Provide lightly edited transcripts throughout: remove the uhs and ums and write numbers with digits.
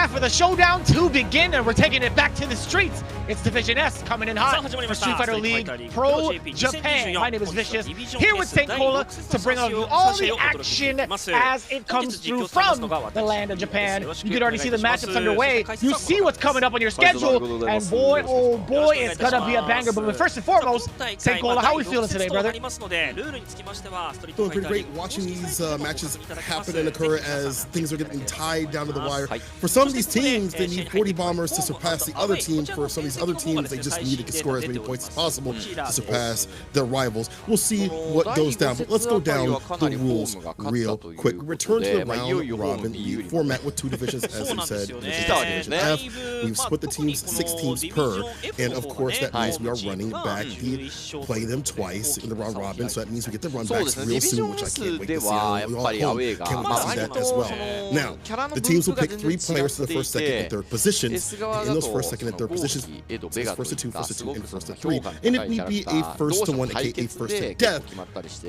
half of the showdown to begin, and we're taking it back to the streets. It's Division S coming in hot for Street Fighter League Pro-Japan. My name is Vicious, here with St. Cola to bring out all the action as it comes through from the land of Japan. You can already see the matchups underway. You see what's coming up on your schedule, and boy, oh boy, it's gonna be a banger. But first and foremost, St. Cola, how are we feeling today, brother? Feeling pretty great watching these matches happen and occur as things are getting tied down to the wire. For some of these teams, they need 40 bombers to surpass the other team. For some of these other teams, they just need to score as many points as possible to surpass their rivals. We'll see what goes down, but let's go down the rules real quick. Return to the round robin, the format with 2 divisions, as we said. Division F, we've split the teams 6 teams per, and of course that means we are running back the play them twice in the round robin, so that means we get the run backs real soon, which I can't wait to see. We all can't wait to see that as well. Now, the teams will pick 3 players to the first, second, and third positions. In those first, second, and third positions, it's first to 2, and first to 3. And it may be a first to 1, aka first to death,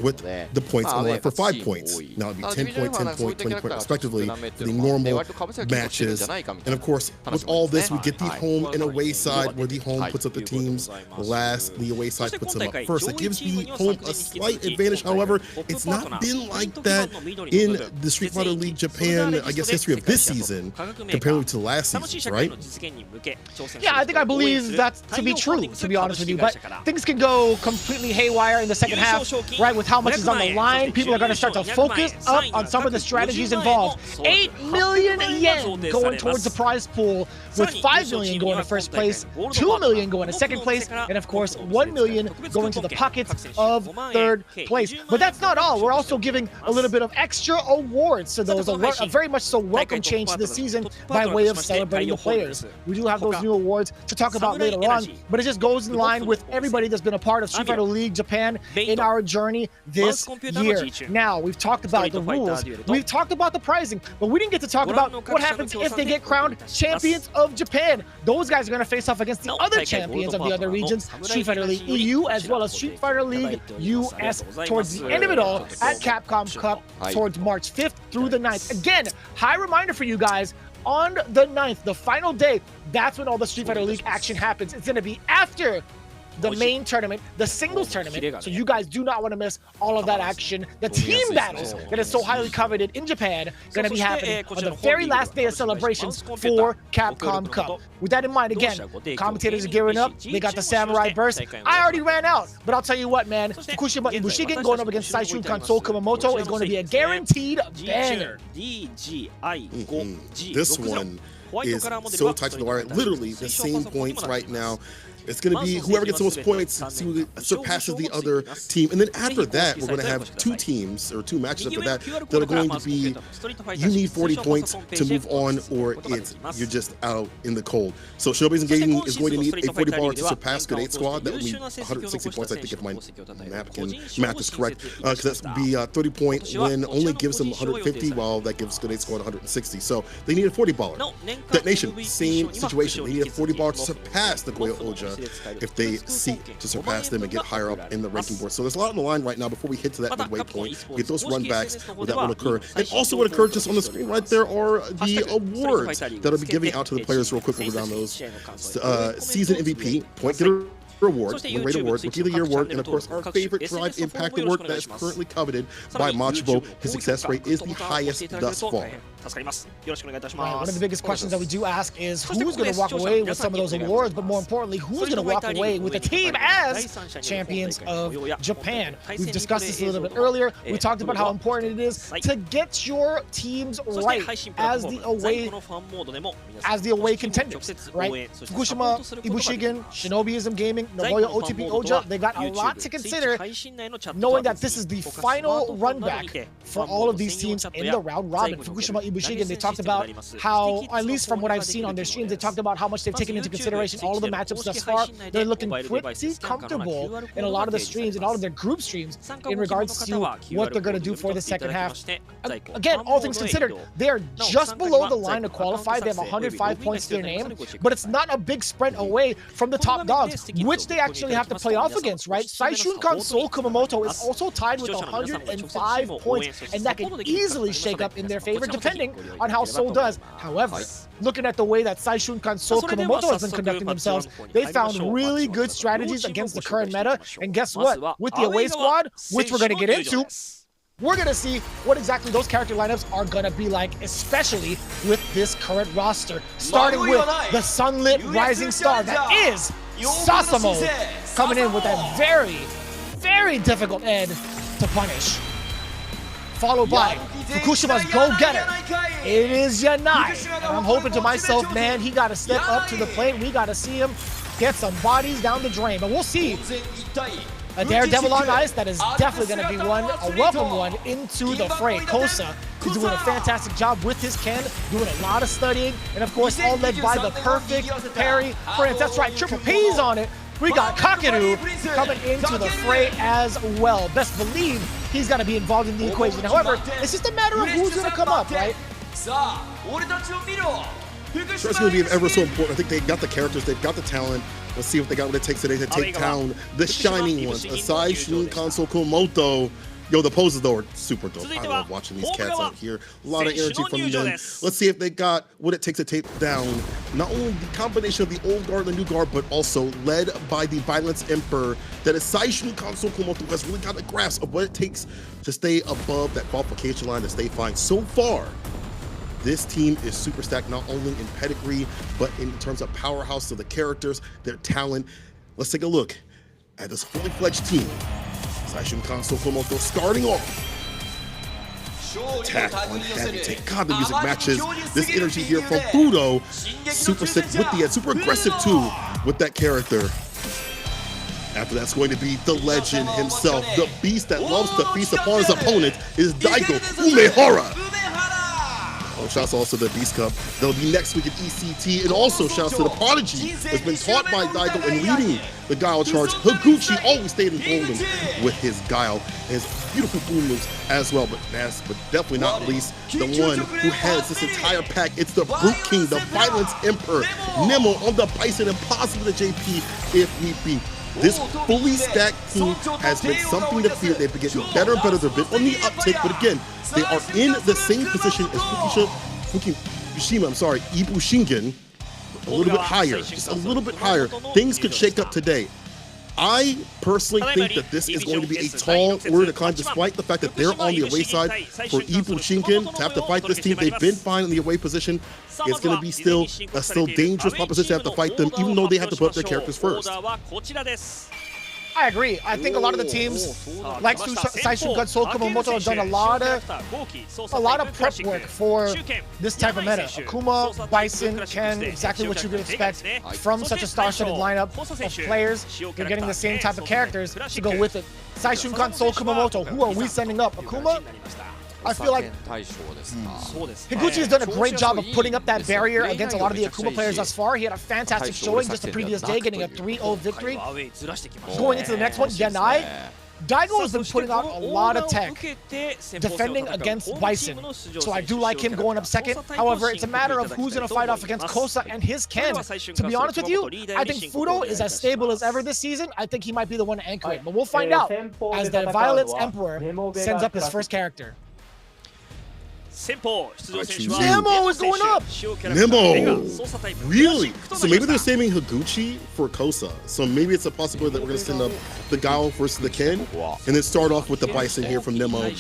with the points on the line for 5 points. Now it'd be 10 point, 10 point, 20 point, respectively, for the normal matches. And of course, with all this, we get the home and away side, where the home puts up the teams last, the away side puts them up first. It gives the home a slight advantage. However, it's not been like that in the Street Fighter League Japan, I guess, history of this season compared to last season, right? Yeah, I believe that to be true, to be honest with you. But things can go completely haywire in the second half, right? With how much is on the line, people are going to start to focus up on some of the strategies involved. 8 million yen going towards the prize pool, with 5 million going to first place, 2 million going to second place, and of course 1 million going to the pockets of third place. But that's not all. We're also giving a little bit of extra awards to those, a very much so welcome change to the season by way of celebrating the players. We do have those new awards to talk about later on, but it just goes in line with everybody that's been a part of Street Fighter League Japan in our journey this year. Now, we've talked about the rules, we've talked about the prizing, but we didn't get to talk about what happens if they get crowned champions of Japan. Those guys are going to face off against the other champions of the other regions, Street Fighter League EU as well as Street Fighter League US, towards the end of it all at Capcom Cup towards March 5th through the 9th. Again, high reminder for you guys, on the 9th, the final day, that's when all the Street Fighter League action happens. It's going to be after the main tournament, the singles tournament, so you guys do not want to miss all of that action. The team battles that is so highly coveted in Japan going to be happening on the very last day of celebrations for Capcom Cup. With that in mind, again, commentators are gearing up. They got the Samurai Burst. I already ran out, but I'll tell you what, man. FUKUSHIMA IBUSHIGIN going up against Saishunkan Kumamoto is going to be a guaranteed banger. This one is so tight to the wire. Literally the same points right now. It's going to be whoever gets the most points surpasses the other team. And then after that, we're going to have 2 teams, or 2 matches after that, that are going to be, you need 40 points to move on, or you're just out in the cold. So Shinobism Gaming is going to need a 40 baller to surpass Good 8 Squad. That would be 160 points, I think, if my math is correct. Because that's be a 30-point win only gives them 150, while that gives Good 8 Squad 160. So they need a 40 baller. DetonatioN, same situation. They need a 40 baller to surpass NagoyaNTPOJA if they seek to surpass them and get higher up in the ranking board. So there's a lot on the line right now before we hit to that midway point. Get those run backs where that will occur. And also what occurred just on the screen right there are the awards that I'll be giving out to the players real quick. We'll go down those. Season MVP, point getter award, win rate award, rookie of the year award, and of course our favorite Drive Impact award that is currently coveted by Machibo. His success rate is the highest thus far. One of the biggest questions that we do ask is who's going to walk away with some of those awards, but more importantly, who's going to walk away with the team as champions of Japan. We've discussed this a little bit earlier. We talked about how important it is to get your teams right as the away contenders, right? FUKUSHIMA IBUSHIGIN, Shinobism Gaming, NagoyaNTPOJA, they got a lot to consider, knowing that this is the final run back for all of these teams in the round robin. FUKUSHIMA IBUSHIGIN, they talked about how, at least from what I've seen on their streams, they talked about how much they've taken into consideration all of the matchups thus far. They're looking pretty comfortable in a lot of the streams, in all of their group streams, in regards to what they're going to do for the second half. Again, all things considered, they're just below the line to qualify. They have 105 points to their name, but it's not a big spread away from the top dogs, which they actually have to play off against, right? Saishunkan Kumamoto is also tied with 105 points, and that can easily shake up in their favor, depending depending on how Seoul does. However, looking at the way that Saishunkan Seoul Kumamoto has been conducting themselves, they found really good strategies against the current meta. And guess what? With the away squad, which we're going to get into, we're going to see what exactly those character lineups are going to be like, especially with this current roster. Starting with the sunlit rising star that is Sasamo, coming in with that very, very difficult end to punish. Followed by Fukushima's go-getter. It is Yanai. And I'm hoping to myself, man, he got to step up to the plate. We got to see him get some bodies down the drain. But we'll see. A daredevil on ice, that is definitely going to be a welcome one into the fray. Kosa is doing a fantastic job with his Ken, doing a lot of studying, and of course all led by the perfect parry friends. That's right, triple P's on it. We got Kaku coming into the fray as well. Best believe he's going to be involved in the equation. However, it's just a matter of who's going to come up, right? Sure, it's going to be ever so important. I think they got the characters, they've got the talent. Let's see what they got, what it takes today to take down the shining ones. Saishunkan Seoul Kumamoto. Yo, the poses though are super dope. I love watching these cats out here. A lot of energy from them. Let's see if they got what it takes to take down not only the combination of the old guard and the new guard, but also led by the Violence Emperor. That is Saishunkan Seoul Kumamoto, who has really got a grasp of what it takes to stay above that qualification line, to stay fine. So far, this team is super stacked, not only in pedigree, but in terms of powerhouse of the characters, their talent. Let's take a look at this fully fledged team. Saishunkan Seoul Kumamoto starting off. Attack on heavy take. God, the music matches. This energy here from Fudo. Super sick with the end, super aggressive too with that character. After that's going to be the legend himself, the beast that loves to feast upon his opponent, is Daigo Umehara. Oh, shouts also to the Beast Cup. That'll be next week at ECT. And also shouts to the Prodigy that's been taught by Daigo and leading the Guile charge. Higuchi always stayed in golden with his Guile and his beautiful boom moves as well. But last but definitely not least, the one who heads this entire pack. It's the Brute King, the Violence Emperor, Nemo on the Bison and possibly the JP if need be. This fully stacked team has been something to fear. They've been getting better and better. They've been on the uptick, but again, they are in the same position as FUKUSHIMA, IBUSHIGIN, a little bit higher, just a little bit higher. Things could shake up today. I personally think that this is going to be a tall order to climb, despite the fact that they're on the away side. For IBUSHIGIN to have to fight this team, they've been fine in the away position. It's going to be still a dangerous proposition to have to fight them, even though they have to put up their characters first. I agree. I think a lot of the teams, like Saishunkan Seoul Kumamoto, have done a lot of prep work for this type of meta. Akuma, Bison, Ken, exactly what you could expect from such a star-studded lineup of players. You're getting the same type of characters to go with it. Saishunkan Seoul Kumamoto, who are we sending up? Akuma? I feel like Higuchi has done a great job of putting up that barrier against a lot of the Akuma players thus far. He had a fantastic showing just the previous day, getting a 3-0 victory. Going into the next one, Yanai. Daigo has been putting out a lot of tech defending against Bison, so I do like him going up second. However, it's a matter of who's going to fight off against Kosa and his Ken. To be honest with you, I think Fudo is as stable as ever this season. I think he might be the one to anchor it, but we'll find out as the Violence Emperor sends up his first character. Nemo is going up! Nemo! Really? So maybe they're saving Higuchi for Kosa. So maybe it's a possibility that we're going to send up the Guile versus the Ken, and then start off with the Bison here from Nemo.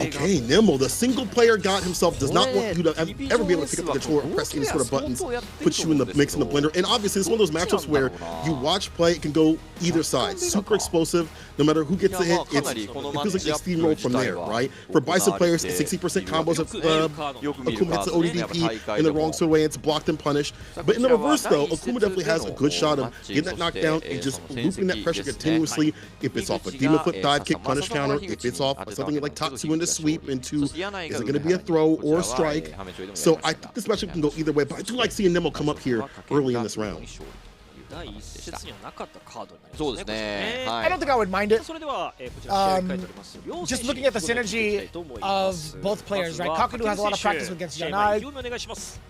Okay, Nemo, the single player god himself, does not want you to ever be able to pick up the controller or press any sort of buttons, put you in the mix in the blender. And obviously, it's one of those matchups where you watch play, it can go either side. Super explosive, no matter who gets the hit, it feels like they steamroll from there, right? For Bison players, 60% combos of Akuma hits the ODDP in the wrong sort of way, it's blocked and punished. But in the reverse, though, Akuma definitely has a good shot of getting that knockdown and just looping that pressure continuously. If it's off a demon flip, dive kick, punish counter, if it's off something like top 2 into sweep into, is it going to be a throw or a strike? So I think this matchup can go either way, but I do like seeing Nemo come up here early in this round. そうですね。 I don't think I would mind it. Just looking at the synergy of both players, right? Kaku has a lot of practice against Yanai.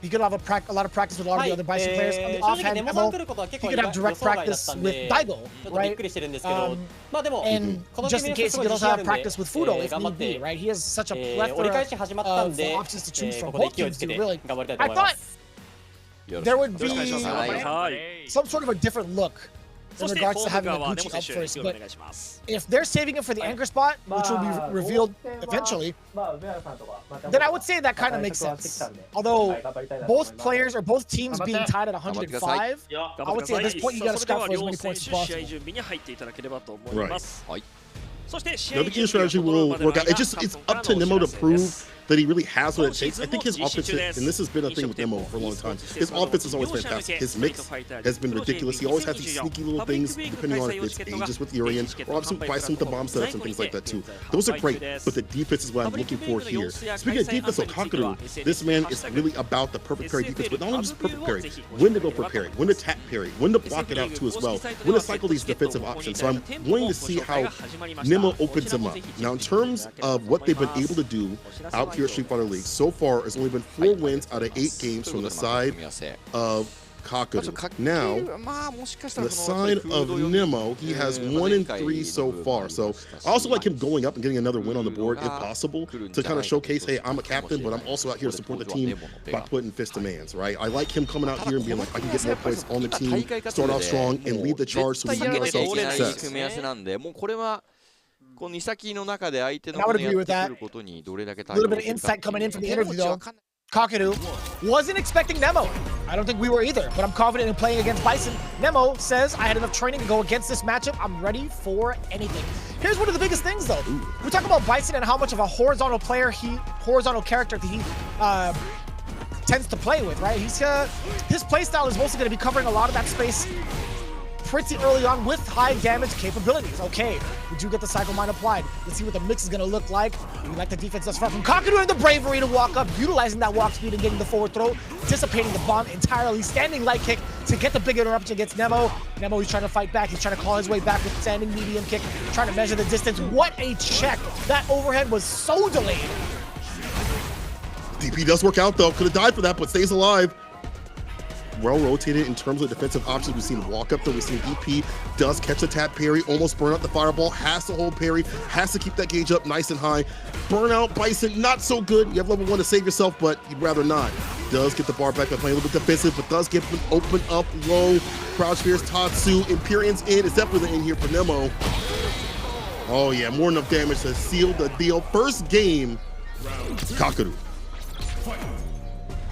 He could have a lot of practice with a lot of the other Bison players. On the offhand, Nemo, he could have direct practice with Daigo, right? And just in case, he could also have practice with Fudo if need be, right? He has such a plethora of options to choose from. Both teams do, really. I thought there would be some sort of a different look in regards to having Higuchi up first, but if they're saving him for the anchor spot, which will be revealed eventually, then I would say that kind of makes sense. Although both players or both teams being tied at 105, I would say at this point you gotta scrap for as many points as possible. Right. No, the key strategy will work out. It's up to Nemo to prove that he really has what it takes. I think his offense, and this has been a thing with Nemo for a long time, his offense is always fantastic. His mix has been ridiculous. He always has these sneaky little things, depending on if it's ages with Urian, or obviously Bison with the bomb setups and things like that too. Those are great, but the defense is what I'm looking for here. Speaking of defense, Kaku, this man is really about the perfect parry defense, but not only just perfect parry, when to go for parry, when to tap parry, when to block it out too as well, when to cycle these defensive options. So I'm wanting to see how Nemo opens him up. Now, in terms of what they've been able to do out here at Street Fighter League, so far it's only been 4 wins out of 8 games from the side of Kaku. Now, on the side of Nemo, he has 1 in 3 so far. So I also like him going up and getting another win on the board if possible to kind of showcase, hey, I'm a captain, but I'm also out here to support the team by putting fist demands, right? I like him coming out here and being like, I can get more points on the team, start off strong, and lead the charge so we can get ourselves success. I would agree with that. A little bit of insight coming in from the interview though. Kaku wasn't expecting Nemo. I don't think we were either, but I'm confident in playing against Bison. Nemo says, I had enough training to go against this matchup. I'm ready for anything. Here's one of the biggest things though. We talk about Bison and how much of a horizontal character he tends to play with, right? His playstyle is mostly going to be covering a lot of that space pretty early on with high damage capabilities. Okay, we do get the Cycle Mine applied. Let's see what the mix is going to look like. We like the defense thus far from Kaku and the bravery to walk up, utilizing that walk speed and getting the forward throw, anticipating the bomb entirely, standing light kick to get the big interruption against Nemo. Nemo, he's trying to fight back. He's trying to claw his way back with standing medium kick, trying to measure the distance. What a check. That overhead was so delayed. DP does work out though. Could have died for that, but stays alive. Well rotated in terms of defensive options. We've seen walk up though. We've seen DP does catch the tap parry, almost burn out the fireball, has to hold parry, has to keep that gauge up nice and high. Burnout Bison, not so good. You have level 1 to save yourself, but you'd rather not. Does get the bar back by playing a little bit defensive, but does get him open up low. Crouch Fears, Tatsu, Empyrean's in. It's definitely the in here for Nemo. Oh yeah, more than enough damage to seal the deal. First game, Kaku.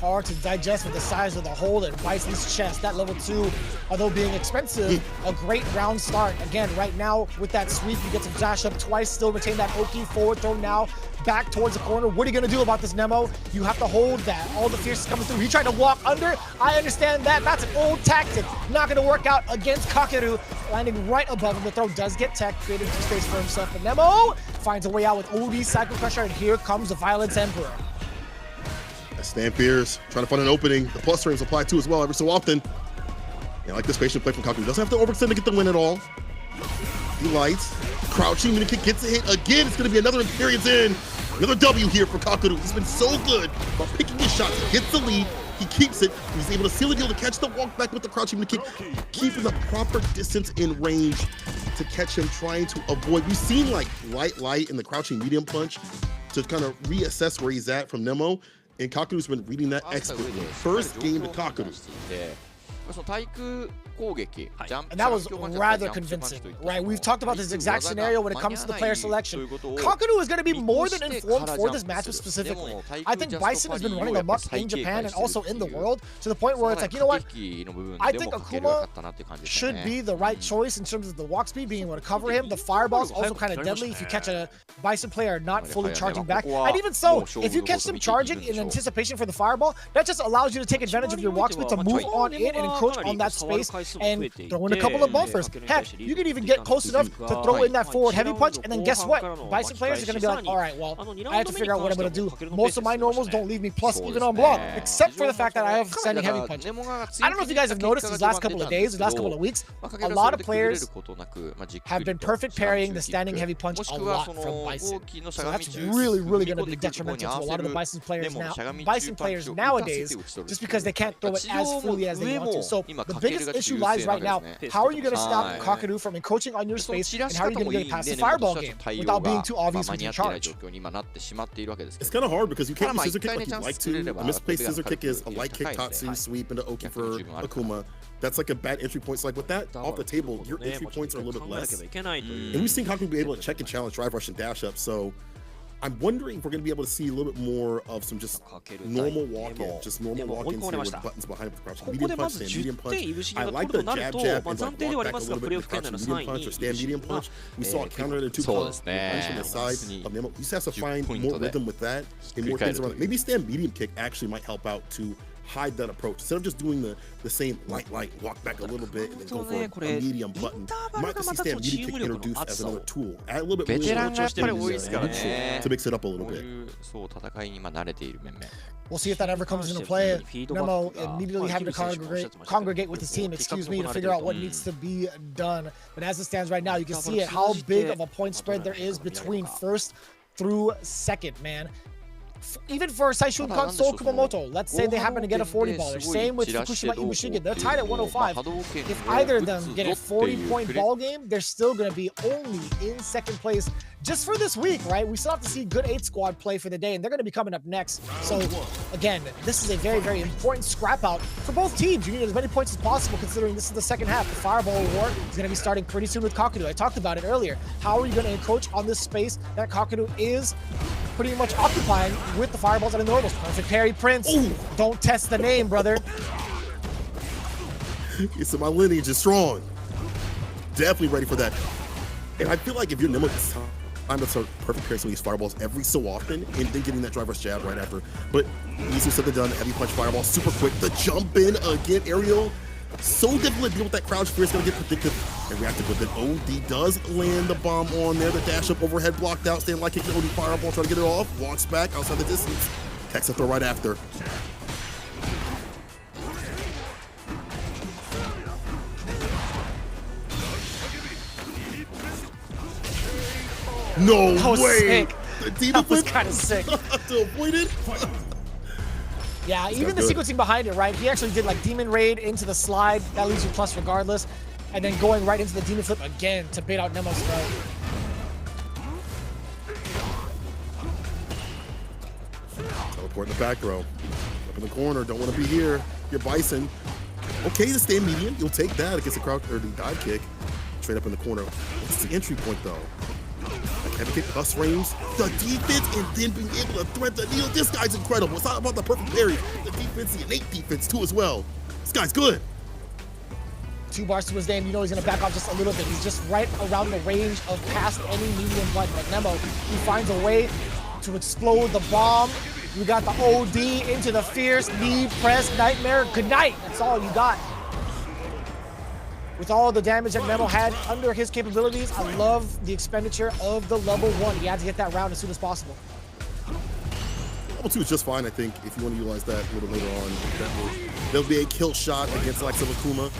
Hard to digest with the size of the hole in Bison's chest. That level 2, although being expensive, a great round start. Again, right now with that sweep, you get to dash up twice, still retain that Oki forward throw now, back towards the corner. What are you gonna do about this, Nemo? You have to hold that. All the fierce is coming through. He tried to walk under. I understand that. That's an old tactic. Not gonna work out against Kaku. Landing right above him. The throw does get tech, creating 2 space for himself. But Nemo finds a way out with OD Cycle Crusher, and here comes the Violence Emperor. Stampears trying to find an opening. The plus frames apply too as well every so often. Yeah, I like this patient play from Kaku. Doesn't have to overextend to get the win at all. He lights. Crouching, mini kick gets a hit again. It's going to be another Imperium's in. Another W here for Kaku. He's been so good about picking his shots. He gets the lead. He keeps it. He's able to seal the deal to catch the walk back with the crouching mini kick, keeping the proper distance in range to catch him, trying to avoid. We've seen like light in the crouching medium punch to kind of reassess where he's at from Nemo. And Kaku's been reading that expertly. First game to Kaku. And that was rather convincing, right? We've talked about this exact scenario when it comes to the player selection. Kaku is going to be more than informed for this matchup specifically. I think Bison has been running amok in Japan and also in the world to the point where it's like, you know what? I think Akuma should be the right choice in terms of the walk speed, being able to cover him. The fireball is also kind of deadly if you catch a Bison player not fully charging back. And even so, if you catch them charging in anticipation for the fireball, that just allows you to take advantage of your walk speed to move on in and encroach on that space and throw in a couple of buffers. Heck, you can even get close enough to throw in that forward heavy punch, and then guess what? Bison players are going to be like, all right, well, I have to figure out what I'm going to do. Most of my normals don't leave me plus even on block, except for the fact that I have standing heavy punch. I don't know if you guys have noticed these last couple of days, these last couple of weeks, a lot of players have been perfect parrying the standing heavy punch a lot from Bison. So that's really going to be detrimental to a lot of the Bison players nowadays, just because they can't throw it as freely as they want to. So the biggest issue lies right now, how are you going to stop Kaku from encroaching on your space, and how are you going to get past the fireball game without being too obvious with your charge? It's kind of hard because you can't use scissor kick like you like to. A misplaced scissor kick is a light kick Tatsu sweep into Oki for Akuma. That's like a bad entry point. So like with that off the table, your entry points are a little bit less. And we've seen Kaku be able to check and challenge, drive rush, and dash up. So I'm wondering if we're going to be able to see a little bit more of some just normal walk-in, just normal walk-ins here with buttons behind the crouch. Medium punch, stand medium punch. I like the jab and like walk back a little bit with crouch medium punch or stand medium punch. We saw a counter to 2 punch from the side of Nemo. You just have to find more rhythm with that and more things around it. Maybe stand medium kick actually might help out to hide that approach. Instead of just doing the same light, walk back a little bit and then go for a medium button, you might just see stand medium kick introduced as another tool. Add a little bit more to mix it up a little bit. We'll see if that ever comes into play. Nemo immediately having to congregate with his team, to figure out what needs to be done. But as it stands right now, you can see it, how big of a point spread there is between first through second, man. Even for Saishunkan Soul Kumamoto, let's say they happen to get a 40-baller. Same with FUKUSHIMA IBUSHIGIN. They're tied at 105. If either of them get a 40-point ball game, they're still going to be only in second place just for this week, right? We still have to see good 8 squad play for the day, and they're going to be coming up next. So, again, this is a very important scrap out for both teams. You need as many points as possible, considering this is the second half. The Fireball War is going to be starting pretty soon with Kaku. I talked about it earlier. How are you going to encroach on this space that Kaku is pretty much occupying with the fireballs and the normals? Perfect parry, Prince. Ooh. Don't test the name, brother. So my lineage is strong. Definitely ready for that. And I feel like if you're Nemo this time to start perfect parrying some of these fireballs every so often, and then getting that driver's jab right after. But easier said than done. Heavy punch fireball, super quick. The jump in again, aerial. So difficult to deal with that crouch fear. It's going to get predictive and reactive with it. OD does land the bomb on there. The dash up overhead blocked out. Stand like kicking OD fireball, trying to get it off. Walks back outside the distance. Techs a throw right after. No way! Sick. That was kind of sick. To avoid it. Yeah, even the sequencing behind it, right? He actually did like Demon Raid into the slide. That leaves you plus regardless. And then going right into the Demon Flip again to bait out Nemo's throw. Teleport in the back row. Up in the corner, don't want to be here. Get Bison. Okay to stay medium. You'll take that against the crouch or the dive kick. Straight up in the corner. What's the entry point though? Heavy kick plus range, the defense, and then being able to thread the needle. This guy's incredible. It's not about the perfect parry. The defense, the innate defense too as well. This guy's good. 2 bars to his name, you know he's gonna back off just a little bit. He's just right around the range of past any medium button. But Nemo, he finds a way to explode the bomb. We got the OD into the fierce knee press nightmare. Good night. That's all you got. With all the damage that Nemo had under his capabilities, I love the expenditure of the level 1. He had to get that round as soon as possible. Level 2 is just fine, I think, if you want to utilize that a little later on. There'll be a kill shot against like Akuma.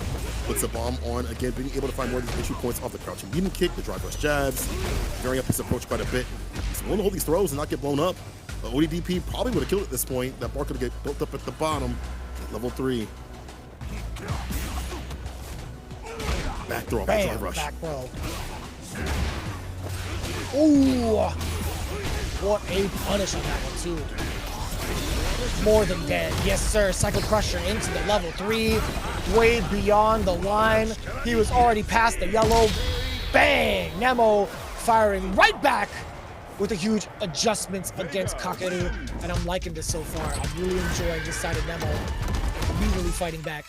Puts a bomb on, again, being able to find more of these entry points off the crouching medium kick, the drive rush jabs, varying up his approach quite a bit. He's willing to hold these throws and not get blown up. But ODDP probably would have killed it at this point. That bar could get built up at the bottom. Level 3. Back throw, drive rush. Back throw. Ooh, what a punish on that one too. More than dead, yes sir. Cycle Crusher into the level 3, way beyond the line. He was already past the yellow. Bang! Nemo firing right back with a huge adjustments against Kakeru, and I'm liking this so far. I'm really enjoying this side of Nemo immediately fighting back.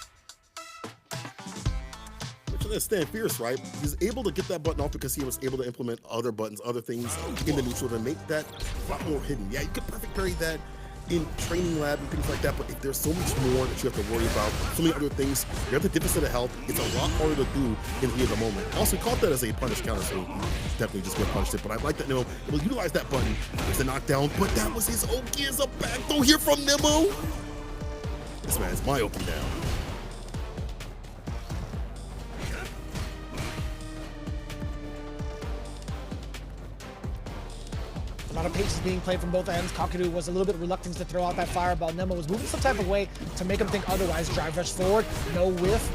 Stand fierce, right? He's able to get that button off because he was able to implement other buttons, other things in the neutral to make that a lot more hidden. Yeah, you could perfect parry that in training lab and things like that, but if there's so much more that you have to worry about, so many other things, you have the deficit of health, it's a lot harder to do in here at the moment. Also, caught that as a punish counter, so he definitely just would punish it, but I like that Nemo will utilize that button. There's a knockdown, but that was his Oki as a back throw here from Nemo. This man is my Oki now. A lot of paces being played from both ends. Kaku was a little bit reluctant to throw out that fireball. Nemo was moving some type of way to make him think otherwise. Drive rush forward, no whiff.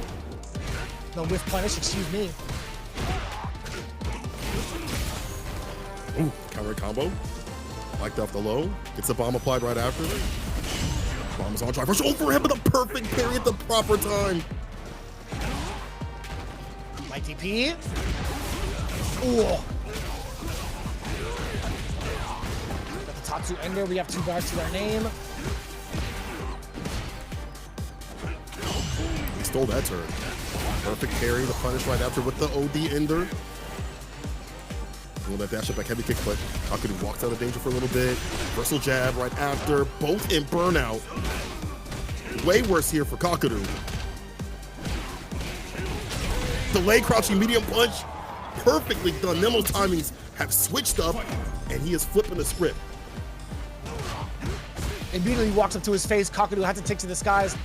No whiff punish, excuse me. Ooh, counter combo. Liked off the low. Gets the bomb applied right after. Bomb is on drive rush overhead with a perfect parry at the proper time. Light TP. Ooh. Tatsu Ender, we have 2 bars to our name. He stole that turn. Perfect parry, the punish right after with the OD Ender. Doing that dash up back heavy kick, but Kaku walks out of danger for a little bit. Reversal jab right after, both in burnout. Way worse here for Kaku. Delay crouching medium punch, perfectly done. Nemo's timings have switched up, and he is flipping the script. Immediately walks up to his face. Kaku had to take to the skies.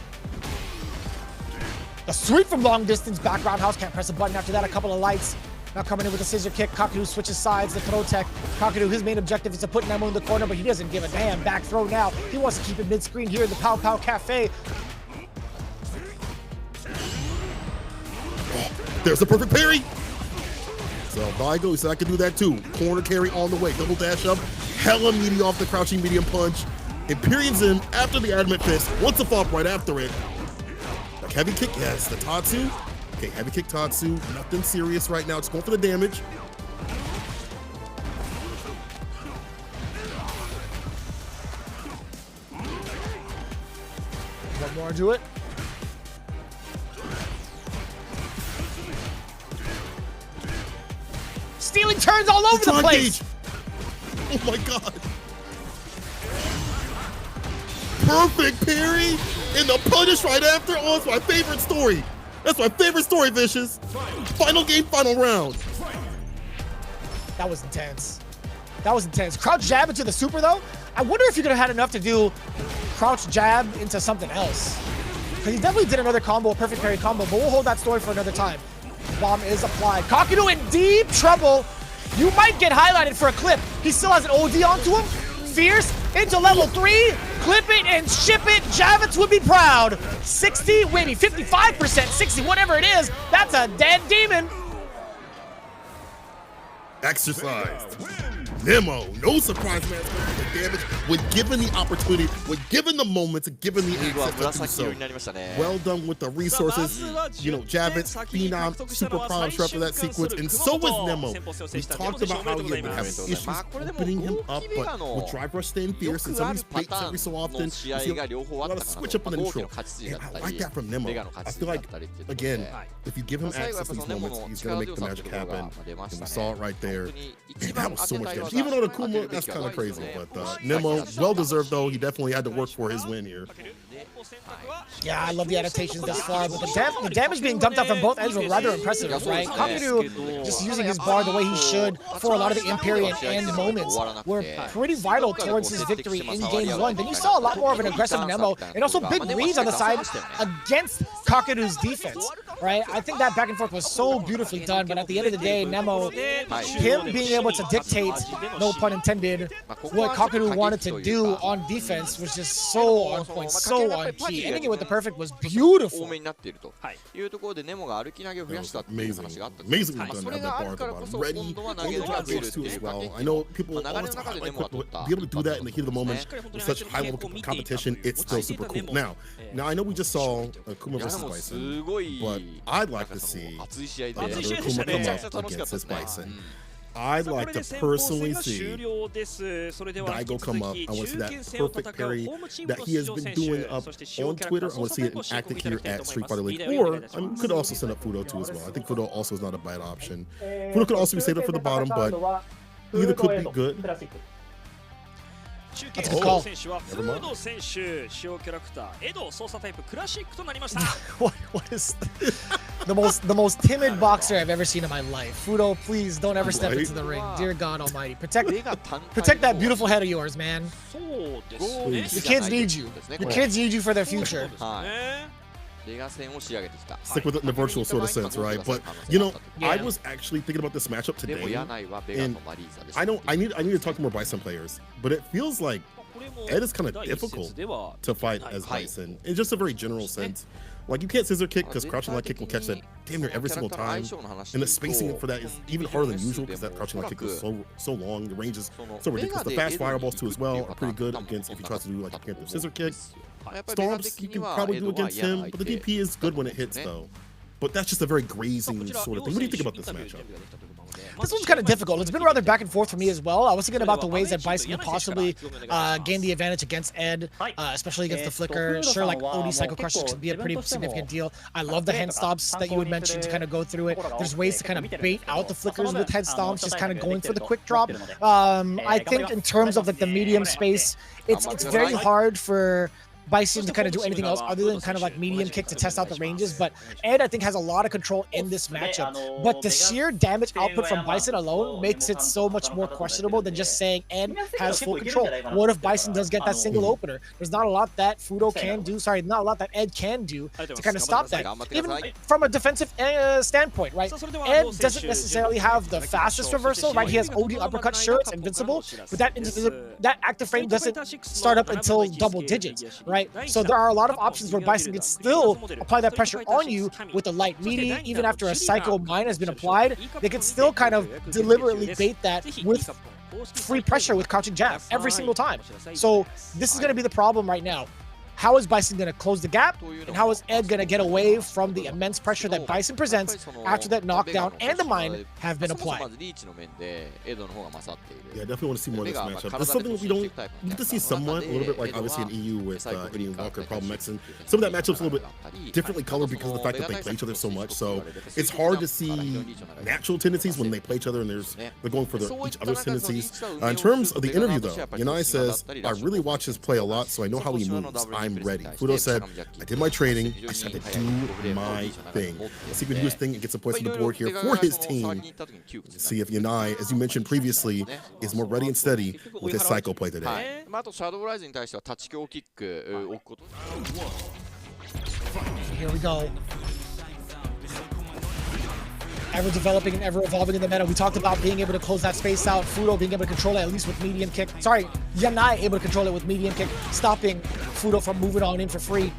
A sweep from long distance. Back roundhouse. Can't press a button after that. A couple of lights. Now coming in with a scissor kick. Kaku switches sides. The throw tech. Kaku, his main objective is to put Nemo in the corner, but he doesn't give a damn. Back throw now. He wants to keep it mid-screen here in the Pow Pow Cafe. Oh, there's the perfect parry. So Vigo, he said I could do that too. Corner carry on the way. Double dash up. Hella meaty off the crouching medium punch. Imperium's in after the adamant fist. Wants a flop right after it. Like heavy kick, yes, the Tatsu. Okay, heavy kick Tatsu. Nothing serious right now. Just going for the damage. One more to it. Stealing turns all over the place. Oh my god. Perfect parry and the punish right after. Oh, it's my favorite story. That's my favorite story, Vicious. Final game, final round. That was intense. That was intense. Crouch jab into the super though. I wonder if you could have had enough to do crouch jab into something else. Because he definitely did another combo, a perfect parry combo, but we'll hold that story for another time. Bomb is applied. Kaku in deep trouble. You might get highlighted for a clip. He still has an OD onto him. Fierce into level 3. Clip it and ship it. Javits would be proud. 60, maybe 55%, 60, whatever it is. That's a dead demon. Exercised. Nemo, no surprise man, the damage when given the opportunity, when given the moments, given the access to do so. Well done with the resources. You know, Javits, Phenom, super props after that sequence, and so was Nemo. We talked about how he had been having issues opening him up, but with drive rush staying fierce and some of these baits every so often, you see a lot of switch up on the neutral. And I like that from Nemo. I feel like, again, if you give him access to these moments, he's going to make the magic happen. And we saw it right there. Man, that was so much damage. Even though the Kuma, that's kind of crazy. But Nemo, well-deserved though. He definitely had to work for his win here. Yeah, I love the adaptations thus far, but the damage being dumped out from both ends were rather impressive, right? Kaku just using his bar the way he should for a lot of the Imperial end moments were pretty vital towards his victory in Game 1. Then you saw a lot more of an aggressive Nemo and also big reads on the side against Kakuru's defense, right? I think that back and forth was so beautifully done, but at the end of the day, Nemo, him being able to dictate, no pun intended, what Kaku wanted to do on defense was just so on point, so on key. Ending it with the perfect was beautiful. Amazing. Amazingly done to have that bar at the bottom. Ready, too as well. I know people all the time like quick, but be able to do that in the heat of the moment with such high level competition, it's still super cool. Now I know we just saw Kuma versus Bison, but I'd like to see another Kuma come up against this Bison. I'd like to personally see Daigo come up. I want to see that perfect parry that he has been doing up on Twitter. I want to see it enacted here at Street Fighter League. Or I could also send up Fudo too as well. I think Fudo also is not a bad option. Fudo could also be saved up for the bottom, but either could be good. That's a good call. Never mind. What is the most timid boxer I've ever seen in my life? Fudo, please don't ever step into the ring. Dear God Almighty, protect that beautiful head of yours, man. Your kids need you. Your kids need you for their future. Stick with it in the virtual sort of sense, right? But you know, I was actually thinking about this matchup today, and I need to talk to more Bison players, but it feels like Ed is kind of difficult to fight as Bison in just a very general sense. Like, you can't scissor kick because crouching light kick will catch that damn near every single time, and the spacing for that is even harder than usual because that crouching light kick is so long. The range is so ridiculous. The fast fireballs too as well are pretty good against if he tries to do like a preemptive scissor kick. Storms you can probably do against him, but the DP is good when it hits though. But that's just a very grazing sort of thing. What do you think about this matchup? This one's kind of difficult. It's been rather back and forth for me as well. I was thinking about the ways that Bison can possibly gain the advantage against Ed, especially against the flicker. Sure, like OD Psycho Crushers could be a pretty significant deal. I love the head stomps that you would mention to kind of go through it. There's ways to kind of bait out the flickers with head stomps, just kind of going for the quick drop. I think in terms of like the medium space, it's very hard for Bison to kind of do anything else other than kind of like medium kick to test out the ranges, but Ed I think has a lot of control in this matchup. But the sheer damage output from Bison alone makes it so much more questionable than just saying Ed has full control. What if Bison does get that single opener? There's not a lot that Fudo can do, not a lot that Ed can do to kind of stop that. Even from a defensive standpoint, right? Ed doesn't necessarily have the fastest reversal, right? He has OD uppercut, sure, it's invincible, but that active frame doesn't start up until double digits, right? So there are a lot of options where Bison can still apply that pressure on you with a light meaty. Even after a Psycho Mine has been applied, they can still kind of deliberately bait that with free pressure with crouching jab every single time. So this is going to be the problem right now. How is Bison going to close the gap? And how is Ed going to get away from the immense pressure that Bison presents after that knockdown and the mine have been applied? Yeah, I definitely want to see more of this matchup. That's something we don't get to see somewhat, a little bit like obviously in EU with Eddie Walker, Problem X, and some of that matchup's a little bit differently colored because of the fact that they play each other so much. So it's hard to see natural tendencies when they play each other and they're going for each other's tendencies. In terms of the interview though, Yanai says, I really watch his play a lot, so I know how he moves. I'm ready. Fudo said, I did my training, I just had to do my thing. Let's see if he can do his thing and get some points on the board here for his team. Let's see if Yanai, as you mentioned previously, is more ready and steady with his Psycho play today. Here we go. Ever developing and ever evolving in the meta. We talked about being able to close that space out. Fudo being able to control it at least with medium kick. Sorry, Yanai able to control it with medium kick, stopping Fudo from moving on in for free.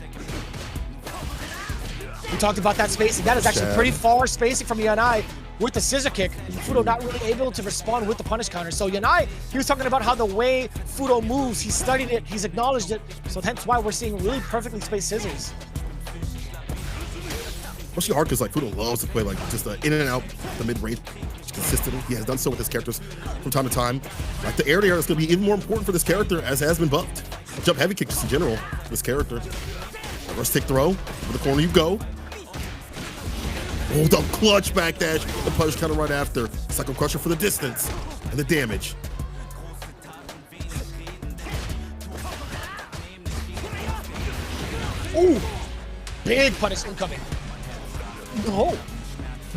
We talked about that spacing. That is actually pretty far spacing from Yanai with the scissor kick. Fudo not really able to respond with the punish counter. So Yanai, he was talking about how the way Fudo moves, he studied it, he's acknowledged it. So hence why we're seeing really perfectly spaced scissors. Especially hard because like Fudo loves to play like just in and out the mid-range consistently. He has done so with his characters from time to time. Like the air to air is going to be even more important for this character as has been buffed. Jump heavy kick just in general for this character. Reverse take throw. Over the corner you go. Hold up clutch backdash. The punish counter right after. Psycho Crusher for the distance and the damage. Ooh, big punish incoming. No,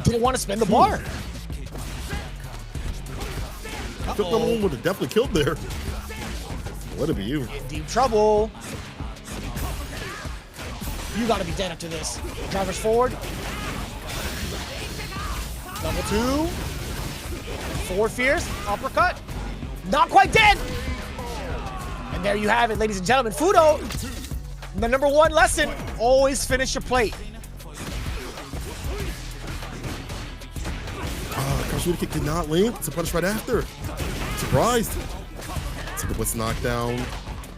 didn't want to spend the bar. Took the one would have definitely killed there. Let it be you. In deep trouble. You gotta be dead after this. Drivers forward. Double two. Forward fierce. Uppercut. Not quite dead. And there you have it, ladies and gentlemen. Fudo, the #1 lesson, always finish your plate. Shooter kick did not link. It's a punish right after. Surprised. It's a blitz knockdown,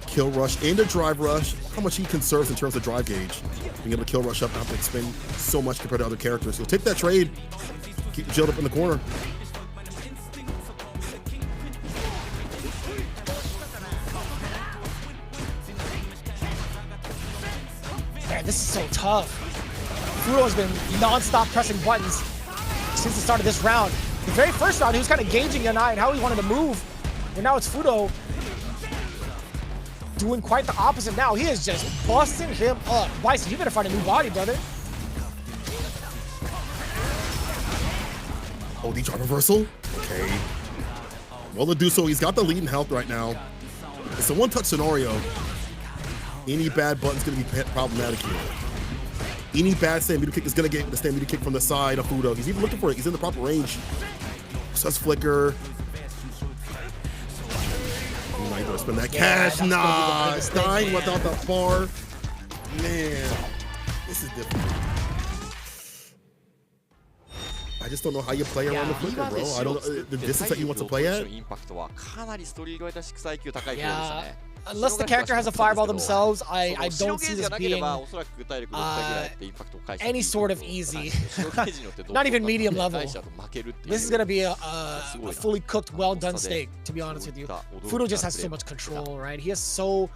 kill rush, and a drive rush. How much he conserves in terms of drive gauge. Being able to kill rush up, not to expend so much compared to other characters. So take that trade. Keep jailed up in the corner. Man, this is so tough. Fudo has been non-stop pressing buttons since the start of this round. The very first round, he was kind of gauging Yanai and how he wanted to move. And now it's Fudo doing quite the opposite now. He is just busting him up. Bison, you better find a new body, brother. Oh, the drop reversal? Okay. Well, to do so, he's got the lead in health right now. It's a one-touch scenario. Any bad button's gonna be problematic here. Any bad stand meter kick is gonna get the stand meter kick from the side of Fudo. He's even looking for it. He's in the proper range. Sus flicker. Might go spend that cash. Nah, it's dying without the bar. Man, this is different. I just don't know how you play around the flicker, bro. I don't know the distance that you want to play at. Yeah. Unless the character has a fireball themselves, I don't see this being any sort of easy. Not even medium level. This is going to be a fully cooked, well-done steak, to be honest with you. Fudo just has so much control, right? He has such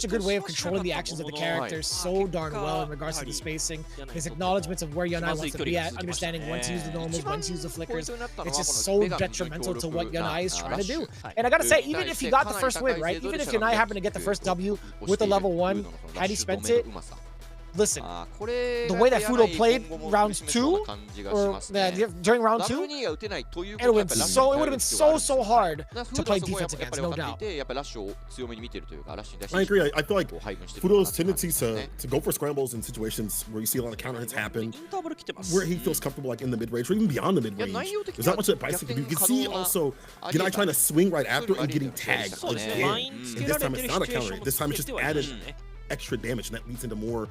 a good way of controlling the actions of the characters so darn well in regards to the spacing. His acknowledgements of where Yanai wants to be at, understanding when to use the normals, when to use the flickers. It's just so detrimental to what Yanai is trying to do. And I gotta say, even if he got the first win, right? Even if Yanai happened to get the first W with a level 1, had he spent it, listen, the way that Fudo played rounds 2, or during round 2, it would have been so hard to play defense against, no doubt. I agree. I feel like Fudo's tendency to go for scrambles in situations where you see a lot of counter hits happen, where he feels comfortable, like in the mid-range or even beyond the mid-range. There's not much that Bison can do. You can see also Yanai trying to swing right after and getting tagged again. And this time it's not a counter. This time it's just added extra damage, and that leads into more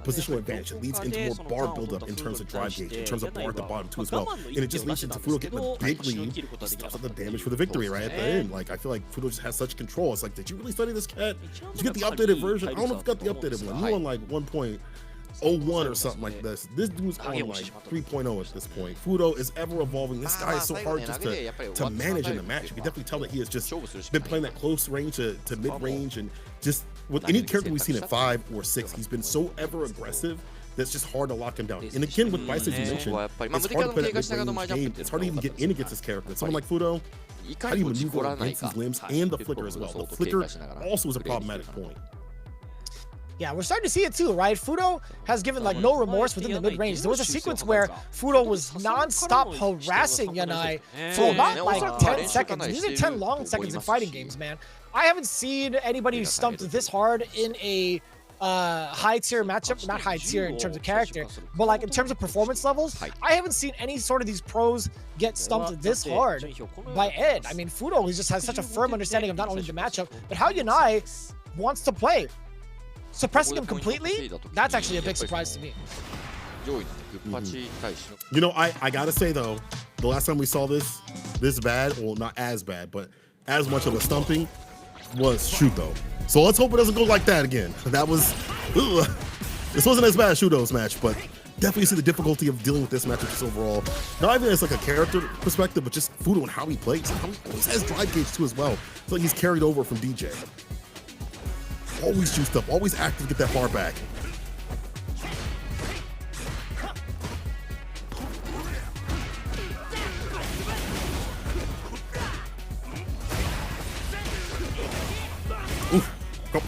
positional advantage. It leads into more bar buildup in terms of drive gauge, in terms of bar at the bottom too as well. And it just leads into Fudo getting a big lead, stops up the damage for the victory right at the end. Like, I feel like Fudo just has such control. It's like, did you really study this cat? Did you get the updated version? I don't know if you got the updated one. You on like 1.01 or something like this. This dude's on like 3.0 at this point. Fudo is ever evolving. This guy is so hard just to manage in the match. You can definitely tell that he has just been playing that close range to mid-range, and just with any character we've seen at 5 or 6, he's been so ever aggressive that's just hard to lock him down. And again, with Bison, as you mentioned, it's hard to play that mid-range game. It's hard to even get in against this character. Someone like Fudo, how do you maneuver against these limbs and the flicker as well? The flicker also is a problematic point. Yeah, we're starting to see it too, right? Fudo has given like no remorse within the mid-range. There was a sequence where Fudo was non-stop harassing Yanai for about like 10 seconds. These are 10 long seconds in fighting games, man. I haven't seen anybody who stumped this hard in a high-tier matchup. Not high-tier in terms of character, but like in terms of performance levels. I haven't seen any sort of these pros get stumped this hard by Ed. I mean, Fudo just has such a firm understanding of not only the matchup, but how Yanai wants to play. Suppressing him completely, that's actually a big surprise to me. You know, I gotta say though, the last time we saw this bad, well, not as bad, but as much of a stumping was Shudo. So let's hope it doesn't go like that again. That was, this wasn't as bad as Shudo's match, but definitely see the difficulty of dealing with this matchup just overall. Not even as like a character perspective, but just Fudo and how he plays. And how he always has drive gauge too as well. It's like he's carried over from DJ. Always juiced up, always active to get that bar back. Oof,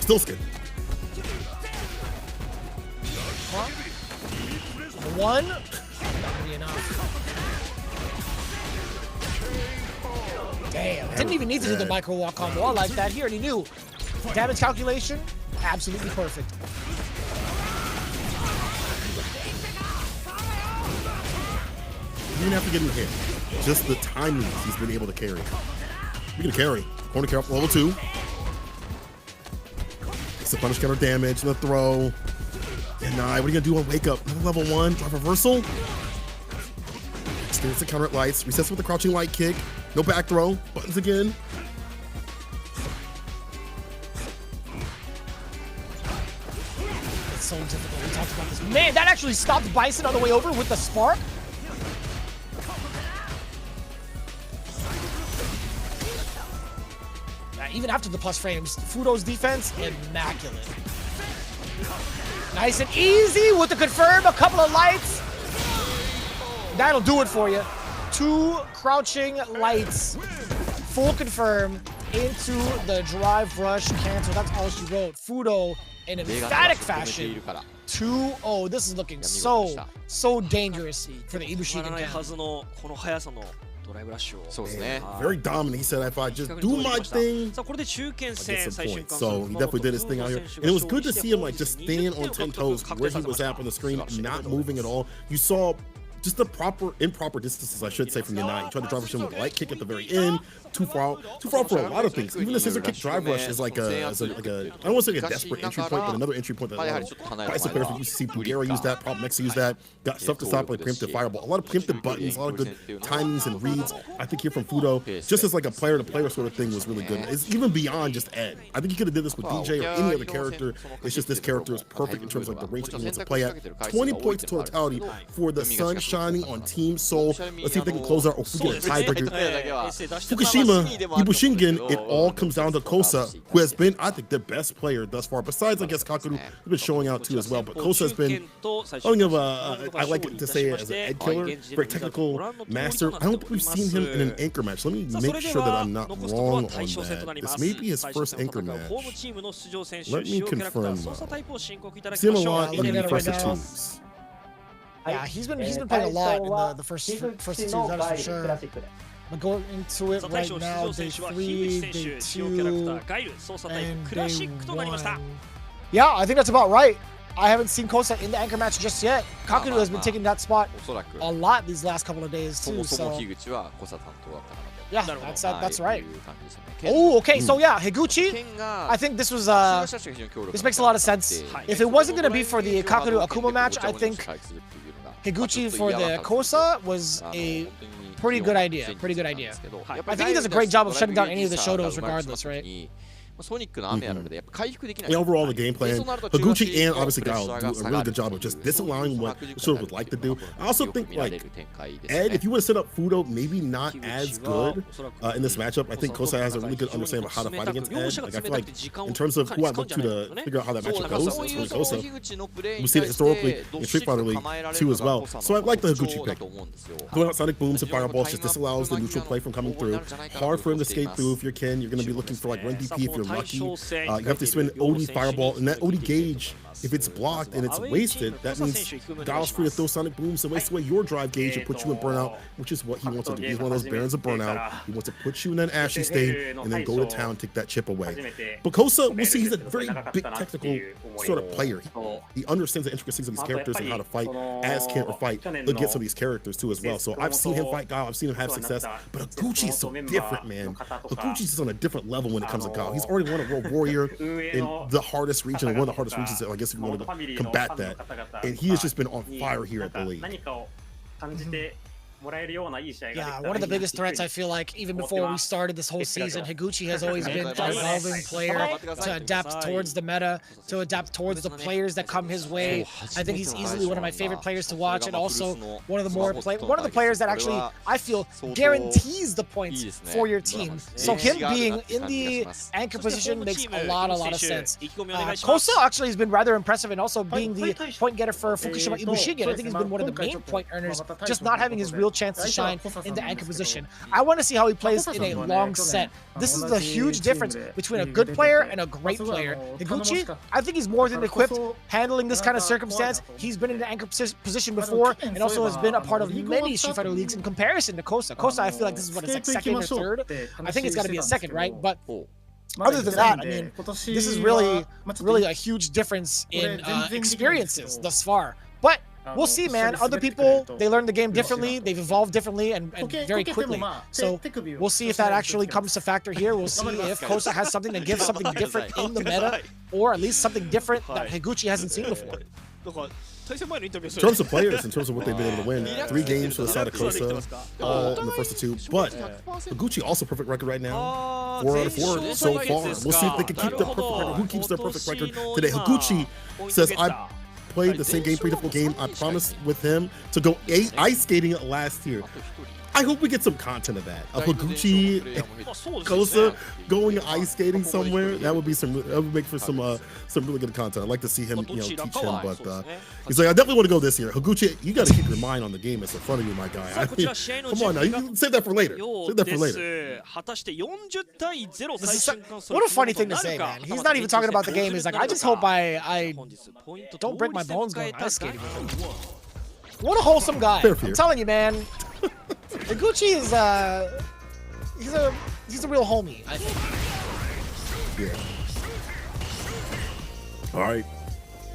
still skin. One, not be enough. Damn, didn't even need to do the micro walk combo. I like that. He already knew. Damage calculation, absolutely perfect. You didn't have to get him hit. Just the timing he's been able to carry. You're gonna carry. Corner carry up level 2. It's the punish counter damage, the throw. Yanai, what are you gonna do on wake up? Another level 1, drive reversal. Experience the counter at lights, resets with the crouching light kick. No back throw, buttons again. So difficult. We talked about this. Man, that actually stopped Bison on the way over with the spark. Even after the plus frames, Fudo's defense, immaculate. Nice and easy with the confirm, a couple of lights. That'll do it for you. 2 crouching lights, full confirm into the drive rush cancel. That's all she wrote. Fudo in emphatic fashion. 2-0. This is looking so dangerous for the Ibushigen camp. Very dominant. He said, if I just do my thing, I get some points. So he definitely did his thing out here. And it was good to see him like just stand on 10 toes where he was at on the screen, not moving at all. You saw just the improper distances, I should say, from Yanai. He tried to drive rush him with a light kick at the very end. Too far for a lot of things. Even the scissor kick drive rush is like a I don't want to say a desperate entry point, but another entry point that a lot of Bison players used to see. Bulgaria use that, Prop Mexa use that. Got stuff to stop like preemptive fireball. A lot of preemptive buttons, a lot of good timings and reads. I think here from Fudo, just as like a player-to-player sort of thing, was really good. It's even beyond just Ed. I think he could have did this with DJ or any other character. It's just this character is perfect in terms of like the range that he wants to play at. 20 points totality for the sun shining on Team Seoul. Let's see if they can close out or if we get a tiebreaker. Fukushima, Ibushigen, it all comes down to Kosa, who has been, I think, the best player thus far. Besides, I guess, Kaku, who's been showing out too as well. But Kosa has been, I like to say it as an Ed killer, very technical master. I don't think we've seen him in an anchor match. Let me make sure that I'm not wrong on that. This may be his first anchor match. Let me confirm. See him a lot in the first twos. Yeah, he's been playing a lot in the first two, that is for sure. But going into it right now, day 3, day 2, and day 1. Yeah, I think that's about right. I haven't seen Kosa in the anchor match just yet. Kaku has been taking that spot a lot these last couple of days too. So yeah, that's right. Oh, okay. So yeah, Higuchi. I think this was this makes a lot of sense. If it wasn't gonna be for the Kaku Akuma match, I think Higuchi for the Kosa was a pretty good idea. I think he does a great job of shutting down any of the Shotos regardless, right? Yeah, overall, the game plan, Higuchi and obviously Guile do a really good job of just disallowing what Shoto would like to do. I also think, like, Ed, if you would have set up Fudo, maybe not as good in this matchup. I think Kosa has a really good understanding of how to fight against Ed. Like, I feel like in terms of who I look to figure out how that matchup goes, it's really Kosa. We've seen it historically in Street Fighter League too as well. So I like the Higuchi pick. Going out Sonic Booms and Fireballs just disallows the neutral play from coming through. Hard for him to skate through if you're Ken. You're going to be looking for like Run DP if you're lucky. You have to spend OD Fireball, and that OD gauge, if it's blocked and it's wasted, that means Guile's free to throw Sonic Booms and waste away your drive gauge and put you in burnout, which is what he wants to do. He's one of those barons of burnout. He wants to put you in that ashy state and then go to town, take that chip away. But Kosa, we'll see, he's a very big technical sort of player. He understands the intricacies of these characters and how to fight as Ken or fight against some of these characters too as well. So I've seen him fight Guile, I've seen him have success, but Higuchi is so different, man. Higuchi is on a different level when it comes to Guile. He's already won a World Warrior in the hardest region, one of the hardest regions, I guess if you want to combat that. And he has just been on fire here at the league. Yeah, one of the biggest threats, I feel like, even before we started this whole season, Higuchi has always been an evolving player to adapt towards the meta, to adapt towards the players that come his way. I think he's easily one of my favorite players to watch, and also one of the players that actually, I feel, guarantees the points for your team. So him being in the anchor position makes a lot of sense. Kosa actually has been rather impressive, and also being the point getter for Fukushima Ibushigen. I think he's been one of the main point earners, just not having his real chance to shine in the anchor position. I want to see how he plays in a long set. This is the huge difference between a good player and a great player. Higuchi, I think he's more than equipped handling this kind of circumstance. He's been in the anchor position before and also has been a part of many Street Fighter leagues in comparison to Kosa. Kosa, I feel like this is what it's like, second or third. I think it's got to be a second, right? But other than that, I mean, this is really a huge difference in experiences thus far. But we'll see, man. Other people, they learn the game differently, they've evolved differently and very quickly. So we'll see if that actually comes to factor here. We'll see if Kosa has something to give something different in the meta, or at least something different that Higuchi hasn't seen before. In terms of players, in terms of what they've been able to win, 3 games for the side of Kosa, all in the first 2. But Higuchi also perfect record right now, 4 out of 4 so far. We'll see if they can keep their perfect record. Who keeps their perfect record today? Higuchi says, I played the same game, pretty difficult game. I promised with him to go ice skating last year. I hope we get some content of that. Of Higuchi and Kosa going ice skating somewhere. That would be that would make for some really good content. I'd like to see him, teach him. But he's like, I definitely want to go this year. Higuchi, you got to keep your mind on the game that's in front of you, my guy. I mean, come on now, you can save that for later. Save that for later. What a funny thing to say, man. He's not even talking about the game. He's like, I just hope I don't break my bones going ice skating with him. What a wholesome guy. I'm telling you, man. Higuchi is he's a real homie, I think. Yeah. All right.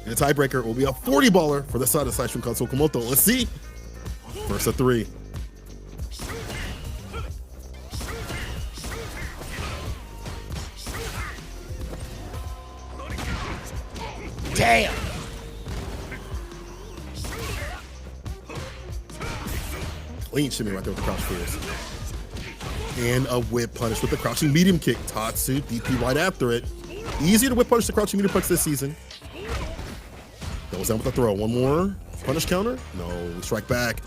And the tiebreaker will be a 40-baller for the side of Saishunkan Kumamoto. Let's see. First of 3. Damn. Clean shimmy right there with the crouch force. And a whip punish with the crouching medium kick. Tatsu, DP right after it. Easier to whip punish the crouching medium punch this season. Goes down with the throw. One more. Punish counter? No. Strike back.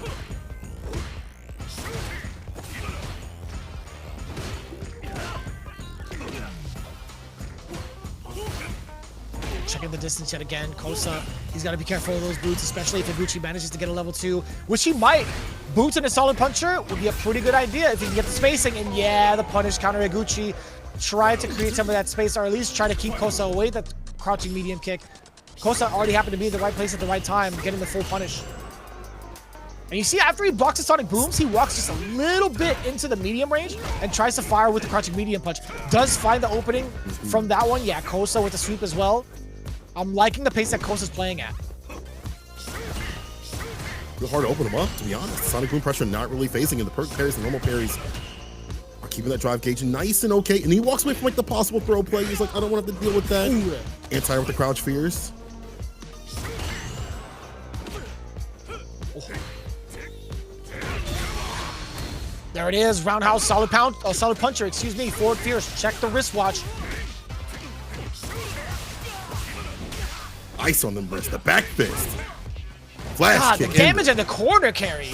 Checking the distance yet again. Kosa, he's got to be careful of those boots, especially if Higuchi manages to get a level 2, which he might. Boots and a solid puncher would be a pretty good idea if he can get the spacing. And yeah, the punish counter. Higuchi tried to create some of that space, or at least try to keep Kosa away. That crouching medium kick. Kosa already happened to be in the right place at the right time, getting the full punish. And you see, after he blocks the sonic booms, he walks just a little bit into the medium range and tries to fire with the crouching medium punch. Does find the opening from that one. Yeah, Kosa with the sweep as well. I'm liking the pace that Kosa's playing at. Real hard to open him up, to be honest. Sonic boom pressure not really phasing in. The perk parries and normal parries are keeping that drive gauge nice and okay. And he walks away from like the possible throw play. He's like, I don't want to have to deal with that. Anti with the crouch fears. There it is, roundhouse, solid puncher, excuse me, forward fierce. Check the wristwatch. Ice on them wrists, the back fist. Flash God, kick. The damage and the corner carry.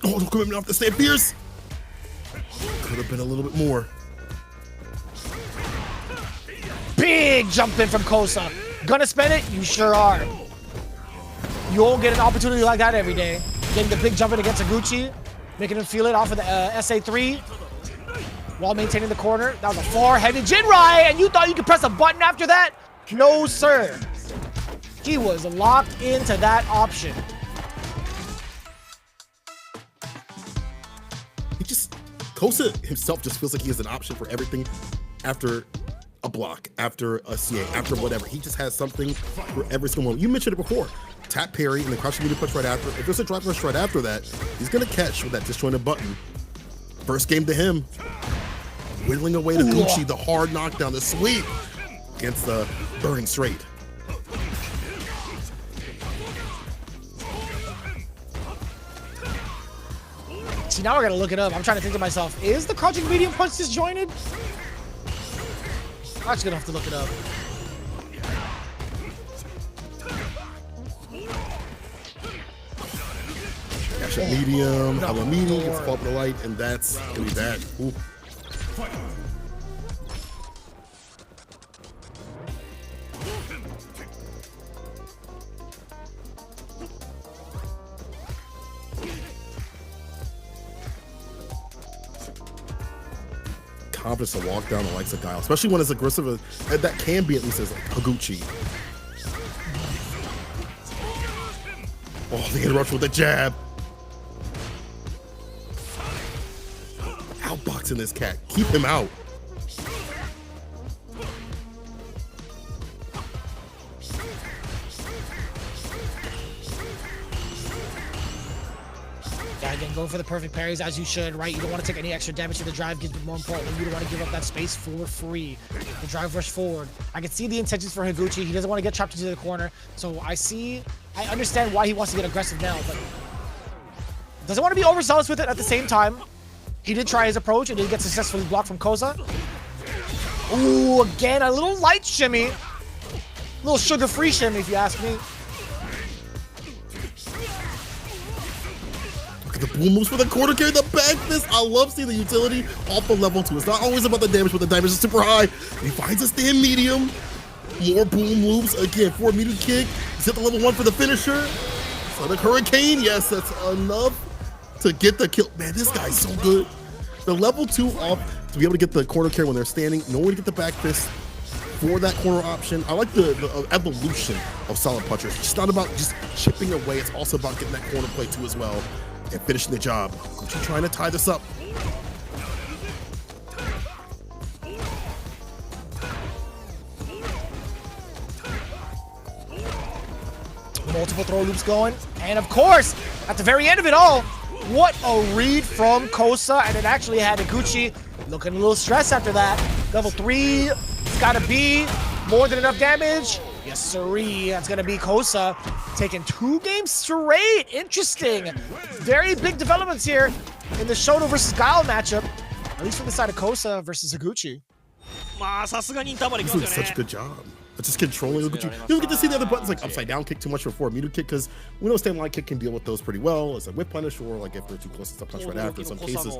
Oh, no commitment off the stand fierce. Could have been a little bit more. Big jump in from Kosa. Gonna spend it? You sure are. You won't get an opportunity like that every day. Getting the big jump in against Higuchi, making him feel it off of the SA3 while maintaining the corner. That was a far heavy Jinrai, and you thought you could press a button after that? No, sir. He was locked into that option. Kosa himself just feels like he has an option for everything after a block, after a CA, after whatever. He just has something for every single one. You mentioned it before. Tap parry and the crouching medium punch right after. If there's a drive rush right after that, he's going to catch with that disjointed button. First game to him. Whittling away to Higuchi, the hard knockdown, the sweep against the burning straight. See, now I gotta look it up. I'm trying to think to myself, is the crouching medium punch disjointed? I'm just gonna have to look it up. Cash at medium, no, a medium, gets fall up the light, and that's gonna be bad. Ooh. Confidence to walk down the likes of Guile, especially when as aggressive as that can be, at least as like Higuchi. Oh, the interruption with the jab. Outboxing this cat. Keep him out. Again, go for the perfect parries as you should, right? You don't want to take any extra damage to the drive, but more importantly, you don't want to give up that space for free. The drive rush forward. I can see the intentions for Higuchi. He doesn't want to get trapped into the corner. So I understand why he wants to get aggressive now, but doesn't want to be overzealous with it at the same time. He did try his approach and did get successfully blocked from Kosa. Ooh, again, a little light shimmy. A little sugar-free shimmy, if you ask me. Look at the boom moves for the quarter carry, the back fist. I love seeing the utility off of level 2. It's not always about the damage, but the damage is super high. He finds a stand medium. More boom moves. Again, 4 medium kick. He's hit the level 1 for the finisher. So the hurricane, yes, that's enough to get the kill. Man, this guy's so good. The level 2 off to be able to get the corner carry when they're standing, knowing to get the back fist for that corner option. I like the evolution of solid punchers. It's not about just chipping away. It's also about getting that corner play too as well and finishing the job. Higuchi trying to tie this up. Multiple throw loops going. And of course, at the very end of it all, what a read from Kosa. And it actually had Higuchi looking a little stressed after that. Level 3, it's gotta be more than enough damage. Yes, sirree. That's gonna be Kosa taking 2 games straight. Interesting. Very big developments here in the Shoto versus Guile matchup. At least from the side of Kosa versus Higuchi. He's doing such a good job. Just controlling Higuchi. You don't get to see the other buttons like upside down kick too much or forward meter kick, because we know stand line kick can deal with those pretty well as a whip punish, or like if they're too close, it's a punch right after in some cases.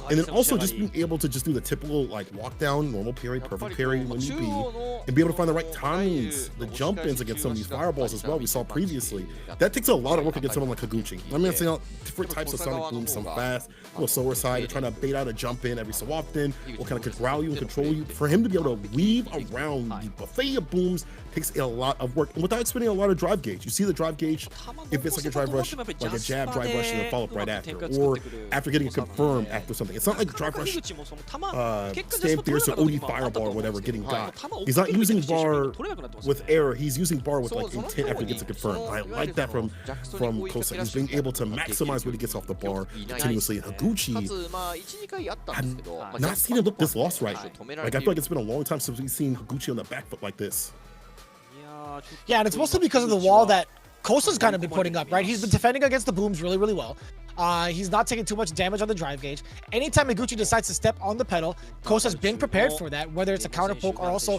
And then also just being able to just do the typical like walk down, normal parry, perfect parry when you be, and be able to find the right timings, the jump ins against some of these fireballs as well we saw previously. That takes a lot of work against someone like Higuchi. I mean, seeing different types of sonic booms, some fast, a little slower side, trying to bait out a jump in every so often, will kind of corral you and control you. For him to be able to weave around the buffet of booms takes a lot of work, and without spending a lot of drive gauge. You see the drive gauge, if it's like a drive rush, like a jab, drive rush, and then follow up right after, or after getting it confirmed after something. It's not like drive rush, stand fierce or OD fireball or whatever getting got. He's not using bar with error, he's using bar with like intent after he gets it confirmed. I like that from Kosa. He's being able to maximize what he gets off the bar continuously. Higuchi, I've not seen him look this lost right. Like, I feel like it's been a long time since we've seen Higuchi on the back foot like this. Yeah, and it's mostly because of the wall that Kosa's kind of been putting up, right? He's been defending against the booms really, really well. He's not taking too much damage on the drive gauge. Anytime Higuchi decides to step on the pedal, Kosa's been prepared for that, whether it's a counter poke or also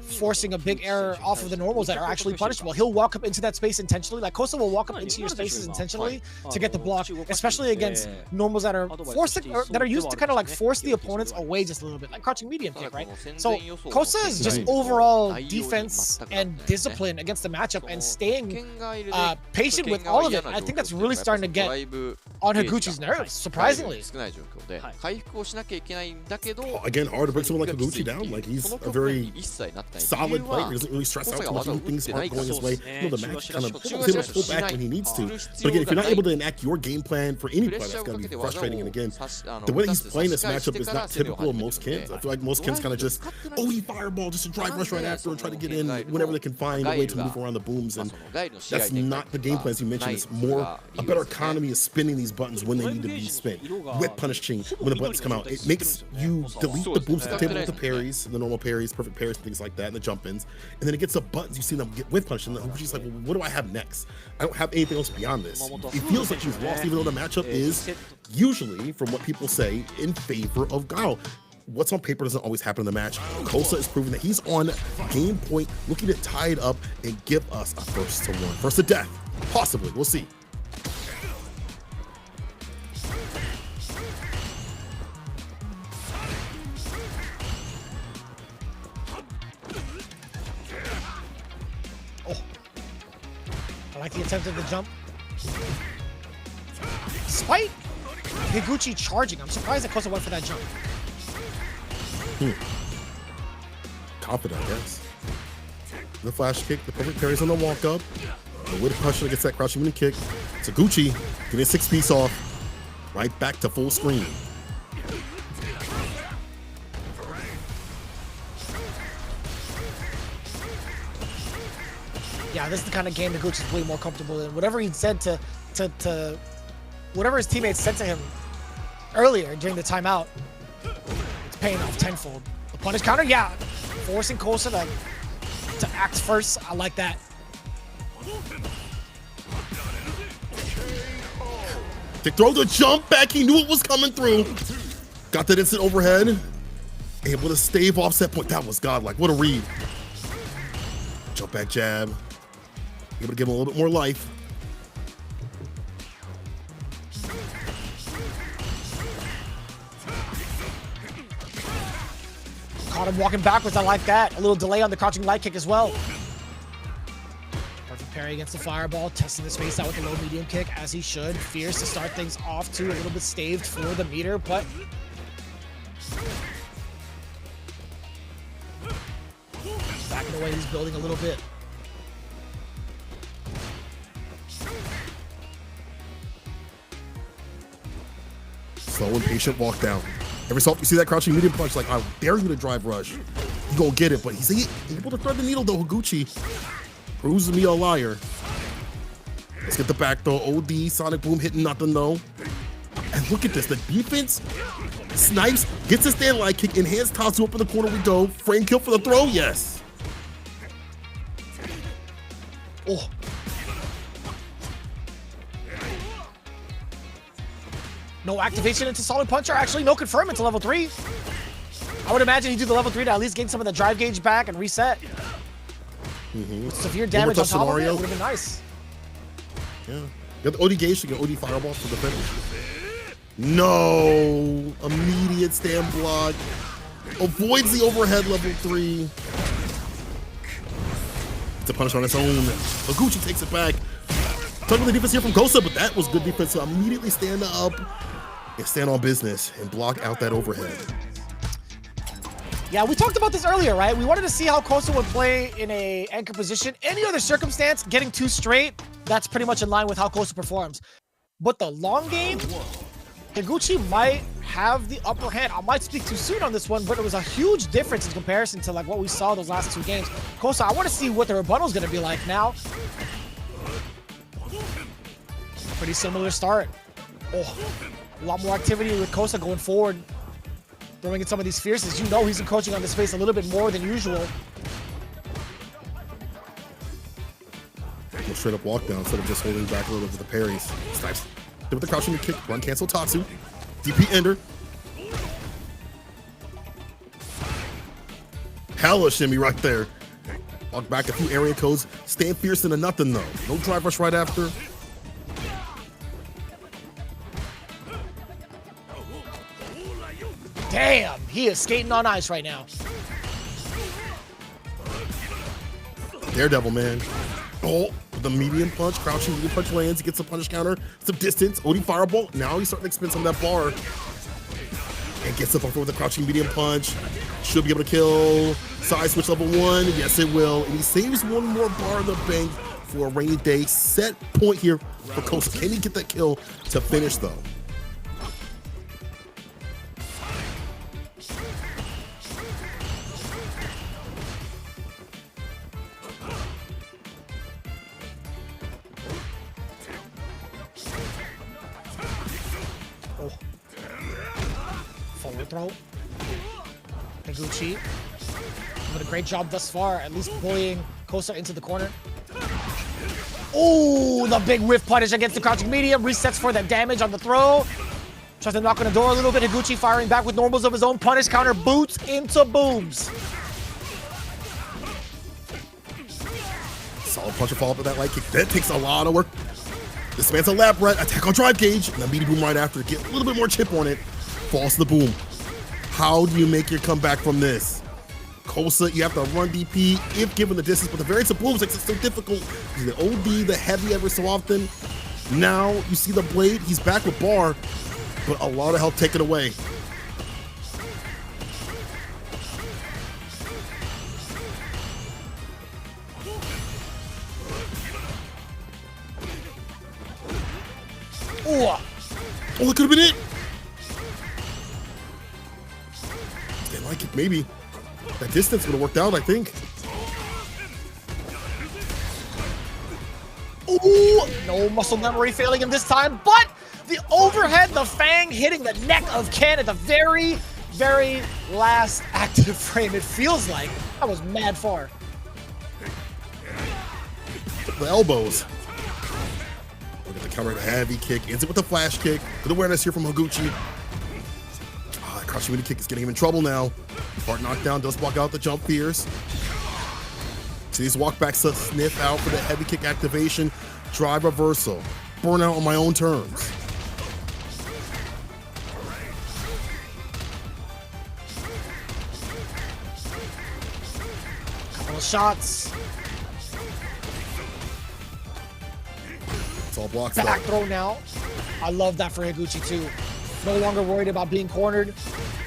forcing a big error off of the normals that are actually punishable. He'll walk up into that space intentionally. Like, Kosa will walk up into your spaces intentionally to get the block, especially against normals that are forcing, or that are used to kind of like force the opponents away just a little bit, like crouching medium kick, right? So Kosa is just overall defense and discipline against the matchup and staying patient with all of it. I think that's really starting to get on Higuchi's nerves, surprisingly. Again, hard to break someone like Higuchi down. Like, he's a very solid player. He doesn't really stress out too much when things aren't going his way. You know, the match kind of pull back when he needs to. But again, if you're not able to enact your game plan for any play, that's going to be frustrating. And again, the way he's playing this matchup is not typical of most Kens. I feel like most Kens kind of just, he fireball, just a drive rush right after and try to get in whenever they can find a way to move around the booms. And that's not the game plan, as you mentioned. It's more a better economy of spinning these buttons when they need to be spent. Whip punishing when the buttons come out. It makes you delete the booms at the table with the parries, the normal parries, perfect parries, things like that, and the jump ins. And then it gets the buttons, you see them get whip punished, and Higuchi's like, well, what do I have next? I don't have anything else beyond this. It feels like she's lost, even though the matchup is usually, from what people say, in favor of Guile. What's on paper doesn't always happen in the match. Kosa is proving that he's on game point, looking to tie it up and give us a first to one. First to death, possibly. We'll see. I like the attempt at the jump. Despite Higuchi charging, I'm surprised that Kosa went for that jump. Confident, yes. The flash kick, the perfect parries on the walk up. The whip punch against that crouching mini kick. It's Higuchi getting a 6-piece off. Right back to full screen. Yeah, this is the kind of game Higuchi's way more comfortable in. Whatever he said to whatever his teammates said to him earlier during the timeout, it's paying off tenfold. The punish counter, yeah. Forcing Kosa to act first. I like that. To throw the jump back, he knew it was coming through. Got that instant overhead. Able to stave off set point. That was godlike. What a read. Jump back jab. Able to give him a little bit more life. Caught him walking backwards. I like that. A little delay on the crouching light kick as well. Perfect parry against the fireball. Testing the space out with the low medium kick as he should. Fierce to start things off too. A little bit staved for the meter, but backing away, he's building a little bit. Slow and patient walk down. Every so often you see that crouching medium punch, like, I dare you to drive rush. You gonna get it, but he's able to thread the needle though. Higuchi proves me a liar. Let's get the back though. OD, Sonic Boom hitting nothing though. And look at this, the defense snipes, gets a stand light kick, enhanced Tatsu up in the corner we go. Frame kill for the throw, yes. Oh. No activation into solid puncher. Actually, no confirm into level 3. I would imagine he'd do the level 3 to at least gain some of the drive gauge back and reset. With severe damage on top of it would have been nice. Yeah. You got the OD gauge to get OD fireball for the finish. No. Immediate stand block. Avoids the overhead level 3. It's a punish on its own. Higuchi takes it back. Talking about the defense here from Kosa, but that was good defense to immediately stand up and stand on business and block out that overhead. Yeah, we talked about this earlier, right? We wanted to see how Kosa would play in a anchor position. Any other circumstance, getting 2 straight, that's pretty much in line with how Kosa performs. But the long game, Higuchi might have the upper hand. I might speak too soon on this one, but it was a huge difference in comparison to like what we saw those last 2 games. Kosa, I want to see what the rebuttal is going to be like now. Pretty similar start. Oh, a lot more activity with Kosa going forward. Throwing in some of these fierces. You know he's encroaching on the space a little bit more than usual. Go straight up walk down instead of just holding back a little bit with the parries. Snipes. With the crouching kick, run cancel Tatsu. DP ender. Hella shimmy right there. Walk back a few area codes. Stand fierce into nothing though. No drive rush right after. Damn, he is skating on ice right now. Daredevil, man. Oh, the medium punch, crouching medium punch lands, gets a punish counter, some distance, OD fireball. Now he's starting to expend some of that bar. And gets up over with the crouching medium punch. Should be able to kill. Side switch level 1, yes it will. And he saves one more bar in the bank for a rainy day. Set point here for Kosa. Can he get that kill to finish though? Forward throw. Higuchi doing a great job thus far, at least bullying Kosa into the corner. Oh, the big whiff punish against the crouching medium. Resets for the damage on the throw. Tries to knock on the door a little bit. Higuchi firing back with normals of his own. Punish counter boots into booms. Solid puncher follow up with that light kick. That takes a lot of work. This man's a lap rat. Attack on drive gauge. And the meaty boom right after. Get a little bit more chip on it. Falls to the boom. How do you make your comeback from this? Kosa, you have to run DP if given the distance, but the variance of booms makes it so difficult. The OD, the heavy ever so often. Now you see the blade. He's back with bar, but a lot of health taken away. Oh, that could have been it. They like it, maybe. That distance would have worked out, I think. Ooh, no muscle memory failing him this time, but the overhead, the fang hitting the neck of Ken at the very, very last active frame. It feels like that was mad far. The elbows. Look at the counter, the heavy kick. Ends it with a flash kick. Good awareness here from Higuchi. crushing mini kick is getting him in trouble now. Hard knockdown does block out the jump fears. See these walkbacks to sniff out for the heavy kick activation. Drive reversal. Burn out on my own terms. Couple of shots. It's all blocks. Back throw now. I love that for Higuchi too. No longer worried about being cornered.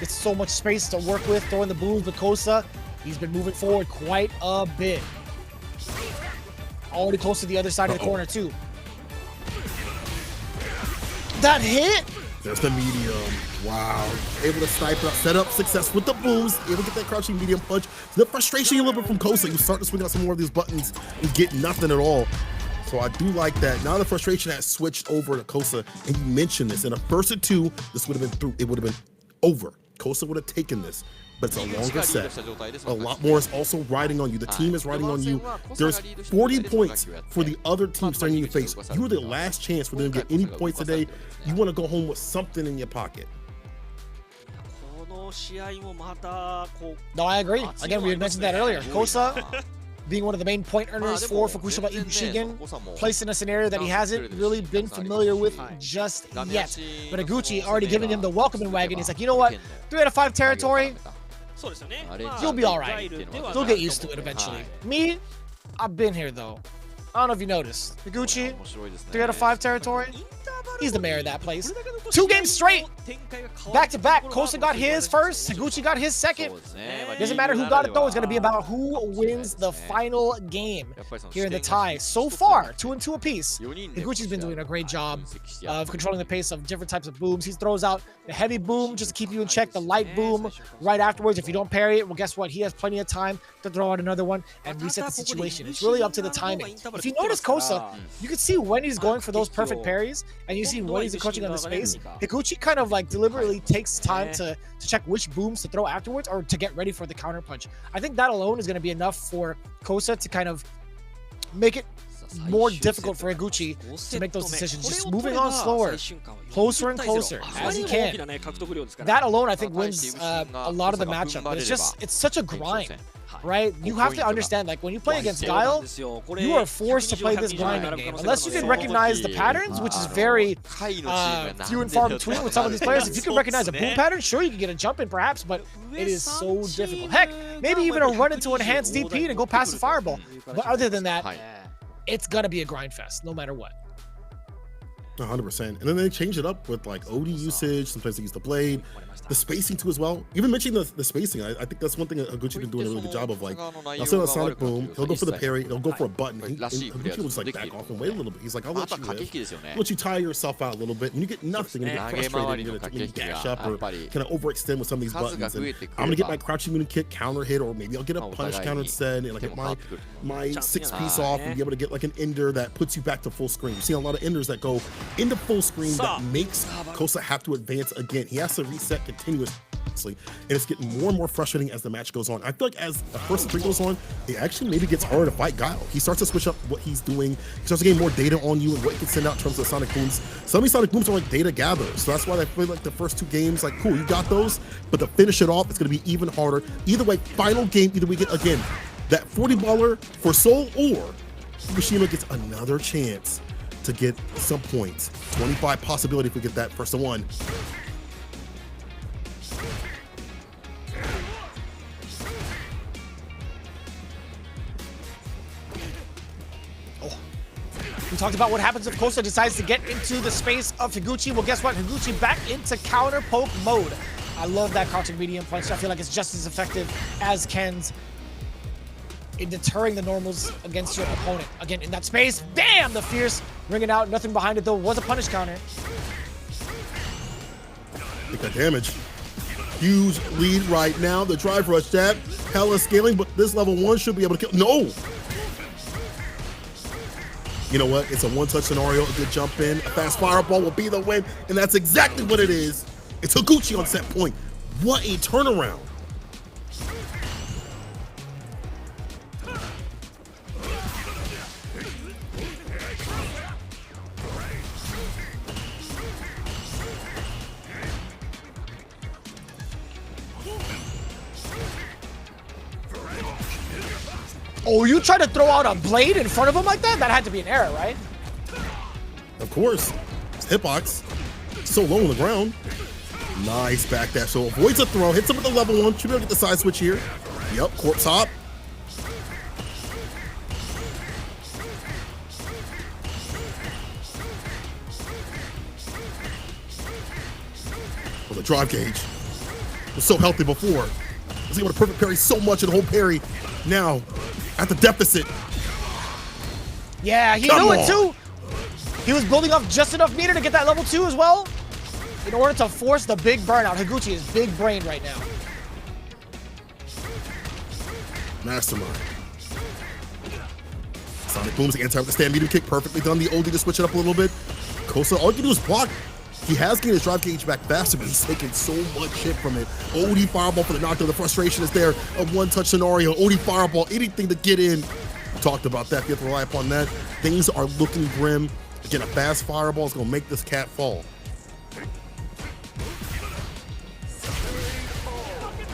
It's so much space to work with. Throwing the booms with Kosa. He's been moving forward quite a bit. Already close to the other side of the corner too. That hit! There's the medium. Wow. Able to snipe out, set up success with the booms. Able to get that crouching medium punch. The frustration a little bit from Kosa. You start to swing out some more of these buttons and get nothing at all. So I do like that. Now the frustration has switched over to Kosa, and you mentioned this. In a first or two, this would have been through. It would have been over. Kosa would have taken this, but it's a longer set. A lot more is also riding on you. The team is riding on you. There's 40 points for the other team starting in your face. You are the last chance for them to get any points today. You want to go home with something in your pocket. No, I agree. Again, we had mentioned that earlier. Kosa being one of the main point earners for FUKUSHIMA IBUSHIGIN, placed in a scenario that he hasn't really been familiar with just yet. But Higuchi already giving him the welcoming wagon. He's like, you know what? 3 out of 5 territory, you'll be all right. You'll get used to it eventually. Me, I've been here though. I don't know if you noticed. Higuchi, 3 out of 5 territory. He's the mayor of that place. 2 games straight, back to back. Kosa got his first, Higuchi got his second. Doesn't matter who got it though, it's gonna be about who wins the final game here in the tie. So far, 2-2 apiece. Higuchi's been doing a great job of controlling the pace of different types of booms. He throws out the heavy boom just to keep you in check, the light boom right afterwards. If you don't parry it, well, guess what? He has plenty of time to throw out another one and reset the situation. It's really up to the timing. If you notice Kosa, you can see when he's going for those perfect parries, and you see when he's encroaching on the space. Higuchi kind of like deliberately takes time to check which booms to throw afterwards or to get ready for the counter punch. I think that alone is going to be enough for Kosa to kind of make it more difficult for Higuchi to make those decisions. Just moving on slower, closer and closer as he can. That alone, I think, wins a lot of the matchup. But it's such a grind, right? You have to understand, like, when you play against Guile, you are forced to play this grinding game. Unless you can recognize the patterns, which is very few and far between with some of these players. If you can recognize a boom pattern, sure, you can get a jump in perhaps, but it is so difficult. Heck, maybe even a run into enhanced DP to go past the fireball. But other than that, it's gonna be a grind fest, no matter what. 100%. And then they change it up with like OD usage. Sometimes they use the blade, the spacing too as well. Even mentioning the spacing, I think that's one thing Higuchi's been doing a really good job of. Like, I'll send a sonic boom, he'll go for the parry, he'll go for a button. Higuchi will just like back off and wait a little bit. He's like, I'll let you live. Let you tire yourself out a little bit, and you get nothing, and you get frustrated when you dash up or kind of overextend with some of these buttons. And I'm gonna get my crouching moon kick counter hit, or maybe I'll get a punish counter instead, and like get my 6-piece off and be able to get like an ender that puts you back to full screen. You're seeing a lot of enders that go into full screen that makes Kosa have to advance again. He has to reset continuously, and it's getting more and more frustrating as the match goes on. I feel like as the first 3 goes on, it actually maybe gets harder to fight Guile. He starts to switch up what he's doing. He starts to gain more data on you and what he can send out in terms of sonic booms. Some of these sonic booms are like data gatherers, so that's why I feel like the first 2 games, like, cool, you got those, but to finish it off, it's going to be even harder. Either way, final game, either we get, again, that 40 baller for Seoul, or FUKUSHIMA gets another chance to get some points. 25 possibility if we get that first one. We talked about what happens if Kosa decides to get into the space of Higuchi. Well, guess what? Higuchi back into counter poke mode. I love that crouching medium punch. I feel like it's just as effective as Ken's in deterring the normals against your opponent. Again, in that space, damn, the fierce ringing out. Nothing behind it though. Was a punish counter. Take that damage. Huge lead right now. The drive rush jab, hella scaling, but this level 1 should be able to kill. No! You know what? It's a one-touch scenario. A good jump in. A fast fireball will be the win, and that's exactly what it is. It's Higuchi on set point. What a turnaround. Oh, you tried to throw out a blade in front of him like that? That had to be an error, right? Of course. It's hitbox. So low on the ground. Nice backdash. So avoids a throw. Hits him with the level 1. Should be able to get the side switch here. Yep, corpse hop. Well, the drive gauge was so healthy before. Was able to perfect parry so much and hold parry. Now, at the deficit. Yeah, he knew it too. He was building up just enough meter to get that level 2 as well, in order to force the big burnout. Higuchi is big brain right now. Mastermind. Sonic booms, anti with the stand medium kick, perfectly done. The OD to switch it up a little bit. Kosa, all you can do is block. He has gained his drive gauge back faster, but he's taking so much hit from it. OD fireball for the knockdown. The frustration is there. A one-touch scenario. OD fireball, anything to get in. We talked about that. You have to rely upon that. Things are looking grim. Again, a fast fireball is going to make this cat fall.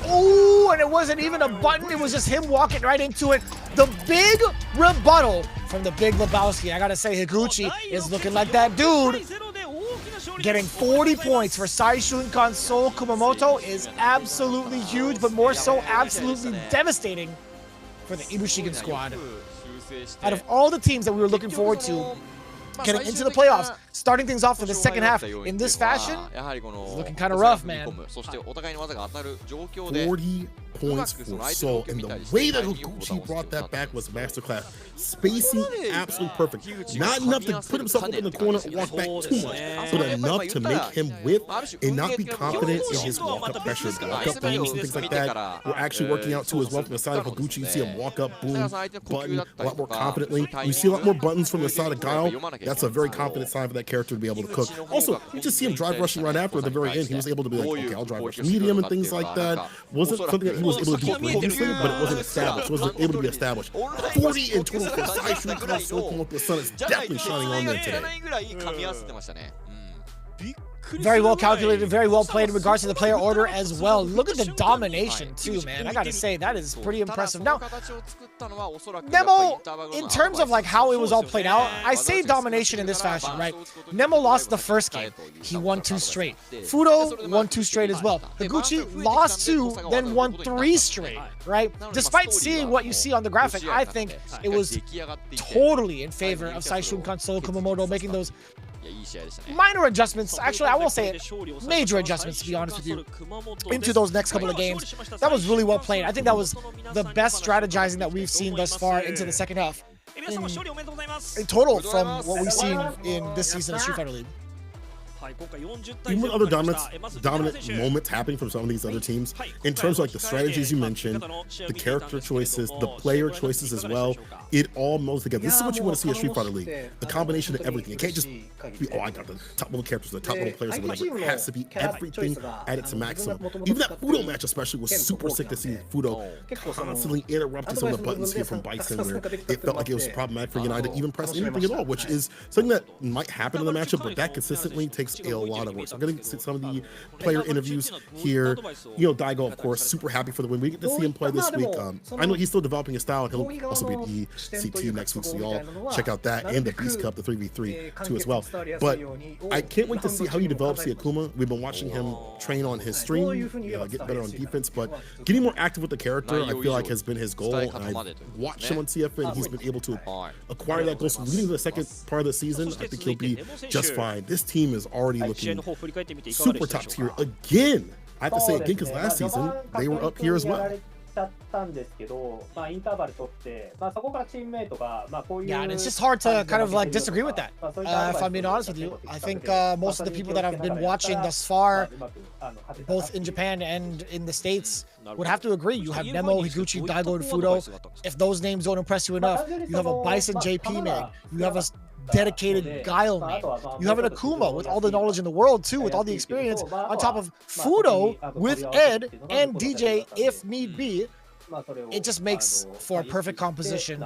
Oh, and it wasn't even a button. It was just him walking right into it. The big rebuttal from the big Lebowski. I got to say, Higuchi is looking like that dude. Getting 40 points for Saishunkan Seoul Kumamoto is absolutely huge, but more so absolutely devastating for the IBUSHIGIN squad. Out of all the teams that we were looking forward to getting into the playoffs, starting things off in the second half in this fashion, it's looking kind of rough, man. 40 points for Seoul, and the way that Higuchi brought that back was masterclass. Spacing absolutely perfect. Not enough to put himself up in the corner or walk back too much, but enough to make him whip and not be confident in his walk-up pressure. Walk-up booms and things like that were actually working out too as well from the side of Higuchi. You see him walk up, boom, button a lot more confidently. You see a lot more buttons from the side of Guile. That's a very confident sign for that character to be able to cook. Also, you just see him drive rushing right after at the very end. He was able to be like, okay, I'll drive rush medium and things like that. Wasn't something that he was able to do previously, but it wasn't established. It wasn't able to be established. 40 in total for Saishunkan Seoul Kumamoto. The sun is definitely shining on them today. Very well calculated, very well played in regards to the player order as well. Look at the domination too, man. I gotta say, that is pretty impressive. Now, Nemo, in terms of like how it was all played out, I say domination in this fashion, right? Nemo lost the first game. He won 2 straight. Fudo won 2 straight as well. Higuchi lost 2, then won 3 straight, right? Despite seeing what you see on the graphic, I think it was totally in favor of Saishunkan Seoul Kumamoto making those minor adjustments. Actually, I will say it, major adjustments, to be honest with you, into those next couple of games. That was really well played. I think that was the best strategizing that we've seen thus far into the second half in total from what we've seen in this season of Street Fighter League. Even with other dominant moments happening from some of these other teams, in terms of like the strategies you mentioned, the character choices, the player choices as well, it all melds together. This is what you want to see in Street Fighter League. A combination of everything. It can't just be, oh, I got the top level characters, the top level players, or whatever. It has to be everything at its maximum. Even that Fudo match especially was super sick to see Fudo constantly interrupting some of the buttons here from Bison, where it felt like it was problematic for Yanai to even press anything at all, which is something that might happen in the matchup, but that consistently takes a lot of work. So I'm going to see some of the player interviews here. You know, Daigo, of course, super happy for the win. We get to see him play this week. I know he's still developing his style, and he'll also be at ECT next week, so y'all check out that and the Beast Cup, the 3v3 too as well. But I can't wait to see how he develops the Akuma. We've been watching him train on his stream, get better on defense, but getting more active with the character, I feel like has been his goal. And I've watched him on CFN, and he's been able to acquire that goal. So leading to the second part of the season, I think he'll be just fine. This team is already looking super top tier again. I have to say again because last season they were up here as well. Yeah, and it's just hard to kind of like disagree with that, if I'm being honest with you. I think most of the people that have been watching thus far, both in Japan and in the States, would have to agree. You have Nemo, Higuchi, Daigo, and Fudo. If those names don't impress you enough, you have a Bison JP Meg. You have a dedicated Guile name. You have an Akuma with all the knowledge in the world too, with all the experience, on top of Fudo with Ed and DJ if need be. It just makes for a perfect composition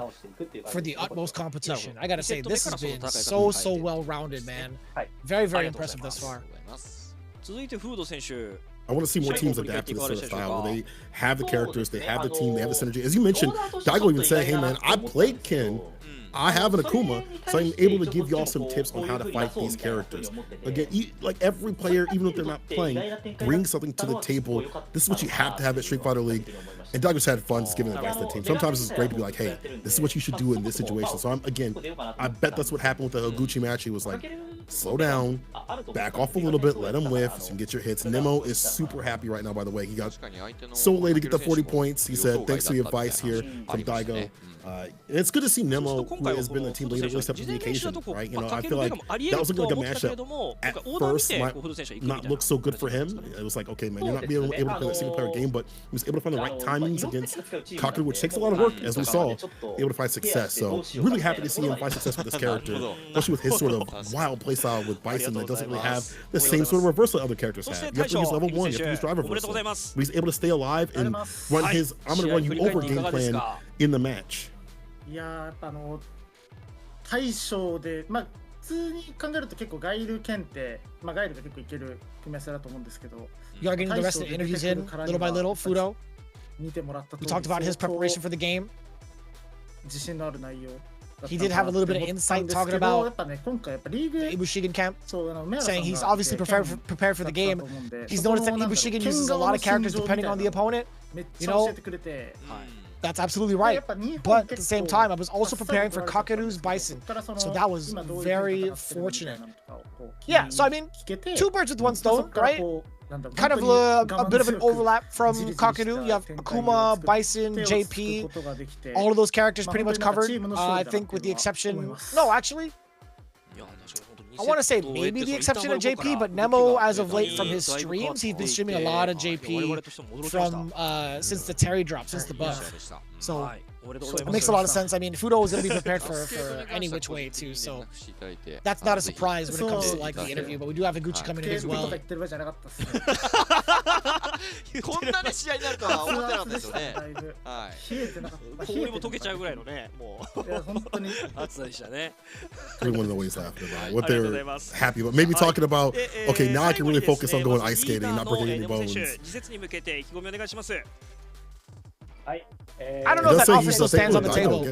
for the utmost competition. I gotta say, this has been so well-rounded, man. Very impressive thus far. I want to see more teams adapt to this sort of style where they have the characters, they have the team, they have the synergy. As you mentioned, Daigo even said, hey man, I played Ken, I have an Akuma, so I'm able to give y'all some tips on how to fight these characters. Again, like every player, even if they're not playing, brings something to the table. This is what you have to have at Street Fighter League. And Doug just had fun just giving advice to the team. Sometimes it's great to be like, hey, this is what you should do in this situation. So I bet that's what happened with the Higuchi match. He was like, slow down, back off a little bit, let him whiff, so you can get your hits. Nemo is super happy right now, by the way. He got so late to get the 40 points. He said, thanks for the advice here from Daigo. It's good to see Nemo, who has been the team leader, really step to the occasion, right? You know, I feel like that was looking like a match that at first might not look so good for him. It was like, okay, man, you're not being able to play that single player game, but he was able to find the right timings against Kaku, which takes a lot of work, as we saw, able to find success. So really happy to see him find success with this character, especially with his sort of wild playstyle with Bison that doesn't really have the same sort of reversal other characters have. You have to use level 1, you have to use drive reversal. But he's able to stay alive and run his I'm going to run you over game plan in the match. いややっぱ大将で普通に考えると結構ガイル剣ってガイルが結構いける組み合わせだと思うんですけど You are getting the rest of the interviews in little by little. Fudo, 見てもらったと we talked about his preparation for the game. 自信のある内容 He did have a little bit of insight talking about やっぱね今回やっぱリーグ IBUSHIGIN camp, そう saying he's obviously prepared for the game. He's noticed that IBUSHIGIN uses a lot of characters depending on the opponent. めっちゃ教えてくれて That's absolutely right. But at the same time, I was also preparing for Kakeru's Bison. So that was very fortunate. Yeah, so I mean, 2 birds with 1 stone, right? Kind of a bit of an overlap from Kakeru. You have Akuma, Bison, JP. All of those characters pretty much covered, I think, with the exception... No, actually... I want to say maybe the exception of JP, but Nemo, as of late from his streams, he's been streaming a lot of JP from since the Terry drop, since the buff. So it makes a lot of sense. I mean, Fudo is going to be prepared for any which way too, so that's not a surprise when it comes to like the interview. But we do have Higuchi coming in as well. こんなね試合になるとは思ってなかったですよね。はい。冷えてなかった。氷も溶けちゃうぐらいのね、もう。いや本当に暑さでしたね。Everyone always laughing about what they're happy about. Maybe talking about, okay, now I can really focus on going ice skating and not breaking any bones. 次節に向けて意気込みお願いします。はい。I don't know if that offer still stands on the table.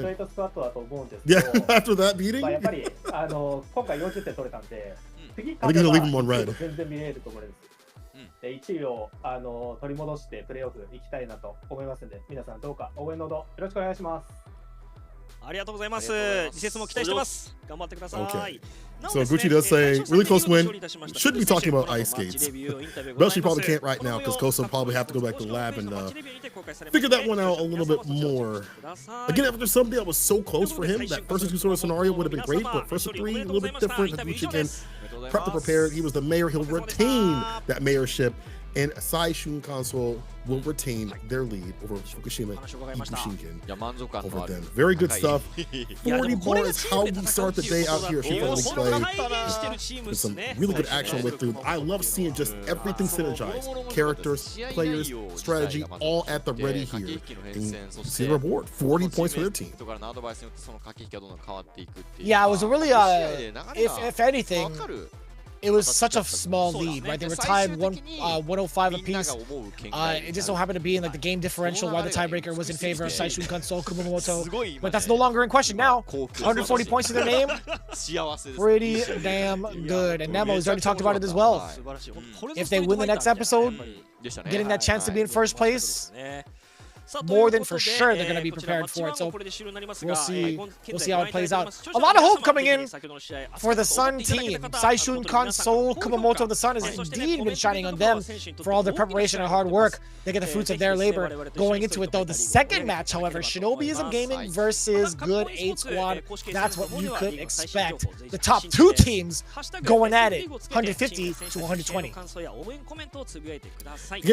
Yeah, after that beating? やっぱり今回40点取れたんで、次 I think he'll leave him on red. 全然見えると思います。1位を取り戻してプレーオフ行きたいなと思いますので、皆さんどうか応援のほどよろしくお願いします。ありがとうございます。次節も期待してます。頑張ってください。Okay. So Gucci does say, really close win. Should be talking about ice skates. But she probably can't right now because Kosa will probably have to go back to the lab and figure that one out a little bit more. Again, after something that was so close for him, that first 2 sort of scenario would have been great, but first 3, a little bit different. Gucci can prep to prepare. He was the mayor. He'll retain that mayorship. And Saishunkan will retain their lead over FUKUSHIMA IBUSHIGIN over them. Very good stuff. 40 bar is how we start the day out here at Street Fighter League Play. With some really good action with through. I love seeing just everything synergized. Characters, players, strategy, all at the ready here. And see the reward. 40 points for their team. Yeah, it was a really, if anything, it was such a small lead, right? They were tied 105 apiece. It just so happened to be in like the game differential why the tiebreaker was in favor of Saishunkan Kumamoto. But that's no longer in question now. 140 points to their name. Pretty damn good. And Nemo has already talked about it as well. If they win the next episode, getting that chance to be in first place, more than for sure they're going to be prepared for it. So we'll see how it plays out. A lot of hope coming in for the Sun team. Saishunkan Kumamoto of the Sun has indeed been shining on them for all their preparation and hard work. They get the fruits of their labor going into it though. The second match, however, Shinobism Gaming versus Good 8 Squad. That's what you could expect. The top 2 teams going at it, 150 to 120. Again,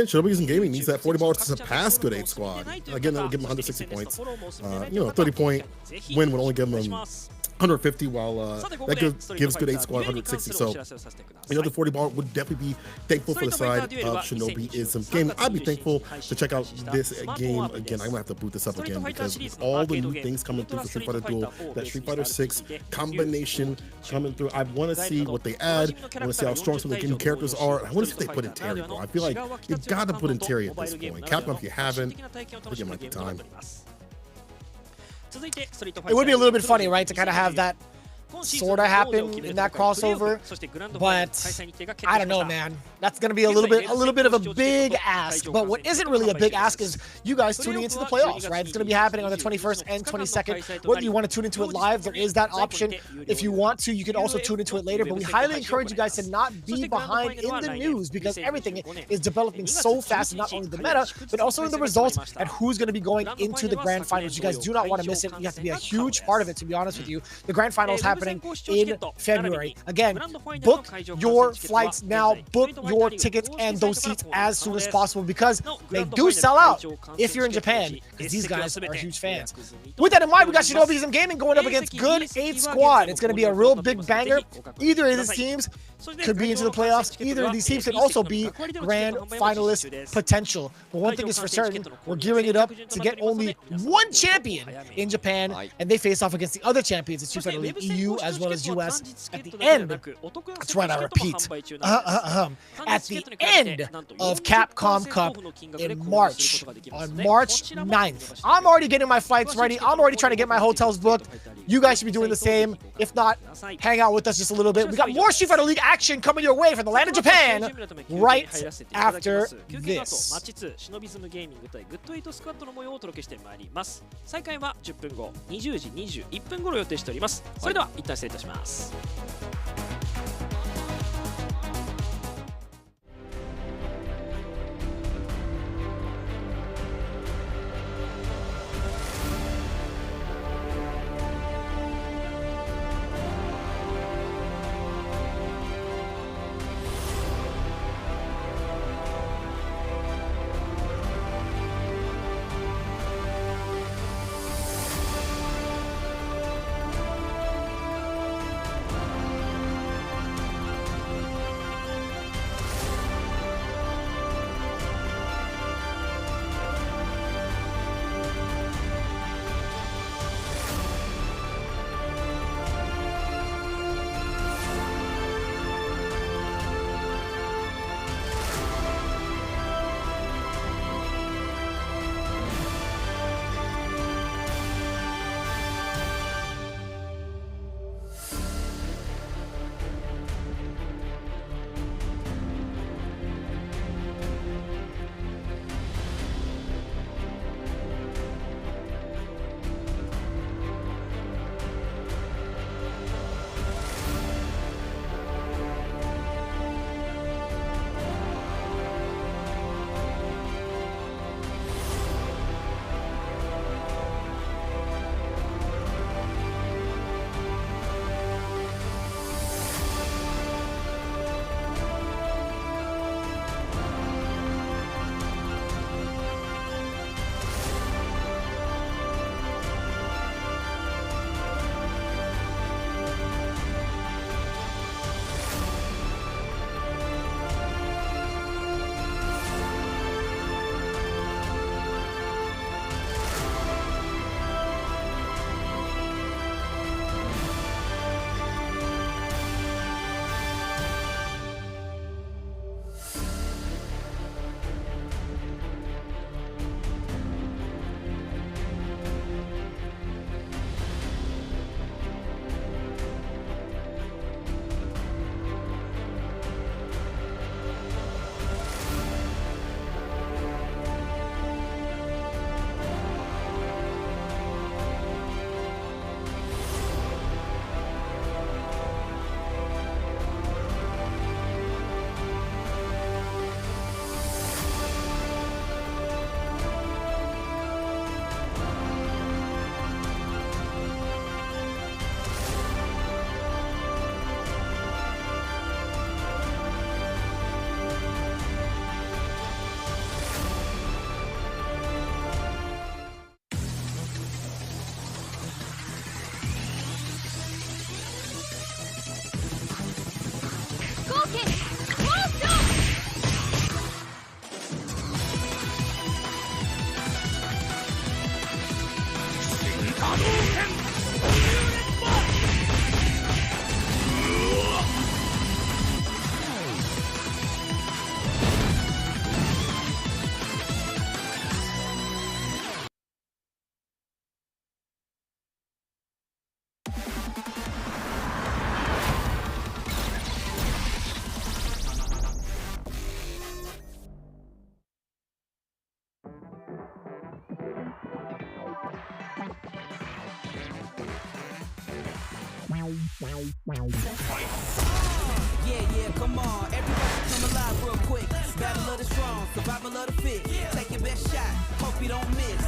Shinobism Gaming needs that 40 ball to surpass Good 8 Squad. Again, that would give them 160 points. 30-point win would only give them 150, while that gives Good 8 Squad 160. So another 40 bomber would definitely be thankful for the side of Shinobism gaming. I'd be thankful to check out this game again. I'm gonna have to boot this up again because with all the new things coming through for Street Fighter Duel, that Street Fighter 6 combination coming through, I want to see what they add. I want to see how strong some of the new characters are. I want to see if they put in Terry, bro. I feel like you got to put in Terry at this point. Capcom, if you haven't, I think it might be time. It would be a little bit funny, right, to kind of have that sort of happen in that crossover, but I don't know, man. That's going to be a little bit of a big ask. But what isn't really a big ask is you guys tuning into the playoffs, right? It's going to be happening on the 21st and 22nd. Whether you want to tune into it live, there is that option. If you want to, you can also tune into it later. But we highly encourage you guys to not be behind in the news because everything is developing so fast, and not only the meta, but also in the results and who's going to be going into the grand finals. You guys do not want to miss it. You have to be a huge part of it, to be honest with you. The grand finals happen in February. Again, book your flights now, book your tickets and those seats as soon as possible because they do sell out if you're in Japan, because these guys are huge fans. With that in mind, we got Shinobism Gaming going up against Good 8 Squad. It's going to be a real big banger. Either of these teams could be into the playoffs. Either of these teams could also be grand finalist potential. But one thing is for certain, we're gearing it up to get only one champion in Japan, and they face off against the other champions in Street Fighter League EU as well as US at the end. That's right, I repeat. At the end of Capcom Cup in March, on March 9th. I'm already getting my flights ready. I'm already trying to get my hotels booked. You guys should be doing the same. If not, hang out with us just a little bit. We got more Street Fighter League action coming your way from the land of Japan right after this. 再開は10分後、20時21分頃予定しております。それでは一旦失礼いたします。Yeah, come on, everybody come alive real quick. Battle of the strong, survival of the fit. Take your best shot, hope you don't miss.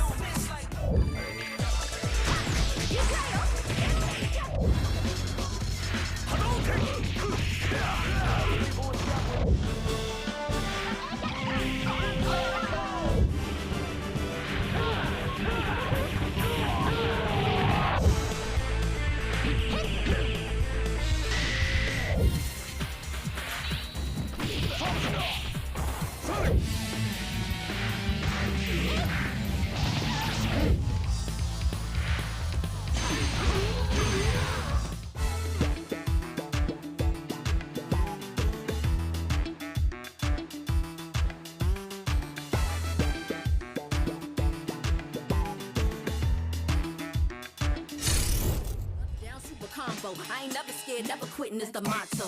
I ain't never scared, never quitting is the motto.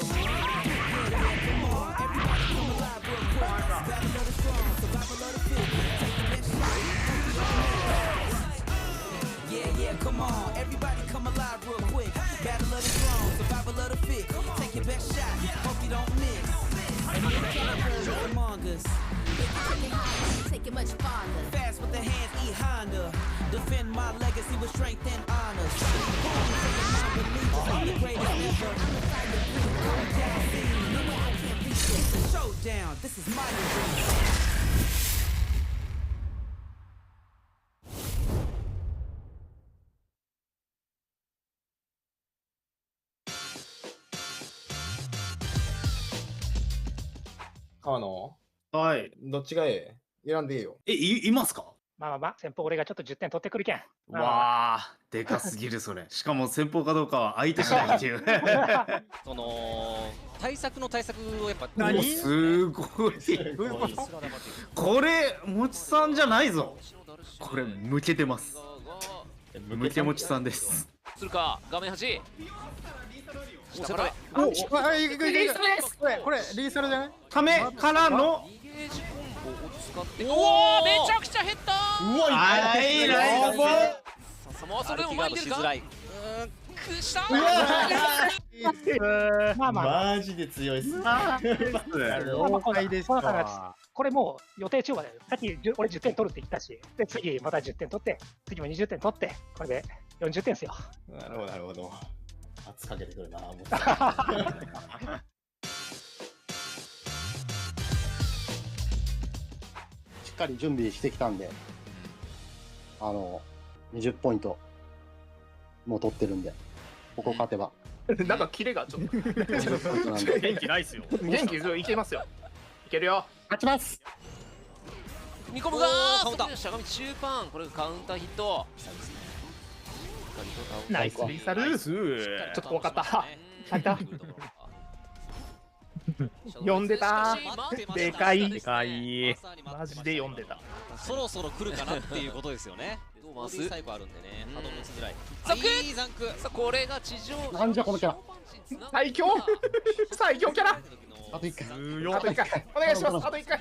Yeah, come on, everybody come alive real quick. Battle of the strong, survival of the fit. Take your best shot, hope you don't miss. Among us. Take it much farther. Fast with the hands, eat Honda. Defend my legacy with strength and honor. I'm the greatest ever. It's a showdown. This is my dream. 川野、はい。どっちがええ？選んでいいよ。いますか？まあ、先方俺がちょっと10点取ってくるけん。わあ、でかすぎるそれ。しかも先方かどうかは相手次第っていう。その対策の対策をやっぱ何？すごい。これもちさんじゃないぞ。これ向けてます。向けもちさんです。するか画面端。下から。リースです。これリースじゃない？ためからの。おお、めちゃくちゃ減った。うわ、いいライブ。もうそれも前に出るか。くした。マジで強いっす。了解です。これもう予定中まで。さっき俺10点取るって言ったし、で次また10点取って、次も20点取って、これで40点ですよ。なるほどなるほど。圧かけてくるな。しっかり準備してきたんで、20ポイントもう取ってるんで、ここ勝てば。なんかキレがちょっと元気ないっすよ。元気いけますよ。いけるよ。勝ちます。見込むがー。しゃがみ中盤、これがカウンターヒット。ナイスリーサルース。ちょっと怖かった。あんた。読んでた。でかい。でかい。マジで読んでた。そろそろ来るかなっていうことですよね。どう回す？最後あるんでね。波動持ちづらい。ザンク。さあこれが地上。なんじゃこのキャラ。最強キャラ。あと1回。あと1回。お願いします。あと1回。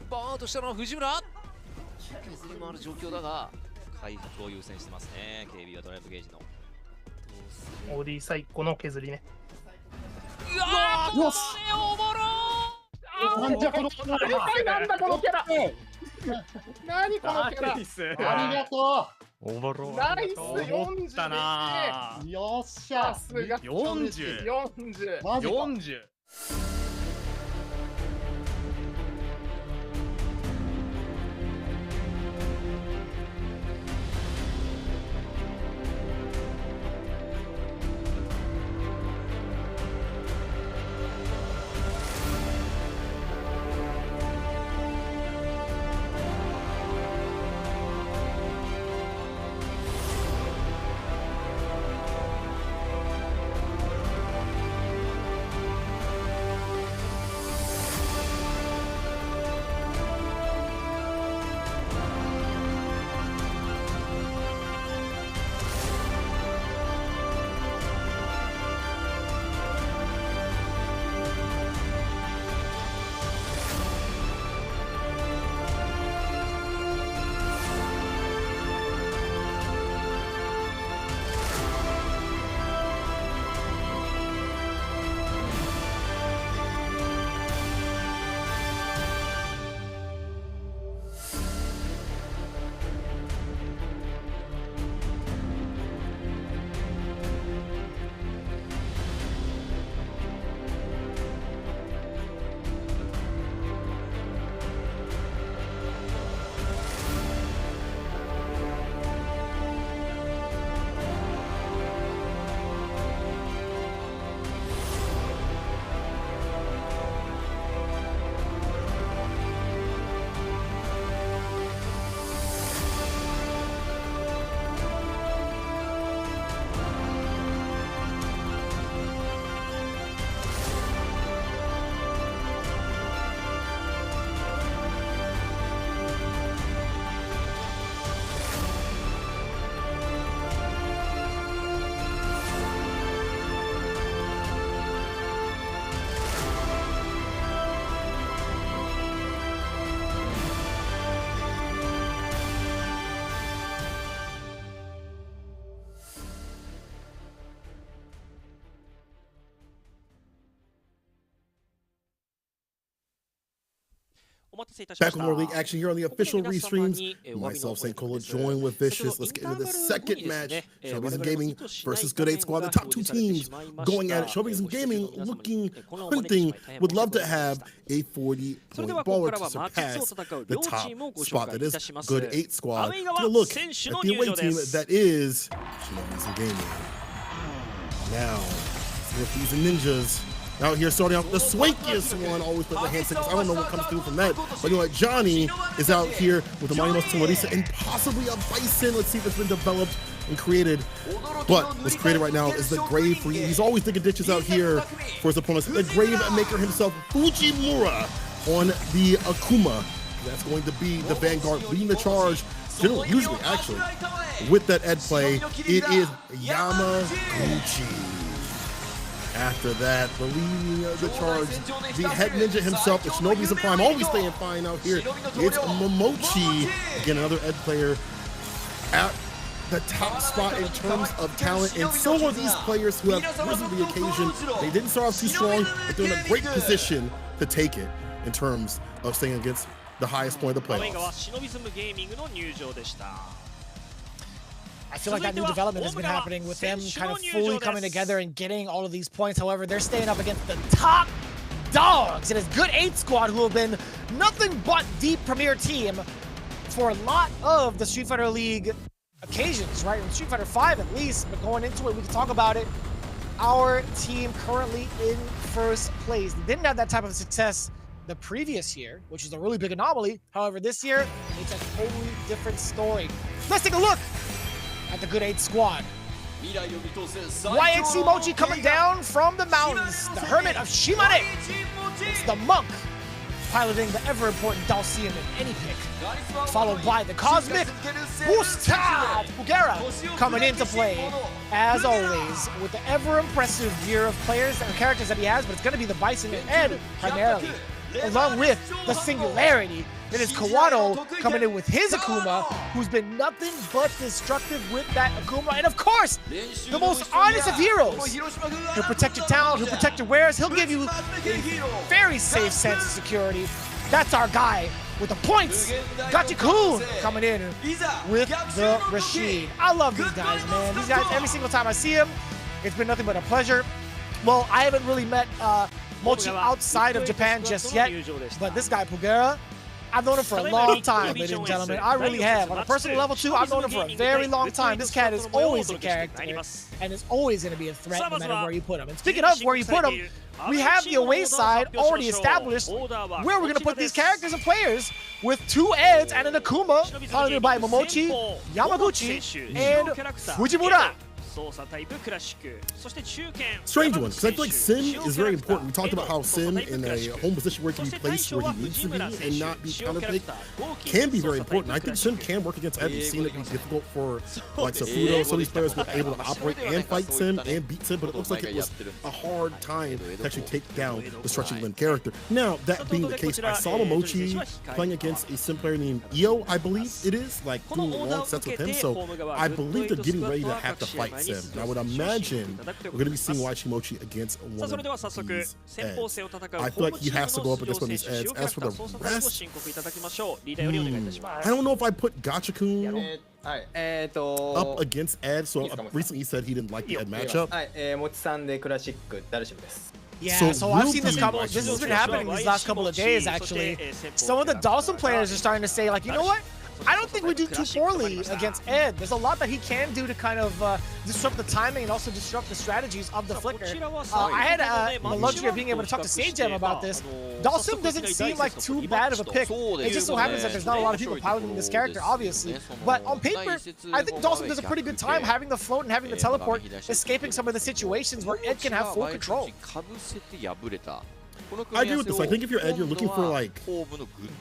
バーンとしたのは藤村。削りもある状況だが回復を優先してますね。KB はドライブゲージの。オーディ最高の削りね。うわー、よし。おもろなんじゃこのキャラ。なんだこのキャラ。何このキャラ。ありがとう。おもろ。ナイス40だな。よっしゃ。さすが40。40。Back with more league action here on the official restreams. Myself, St. Cola, join with Vicious. Let's get into the second match. Shinobism Gaming versus Good 8 Squad. The top two teams going at it. Shinobism Gaming hunting, would love to have a 40-point baller to surpass the top spot that is Good 8 Squad. Take a look at the away team that is Shinobism Gaming. Now, with these ninjas out here starting out the swankiest one, always put the hand signals. I don't know what comes through from that, but you know what, Johnny is out here with the Marimos to Larissa and possibly a Bison. Let's see if it's been developed and created. But what's created right now is the grave for you. He's always thinking ditches out here for his opponents. The grave maker himself, Fujimura, on the Akuma. That's going to be the Vanguard leading the charge. Usually, actually, with that Ed play, it is Yamaguchi. After that, the leading the charge, the head ninja himself, the Shinobism Prime, always staying fine out here. It's Momochi, again, another Ed player at the top spot in terms of talent, and so are these players who have risen to the occasion. They didn't start off too strong, but they're in a great position to take it in terms of staying against the highest point of the playoffs. I feel like that new development has been happening with them kind of fully coming together and getting all of these points. However, they're staying up against the top dogs. It is Good 8 Squad, who have been nothing but the premier team for a lot of the Street Fighter League occasions, right? In Street Fighter 5 at least, but going into it, we can talk about it. Our team currently in first place. They didn't have that type of success the previous year, which is a really big anomaly. However, this year, it's a totally different story. Let's take a look at the Good 8 Squad. YHC Mochi coming down from the mountains. The Hermit of Shimane. It's the Monk piloting the ever-important Dalcium in any pick. Followed by the Cosmic Ustad Bugera coming into play, as always, with the ever-impressive gear of players and characters that he has, but it's going to be the Bison and Ed primarily, along with the Singularity. It is Kawano coming in with his Akuma, who's been nothing but destructive with that Akuma. And of course, the most honest of heroes. He'll protect your talent, he'll protect your wares, he'll give you a very safe sense of security. That's our guy with the points. Gachikun coming in with the Rashid. I love these guys, man. These guys, every single time I see them, it's been nothing but a pleasure. Well, I haven't really met Mochi outside of Japan just yet, but this guy, Pugera, I've known him for a long time, ladies and gentlemen. I really have. On a personal level, too, I've known him for a very long time. This cat is always a character and is always going to be a threat no matter where you put him. And speaking of where you put him, we have the away side already established where we're going to put these characters and players with two Eds and an Akuma, followed by Momochi, Yamaguchi, and Fujimura. Strange one, because I feel like Sim is very important. We talked about how Sim in a home position where he can be placed where he needs to be and not be counterpicked can be very important. I think Sim can work against Ed. We've seen it be difficult for like Fudo. Some of these players were able to operate and fight Sim and beat Sim, but it looks like it was a hard time to actually take down the stretching limb character. Now, that being the case, I saw Mochi playing against a Sim player named Io, I believe it is, like doing long sets with him, so I believe they're getting ready to have to fight Sim. And I would imagine we're going to be seeing YHC Mochi against one of these Eds. I feel like he has to go up against one of these Eds. As for the rest, I don't know if I put Gachikun up against Ed. So recently he said he didn't like the Ed matchup. Yeah, so I've seen this couple. This has been happening these last couple of days, actually. Some of the Dawson players are starting to say, like, you know what? I don't think we do too poorly against Ed. There's a lot that he can do to kind of disrupt the timing and also disrupt the strategies of the Flicker. I had the luxury of being able to talk to Sajam about this. Dawson doesn't seem like too bad of a pick. It just so happens that there's not a lot of people piloting this character, obviously. But on paper, I think Dawson does a pretty good time having the float and having the teleport, escaping some of the situations where Ed can have full control. I agree with this. I think if you're Ed, you're looking for like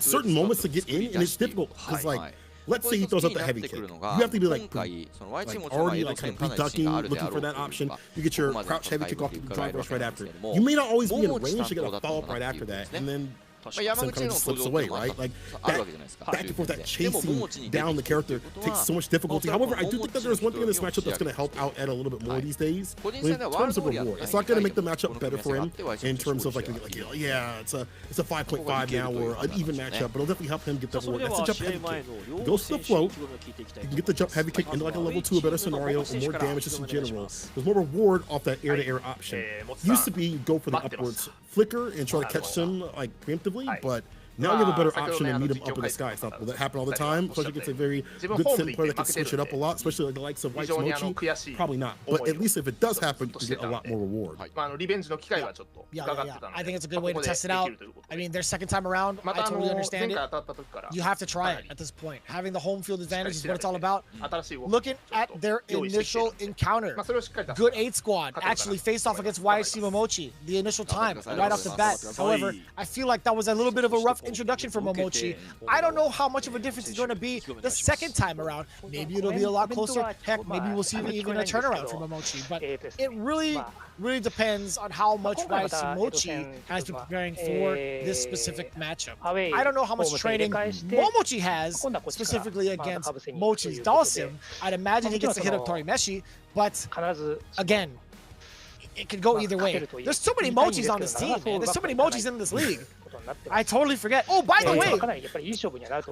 certain moments to get in, and it's difficult because like, let's say he throws up the heavy kick. You have to be like already like kind of pre-ducking, looking for that option. You get your crouch heavy kick off, you drive rush right after it. You may not always be in range to get a follow-up right after that, and then Sim kind of just slips away, right? Like that back and forth, that chasing down the character takes so much difficulty. However, I do think that there's one thing in this matchup that's going to help out Ed a little bit more these days. In terms of reward, it's not going to make the matchup better for him in terms of like yeah, it's a 5.5 now or an even matchup, but it'll definitely help him get the reward. That's a jump heavy kick. Goes to the float. You can get the jump heavy kick into like a level 2, a better scenario, or more damage just in general. There's more reward off that air-to-air option. Used to be go for the upwards flicker and try to catch them like preemptively, but now you have a better option to meet him up in the sky. It's not, will that happen all the time? Especially against a very good sim player that can switch it up a lot, especially like the likes of White Mochi. Probably not. But at least if it does happen, you get a lot more reward. Yeah. I think it's a good way to test it out. I mean, their second time around, I totally understand it. You have to try it at this point. Having the home field advantage is what it's all about. Looking at their initial encounter, good 8 squad actually faced off against YHC Momochi the initial time right off the bat. However, I feel like that was a little bit of a rough introduction for Momochi. I don't know how much of a difference it's going to be the second time around. Maybe it'll be a lot closer. Heck, maybe we'll see even a turnaround for Momochi. But it really depends on how much YHC Mochi has been preparing for this specific matchup. I don't know how much training Momochi has specifically against Mochi's Dalsim. I'd imagine he gets the hit of Torimeshi, but again, it could go either way. There's too many Mochis on this team, man. There's too many Mochis in this league. I totally forget. Oh, by the way,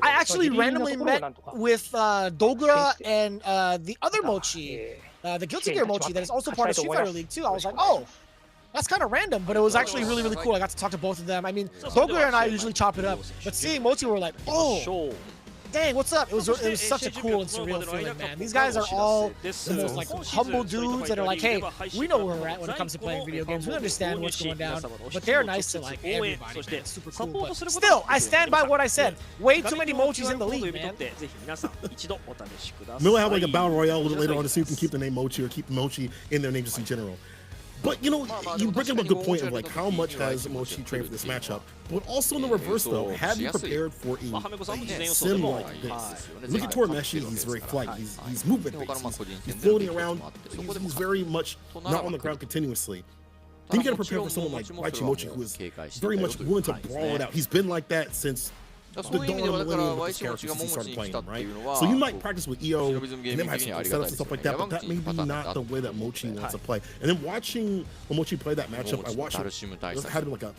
I actually randomly met with Dogura and the other Mochi, the Guilty Gear Mochi that is also part of Street Fighter League too. I was like, oh, that's kind of random, but it was actually really, really cool. I got to talk to both of them. I mean, Dogura and I usually chop it up, but seeing Mochi, we're like, oh, dang, what's up? It was such a cool and surreal feeling, man. These guys are all the most like humble dudes that are like, hey, we know where we're at when it comes to playing video games. We understand what's going down, but they're nice to like everybody, man. It's super cool. But still, I stand by what I said. Way too many Mochis in the league, man. We'll have like a battle royale a little later on to see who can keep the name Mochi or keep Mochi in their name just in general. But, you know, you bring up a good point of, like, how much has Mochi trained for this matchup. But also in the reverse, though, have you prepared for a sim like this? Look at Torimeshi, he's very flight. He's movement-based. He's floating around. He's very much not on the ground continuously. Then you got to prepare for someone like Mochi, who is very much willing to brawl it out. He's been like that since the dawn of millennium with this character since he started playing him, right? So you might practice with EO and then have some setups and stuff like that, but that may be not the way that Mochi wants to play. And then watching Momochi play that matchup, I watched it had like a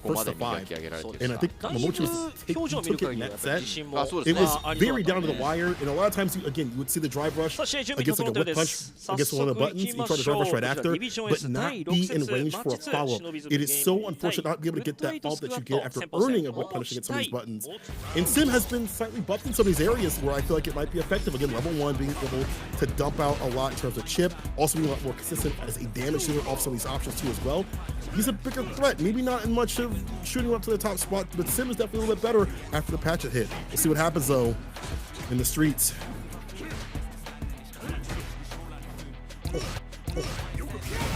first to 5, and I think Momochi took it in that set. It was very down to the wire, and a lot of times, you would see the drive rush against like a whip punch against one of the buttons. You try to drive rush right after, but not be in range for a follow-up. It is so unfortunate not to be able to get that follow-up that you get after earning a whip punish against some of these buttons. And Sim has been slightly buffed in some of these areas where I feel like it might be effective. Again, level 1 being able to dump out a lot in terms of chip, also being a lot more consistent as a damage dealer off some of these options too as well. He's a bigger threat, maybe not in much of shooting up to the top spot, but Sim is definitely a little bit better after the patch hit. We'll see what happens though in the streets.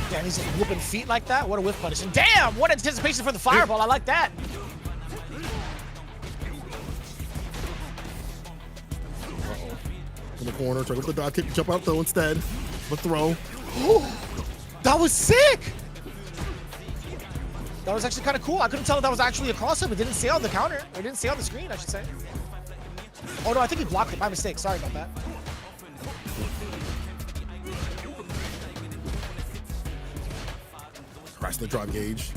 Damn, he's just whooping feet like that? What a whiff punish. And damn, what anticipation for the fireball. I like that. In the corner, try to go for the dodge kick, jump out though instead. But throw. That was sick! That was actually kind of cool. I couldn't tell if that was actually a cross-up. It didn't say on the counter. Or it didn't say on the screen, I should say. Oh no, I think he blocked it by mistake. Sorry about that. Crash the drop gauge.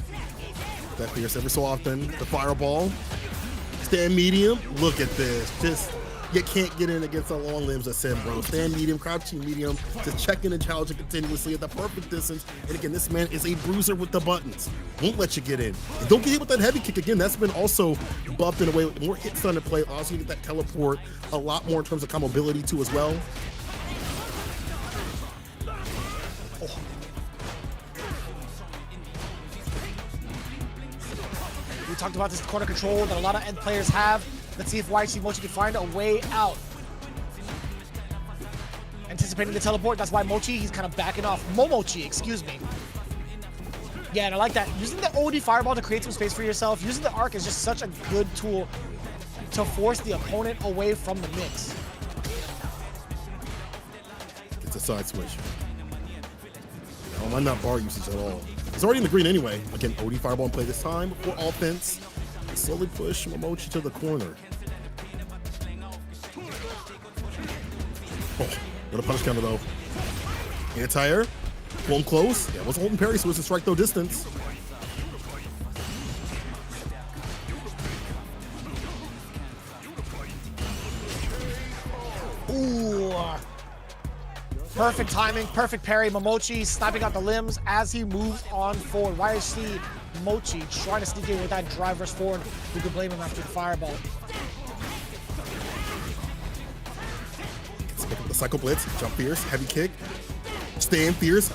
That fierce every so often. The fireball. Stand medium. Look at this. Just you can't get in against the long limbs of Sim, bro. Stand medium, crouching medium, just checking and challenging continuously at the perfect distance. And again, this man is a bruiser with the buttons. Won't let you get in. And don't get hit with that heavy kick again. That's been also buffed in a way with more hits on the play. Also, you get that teleport a lot more in terms of combo ability too as well. We talked about this corner control that a lot of end players have. Let's see if YHC Mochi can find a way out. Anticipating the teleport, that's why Mochi, he's kind of backing off. Momochi, excuse me. Yeah, and I like that. Using the OD Fireball to create some space for yourself, using the arc is just such a good tool to force the opponent away from the mix. It's a side switch. Oh, I'm not bar usage at all. It's already in the green anyway. Again, OD Fireball in play this time for offense. slowly push Momochi to the corner. Oh, what a punish counter though. Anti-air, pull him close. Yeah, wasn't holding parry, so it's a strike though distance. Ooh. Perfect timing, perfect parry. Momochi sniping out the limbs as he moves on forward. YHC Mochi trying to sneak in with that driver's forward. Who could blame him after the fireball? The cycle blitz, jump fierce, heavy kick, stay in fierce,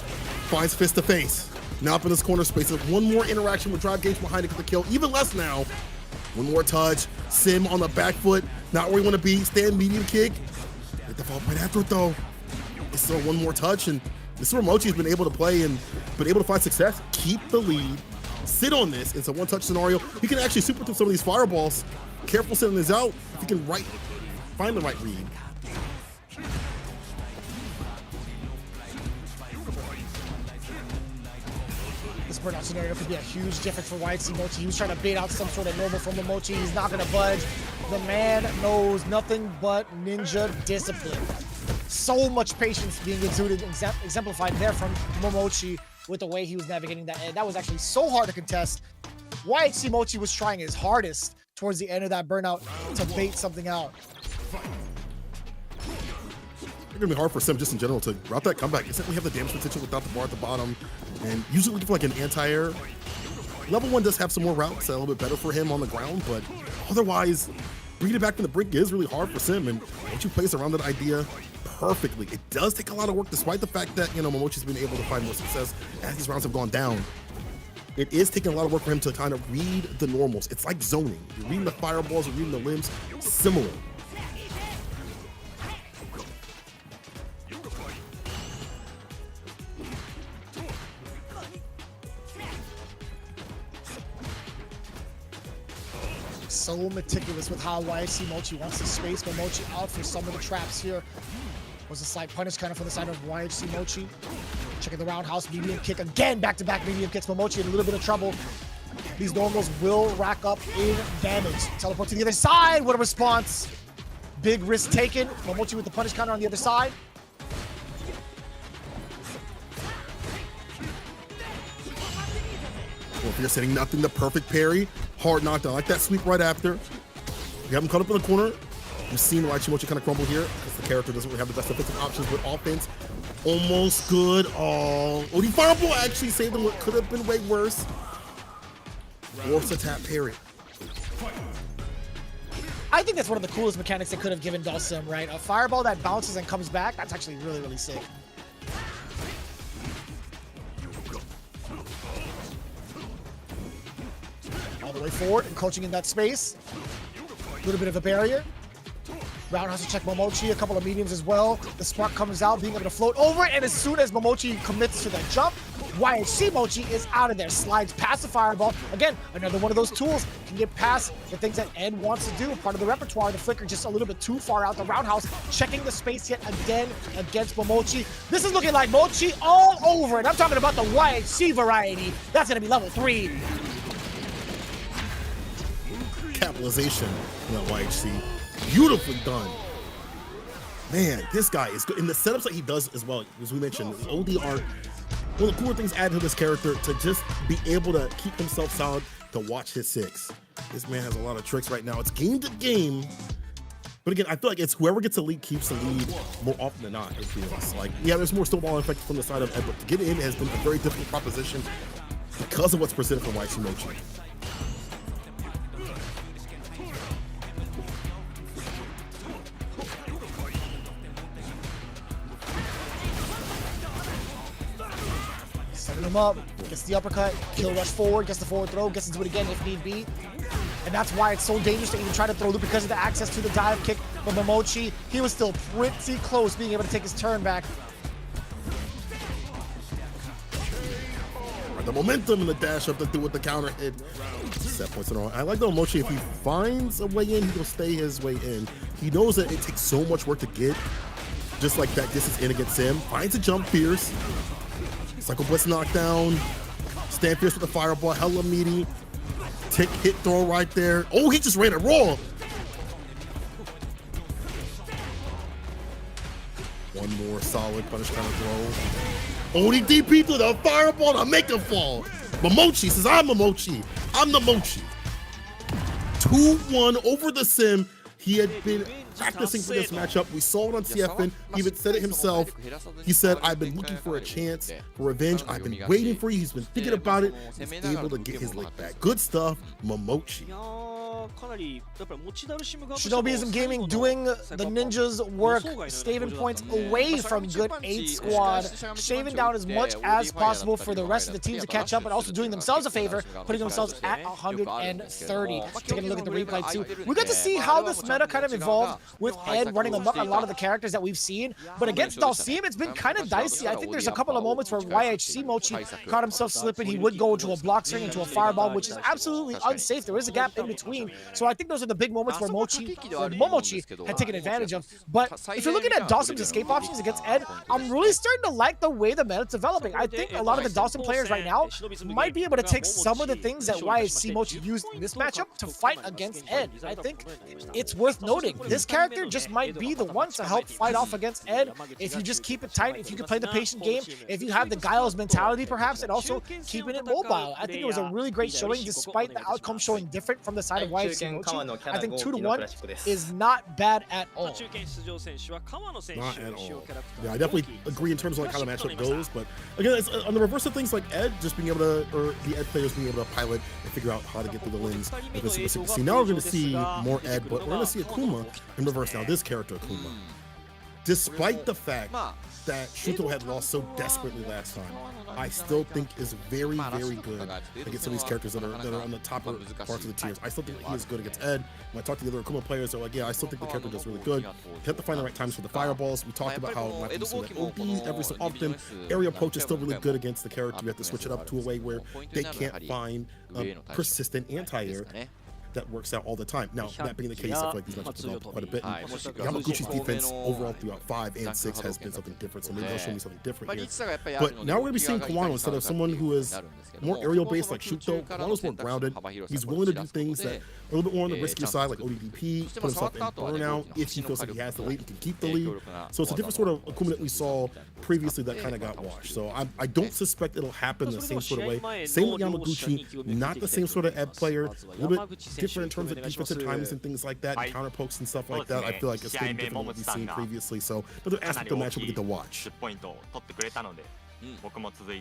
finds fist to face. Now up in this corner space, one more interaction with drive gauge behind it for the kill, even less now. One more touch, Sim on the back foot, not where you want to be, stand medium kick. Hit the fall right after it though. It's still one more touch, and this is where Mochi's been able to play and been able to find success, keep the lead, sit on this. It's a one-touch scenario. He can actually super through some of these fireballs. Careful sending this out. If he can find the right read. This burnout scenario could be a huge difference for YHC Mochi. He was trying to bait out some sort of normal from Mochi. He's not going to budge. The man knows nothing but ninja discipline. So much patience being exuded, exemplified there from Momochi with the way he was navigating that. And that was actually so hard to contest. YHC Mochi was trying his hardest towards the end of that burnout to bait something out. It's gonna be hard for Sim just in general to route that comeback. It's like we have the damage potential without the bar at the bottom, and usually looking for like an anti-air. Level 1 does have some more routes, a little bit better for him on the ground, but otherwise, bringing it back from the brink is really hard for Sim, and Mochi plays around that idea perfectly. It does take a lot of work, despite the fact that, you know, Momochi's been able to find more success as these rounds have gone down. It is taking a lot of work for him to kind of read the normals. It's like zoning. You're reading the fireballs, you're reading the limbs, similar. So meticulous with how YHC Mochi wants to space Momochi out for some of the traps here. Was a slight punish kind of from the side of YHC Mochi. Checking the roundhouse, medium kick again, back-to-back medium kicks. Momochi in a little bit of trouble. These normals will rack up in damage. Teleport to the other side, what a response. Big risk taken. Momochi with the punish counter on the other side. Well, if you're setting nothing, the perfect parry, hard knockdown, like that sweep right after. You have him caught up in the corner. You've seen YHC Mochi kind of crumble here because the character doesn't really have the best offensive options with offense. Almost good. Oh, the fireball actually saved him what could have been way worse. Force a tap parry. I think that's one of the coolest mechanics they could have given Dhalsim, right? A fireball that bounces and comes back, that's actually really, really sick. All the way forward and coaching in that space. A little bit of a barrier. Roundhouse to check Momochi, a couple of mediums as well. The spark comes out, being able to float over it, and as soon as Momochi commits to the jump, YHC Mochi is out of there. Slides past the fireball. Again, another one of those tools. Can get past the things that Ed wants to do. Part of the repertoire, the flicker just a little bit too far out. The roundhouse checking the space yet again against Momochi. This is looking like Mochi all over it. I'm talking about the YHC variety. That's going to be level 3. Capitalization in that YHC. Beautifully done. Man, this guy is good. In the setups that he does as well, as we mentioned, ODR, one of the cooler things added to this character to just be able to keep himself solid, to watch his 6. This man has a lot of tricks right now. It's game to game. But again, I feel like it's whoever gets the lead keeps the lead more often than not, it feels. Like, yeah, there's more snowball effect from the side of Ed, but to get in has been a very difficult proposition because of what's presented from YHC Mochi. Him up, gets the uppercut, kill rush forward, gets the forward throw, gets into it again if need be. And that's why it's so dangerous to even try to throw loop because of the access to the dive kick. But Momochi, he was still pretty close being able to take his turn back. The momentum and the dash up to do with the counter hit. 7 points in a row. I like the Momochi, if he finds a way in, he'll stay his way in. He knows that it takes so much work to get just like that distance in against him. Finds a jump fierce. Cycle blitz knockdown, stand fierce with the fireball, hella meaty. Tick hit throw right there. Oh, he just ran it raw. One more solid punish counter throw. Only DP to the fireball to make him fall. Momochi says, I'm Momochi. I'm the Mochi. 2-1 over the sim. He had been practicing for this matchup. We saw it on CFN. He even said it himself. He said, I've been looking for a chance for revenge. I've been waiting for you. He's been thinking about it. He's able to get his leg back. Good stuff, Momochi. Shinobism Gaming doing the ninjas work, staving points away from good 8 squad, shaving down as much as possible for the rest of the teams to catch up, and also doing themselves a favor, putting themselves at 130. Taking a look at the replay too. We got to see how this meta kind of evolved with Ed running amok on a lot of the characters that we've seen, but against Dalsim, it's been kind of dicey. I think there's a couple of moments where YHC Mochi caught himself slipping. He would go into a block string, into a fireball, which is absolutely unsafe. There is a gap in between. So I think those are the big moments where Momochi had taken advantage of. But if you're looking at Dawson's escape options against Ed, I'm really starting to like the way the meta's developing. I think a lot of the Dawson players right now might be able to take some of the things that YHC Mochi used in this matchup to fight against Ed. I think it's worth noting. This character just might be the one to help fight off against Ed if you just keep it tight, if you can play the patient game, if you have the Giles mentality perhaps, and also keeping it mobile. I think it was a really great showing despite the outcome showing different from the side of YHC Mochi. I think 2-1 is not bad at all. Not at all. Yeah, I definitely agree in terms of like how the matchup goes, but again, it's on the reverse of things like Ed, just being able to, or the Ed players being able to pilot and figure out how to get through the lanes. Now we're going to see more Ed, but we're going to see Akuma in reverse. Now this character, Akuma, despite the fact that Shuto had lost so desperately last time, I still think is very, very good against some of these characters that are on the top parts of the tiers. I still think he is good against Ed. When I talk to the other Akuma players, they're like, yeah, I still think the character does really good. You have to find the right times for the fireballs. We talked about how it might be some like OPs every so often. Area approach is still really good against the character. You have to switch it up to a way where they can't find persistent anti-air that works out all the time. Now, that being the case, I feel like these matchups developed quite a bit. Yamaguchi's defense overall throughout 5 and 6 has been something different, so maybe they'll show me something different here. But now we're going to be seeing Kawano instead of someone who is more aerial-based like Shuto. Kawano's more grounded. He's willing to do things that are a little bit more on the riskier side, like ODDP, put himself in burnout if he feels like he has the lead and can keep the lead. So it's a different sort of Akuma that we saw previously that kind of got washed. So I don't suspect it'll happen the same sort of way. Same with Yamaguchi, not the same sort of Ed player, a little bit different in terms of defensive timings and things like that, and counter pokes and stuff like that. I feel like it's been different than what we've seen previously. So another aspect of the matchup we get to watch.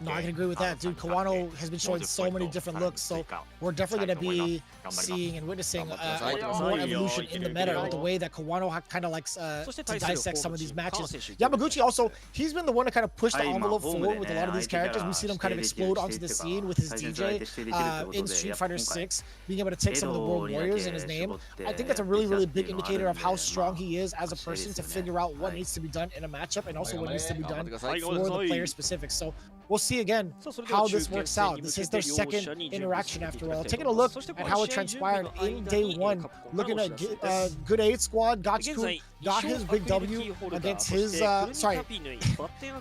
No, I can agree with that, dude. Kawano has been showing so many different looks, so we're definitely going to be seeing and witnessing more evolution in the meta, the way that Kawano kind of likes to dissect some of these matches. Yamaguchi also, he's been the one to kind of push the envelope forward with a lot of these characters. We've seen him kind of explode onto the scene with his DJ in Street Fighter 6, being able to take some of the World Warriors in his name. I think that's a really, really big indicator of how strong he is as a person to figure out what needs to be done in a matchup and also what needs to be done for the player specific. So we'll see again how this works out. This is their second interaction after all. Taking a look at how it transpired in day 1. Looking at good 8 squad. Gachiku got his big W against his,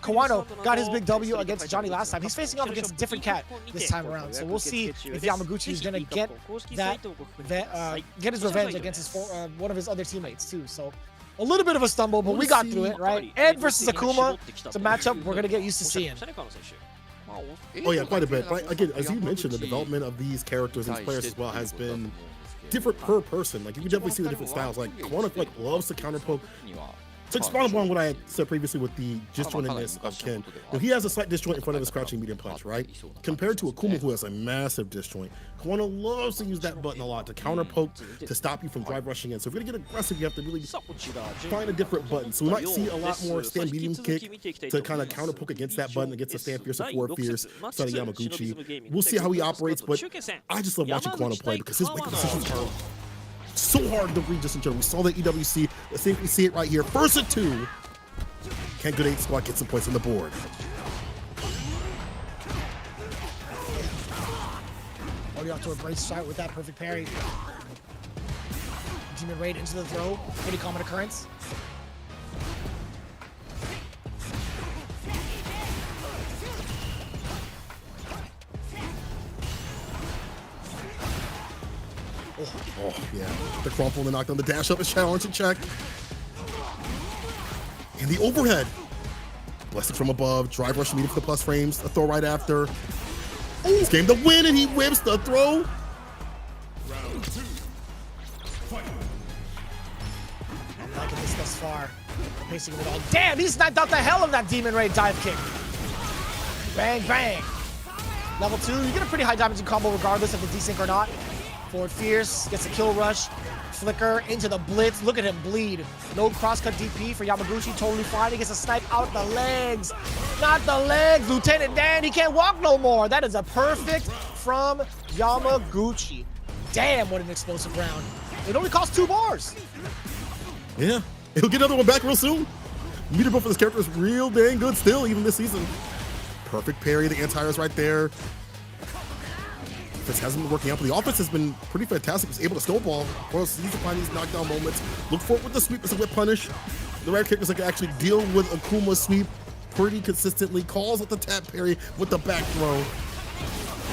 Kawano got his big W against Johnny last time. He's facing off against a different cat this time around. So we'll see if Yamaguchi is going to get that, get his revenge against his one of his other teammates too. So a little bit of a stumble, but we got through it, right? Ed versus Akuma, it's a matchup we're going to get used to seeing. Oh yeah, quite a bit. Right? Again, as you mentioned, the development of these characters and these players as well has been different per person. Like you can definitely see the different styles. Like Kawano loves to counter poke. To expand upon what I had said previously with the disjointedness of Ken, he has a slight disjoint in front of his crouching medium punch, right? Compared to Akuma, who has a massive disjoint. Kawano loves to use that button a lot to counter poke, to stop you from drive rushing in. So if you're gonna get aggressive, you have to really find a different button. So we might see a lot more stand medium kick to kind of counter poke against that button, against the stand fierce or forward fierce side of Yamaguchi. We'll see how he operates, but I just love watching Kawano play because his making decisions are so hard to read just in general. We saw the EWC. Let's see if we see it right here. First and 2. Can good 8 squad get some points on the board? Oh, you have to embrace shot with that perfect parry. Demon Raid into the throw. Pretty common occurrence. Oh, yeah. The crumple, the knockdown, the dash up is challenge and check. And the overhead. Blessed from above, drive rush meeting for the plus frames, a throw right after. This game to win, and he whips the throw. I'm liking this thus far. Pacing it all. Damn, he sniped out the hell of that Demon Ray dive kick. Bang, bang. Level 2, you get a pretty high damaging combo regardless of the desync or not. Forward Fierce, gets a kill rush. Flicker into the blitz. Look at him bleed. No crosscut DP for Yamaguchi. Totally fine. He gets a snipe out the legs. Not the legs. Lieutenant Dan, he can't walk no more. That is a perfect from Yamaguchi. Damn, what an explosive round. It only cost 2 bars. Yeah, he'll get another one back real soon. Meter build for this character is real dang good still, even this season. Perfect parry. The anti-air is right there. This hasn't been working out, but the offense has been pretty fantastic. He's able to snowball. Of course, he's to find these knockdown moments. Look for it with the sweep as a whip punish. The rare kickers that can actually deal with Akuma's sweep pretty consistently. Calls with the tap parry with the back throw.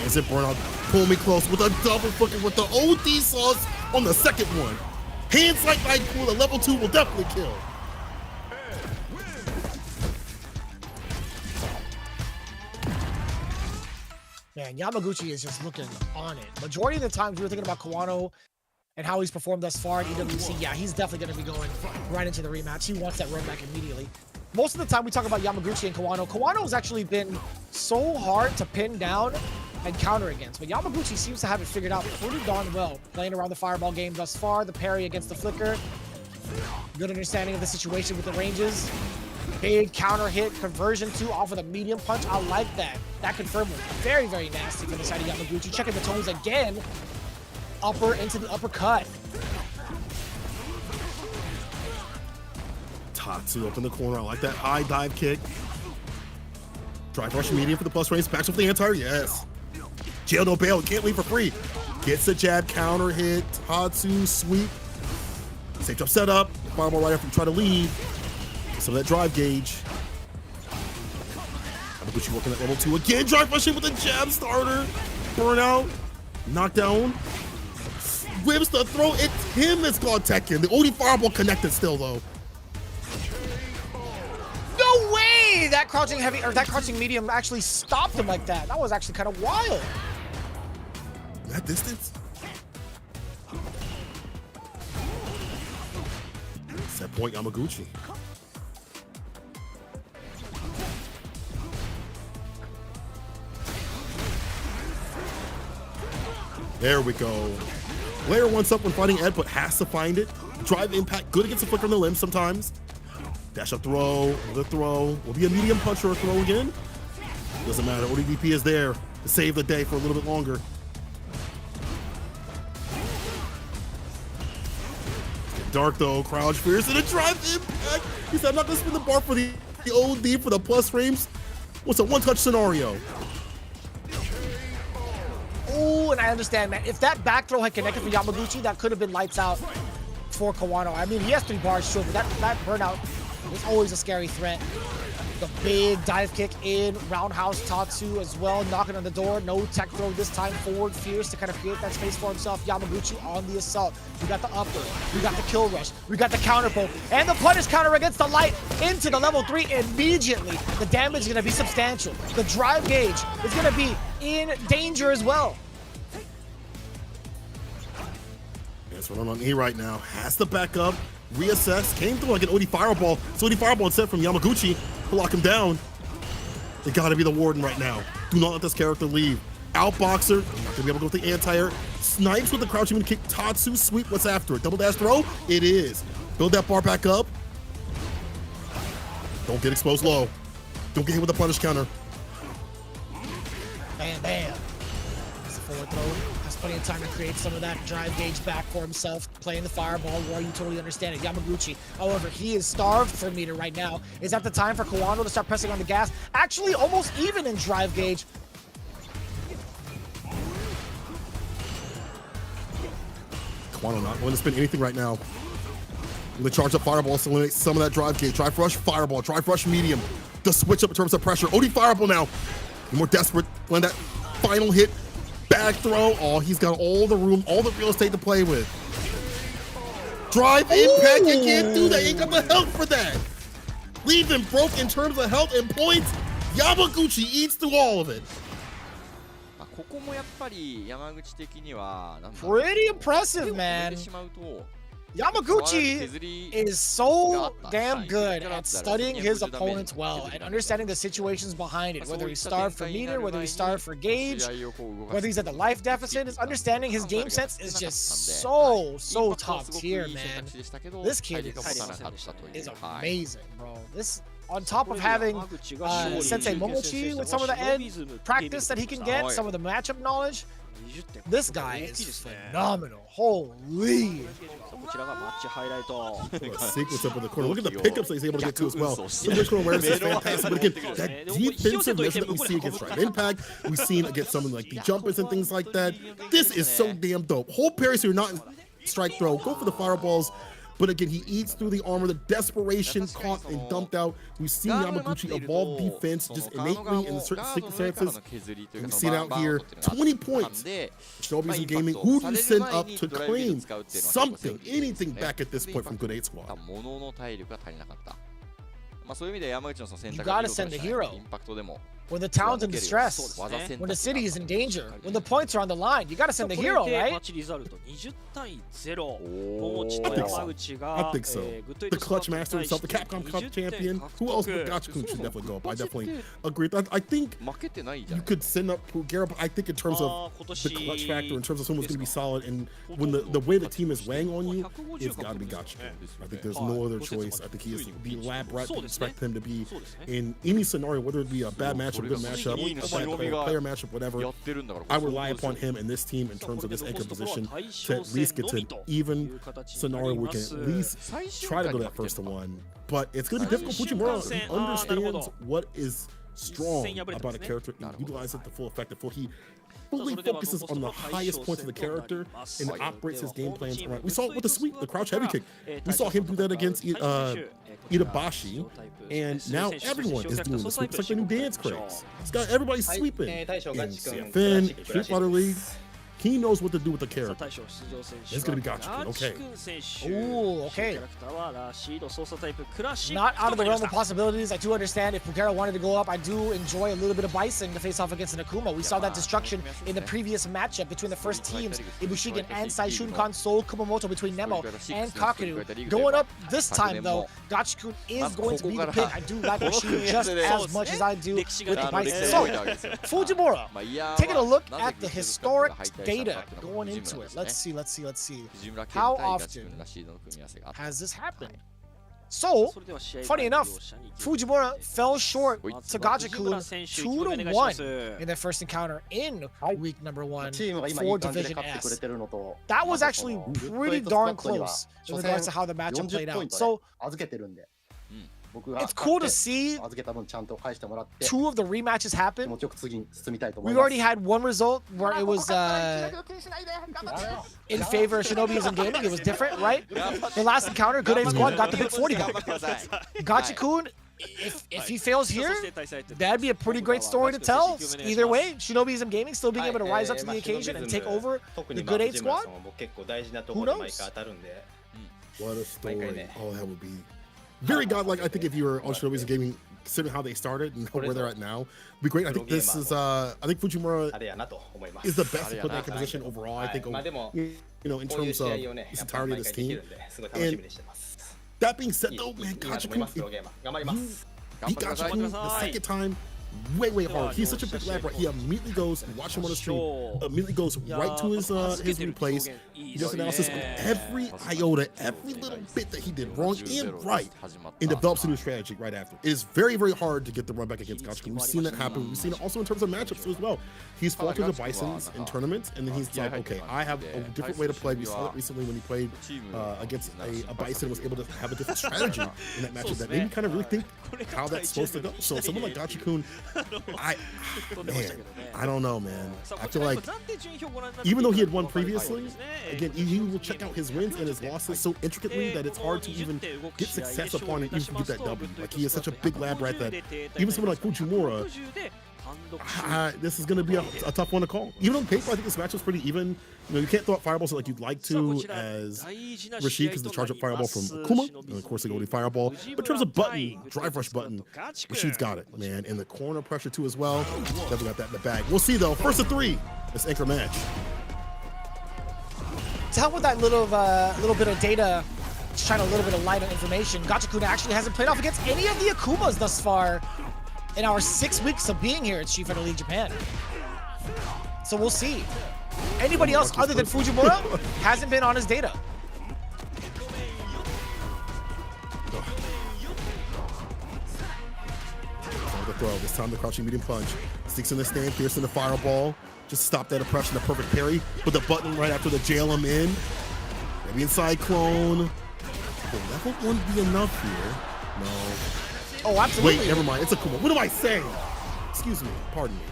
Is it burnout? Pull me close with a double flicker with the OD sauce on the second one. Hands like cool. The level 2 will definitely kill. Man, Yamaguchi is just looking on it. Majority of the times we were thinking about Kawano and how he's performed thus far at EWC. Yeah, he's definitely going to be going right into the rematch. He wants that run back immediately. Most of the time we talk about Yamaguchi and Kawano. Kawano has actually been so hard to pin down and counter against, but Yamaguchi seems to have it figured out pretty darn well. Playing around the fireball game thus far, the parry against the flicker. Good understanding of the situation with the ranges. Big counter hit, conversion 2 off of the medium punch. I like that. That confirmed was very, very nasty from the side of Yamaguchi. Checking the tones again. Upper into the uppercut. Tatsu up in the corner. I like that high dive kick. Drive rush medium for the plus range. Backs up the anti-air. Yes. Jail no bail. Can't leave for free. Gets the jab, counter hit. Tatsu sweep. Safe jump set up. Fireball right after you try to leave. Some of that drive gauge. Yamaguchi working at level 2 again. Drive rush in with a jab starter. Burnout. Knockdown. Whips the throw. It's him that's called Tekken. The OD fireball connected still though. No way! That crouching heavy or that crouching medium actually stopped him like that. That was actually kind of wild. That distance. Set point Yamaguchi. There we go. Layer once up when fighting Ed, but has to find it. Drive impact, good against a flicker on the limb sometimes. Dash up throw, another throw. Will be a medium punch or a throw again. Doesn't matter, ODDP is there to save the day for a little bit longer. Dark though, crouch fierce and a drive impact. He said, I'm not gonna spin the bar for the OD for the plus frames. What's a one-touch scenario? Oh, and I understand, man. If that back throw had connected for Yamaguchi, that could have been lights out for Kawano. I mean, he has 3 bars, sure, but that burnout is always a scary threat. The big dive kick in, roundhouse Tatsu as well, knocking on the door. No tech throw this time, forward fierce to kind of create that space for himself. Yamaguchi on the assault. We got the upper, we got the kill rush, we got the counter poke, and the punish counter against the light into the level 3 immediately. The damage is going to be substantial. The drive gauge is going to be in danger as well. That's what I'm on E right now. Has to back up, reassess, came through like an OD fireball. So OD fireball instead from Yamaguchi to lock him down. They gotta be the warden right now. Do not let this character leave. Outboxer, not gonna be able to go with the anti-air. Snipes with the crouching kick. Tatsu sweep, what's after it? Double dash throw? It is. Build that bar back up. Don't get exposed low. Don't get hit with a punish counter. Bam, bam. That's a forward throw. Has plenty of time to create some of that drive gauge back for himself. Playing the fireball war, you totally understand it. Yamaguchi, however, he is starved for meter right now. Is that the time for Kawano to start pressing on the gas? Actually, almost even in drive gauge. Kawano not going to spin anything right now. I'm going to charge up fireball, so eliminate some of that drive gauge. Drive rush, fireball, drive rush, medium. The switch up in terms of pressure. OD fireball now. You're more desperate. Land that final hit. Back throw. Oh, he's got all the room, all the real estate to play with. Drive impact again, dude. They ain't got the health for that. Leave him broke in terms of health and points. Yamaguchi eats through all of it. Pretty impressive, man. Yamaguchi is so damn good at studying his opponents well and understanding the situations behind it, whether he's starved for meter, whether he's starved for gauge, whether he's at the life deficit. His understanding his game sense is just so top tier, man. This kid is amazing, bro. This, on top of having Sensei Momochi with some of the end practice that he can get, some of the matchup knowledge, this guy is phenomenal. Holy. Sequence up in the corner. Look at the pickups that he's able to get to as well. Situational awareness is fantastic, but again, that defensive measure that we see against Drive Impact, we've seen against something like the jumpers and things like that. This is so damn dope. Hold parries so you're not in strike throw. Go for the fireballs. But again, he eats through the armor, the desperation caught and dumped out. We've seen Yamaguchi evolve defense just innately in certain circumstances. And we've seen out here 20 points. Shinobism Gaming, who do you send up to claim something, anything back at this point from Good 8 Squad? You gotta send the hero. When the town's in distress, when the city is in danger, when the points are on the line, you gotta send the hero, right? I think so. The clutch master himself, the Capcom Cup champion. Who else but Gachikun should definitely go up? I definitely agree. I think you could send up Pugera, but I think in terms of the clutch factor, in terms of someone's going to be solid, and when the way the team is weighing on you, it's got to be Gachikun. I think there's no other choice. I think he is the lab rat to expect him to be in any scenario, whether it be a bad matchup, a good matchup, a bad player matchup, whatever. I rely upon him and this team in terms of this anchor position to at least get to an even scenario where we can at least try to go that first to one. But it's going to be difficult. Fujimura understands what is strong about a character and utilizes it to full effect. He fully focuses on the highest points of the character and operates his game plans around. We saw it with the sweep, the crouch heavy kick. We saw him do that against Itabashi, and now everyone is doing the sweep. It's like the new dance craze. It's got everybody sweeping. In CFN, Street Fighter League, he knows what to do with the character. It's gonna be Gachikun, okay. Ooh, okay. Not out of the realm of possibilities. I do understand if Pugera wanted to go up, I do enjoy a little bit of Bison to face off against an Akuma. We saw that destruction in the previous matchup between the first teams, IBUSHIGIN and Saishunkan, Soul Kumamoto between Nemo and Kaku. Going up this time though, Gachikun is going to be the pick. I do like Bushido just as much as I do with the Bison. So, Fujimura, taking a look at the historic data going into it. Let's see. How often has this happened? So, funny enough, Fujimura fell short to Gachikun 2-1 in their first encounter in week number 1 for Division S. That was actually pretty darn close in regards to how the matchup played out. So, it's cool to see 2 of the rematches happen. We've already had one result where it was in favor of Shinobism Gaming. It was different, right? The last encounter, Good 8 Squad got the big 40 belt. Gachikun, if he fails here, that'd be a pretty great story to tell. Either way, Shinobism Gaming still being able to rise up to the occasion and take over the Good 8 Squad. Who knows? What a story. Oh, that would be very godlike. I think if you were on Shinobism Gaming, considering how they started and where they're at now, it'd be great. I think this is, I think Fujimura is the best to put that position overall. I think, you know, in terms of this entirety of this team. And that being said, though, man, Gachikun, you beat Gachikun the second time way hard. He's such a big lab, right? He immediately goes, watch him on the stream, immediately goes right to his replays. He does analysis on every iota, every little bit that he did wrong and right, and develops a new strategy right after. It is very hard to get the run back against Gachikun. We've seen that happen. We've seen it also in terms of matchups as well. He's faltered the Bisons in tournaments, and then he's like, okay, I have a different way to play. We saw it recently when he played against a Bison, was able to have a different strategy in that matchup that made me kind of really think how that's supposed to go. So someone like Gachikun, I don't know, man. I feel like even though he had won previously, again, he will check out his wins and his losses so intricately that it's hard to even get success upon it, even to get that W. Like, he is such a big lab rat that even someone like Fujimura, This is going to be a tough one to call. Even on paper, I think this match was pretty even. You know, you can't throw out fireballs like you'd like to as Rashid, because the charge up fireball from Akuma, and of course the Goldie fireball. But in terms of button, drive rush button, Rashid's got it, man. And the corner pressure too as well. Definitely got that in the bag. We'll see though. First of 3, this anchor match. To help with that little bit of data, shine a little bit of light on information, Gachikuna actually hasn't played off against any of the Akumas thus far in our 6 weeks of being here at Street Fighter League Japan. So we'll see. Anybody else other than Fujimura hasn't been on his data. The throw. This time the crouching medium punch. Sticks in the stand, piercing the fireball. Just stop that oppression, the perfect parry. Put the button right after the jail him in. Maybe inside clone. Will level 1 be enough here? No. Oh, absolutely. Wait, never mind. It's Akuma. What am I saying? Excuse me. Pardon me.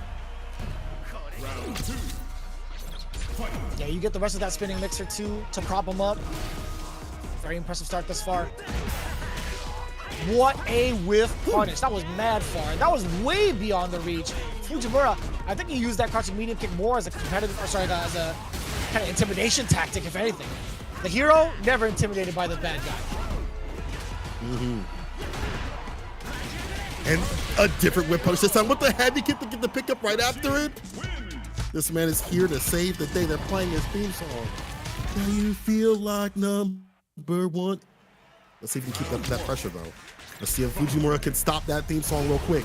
Yeah, you get the rest of that spinning mixer too to prop him up. Very impressive start thus far. What a whiff punish. That was mad far. That was way beyond the reach. Fujimura, I think he used that crouching medium kick more as a competitive, or sorry, as a kind of intimidation tactic, if anything. The hero, never intimidated by the bad guy. And a different whip punch this time with the heavy kick to get the pickup right after it. This man is here to save the day. They're playing his theme song. Now you feel like #1. Let's see if we can keep up that pressure though. Let's see if Fujimura can stop that theme song real quick.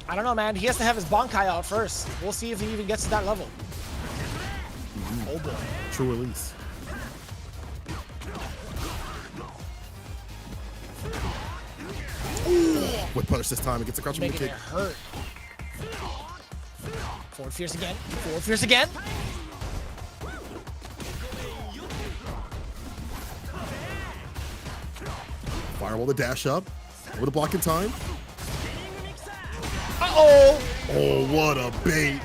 I don't know, man. He has to have his Bankai out first. We'll see if he even gets to that level. Oh boy. True release. With punish this time, it gets a crouching kick. Making it hurt. Forward fierce again. Forward fierce again. Fireball the dash up. With a block in time. Uh-oh! Oh, what a bait.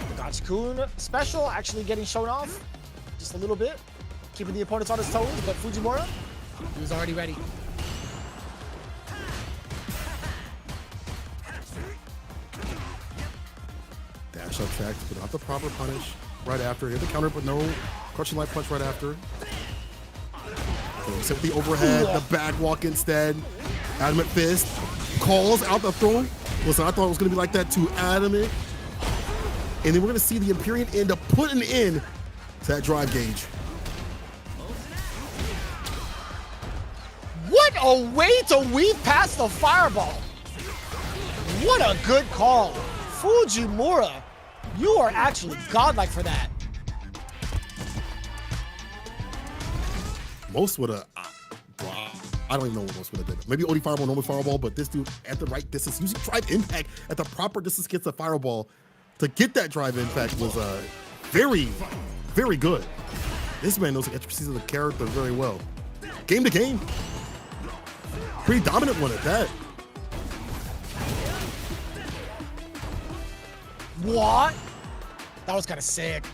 The Gachikun special actually getting shown off just a little bit. Keeping the opponents on his toes, but Fujimura, he was already ready. Dash up check, but not the proper punish right after. Hit the counter, but no crushing light punch right after. Except the overhead, the back walk instead. Adamant fist, calls out the throw. Listen, I thought it was going to be like that too. Adamant. And then we're going to see the Empyrean end up putting in to that drive gauge. What a way to weave past the fireball. What a good call. Fujimura, you are actually godlike for that. Most would have, I don't even know what most would have did. Maybe OD fireball, normal fireball, but this dude at the right distance, using drive impact at the proper distance gets the fireball. To get that drive impact was very, very good. This man knows the intricacies of the character very well. Game to game. Pretty dominant one at that. What? That was kind of sick.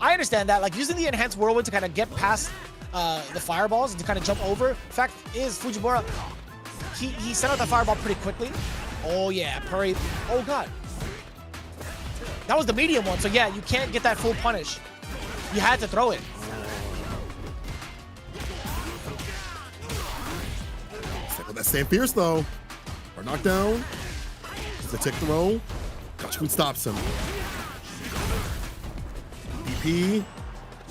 I understand that, like using the enhanced whirlwind to kind of get past the fireballs and to kind of jump over. Fact is, Fujimura, he sent out that fireball pretty quickly. Oh yeah, parry. Oh god. That was the medium one, so yeah, you can't get that full punish. You had to throw it. That same fierce though. Or knockdown. It's a tick throw. Gachikun stops him. BP.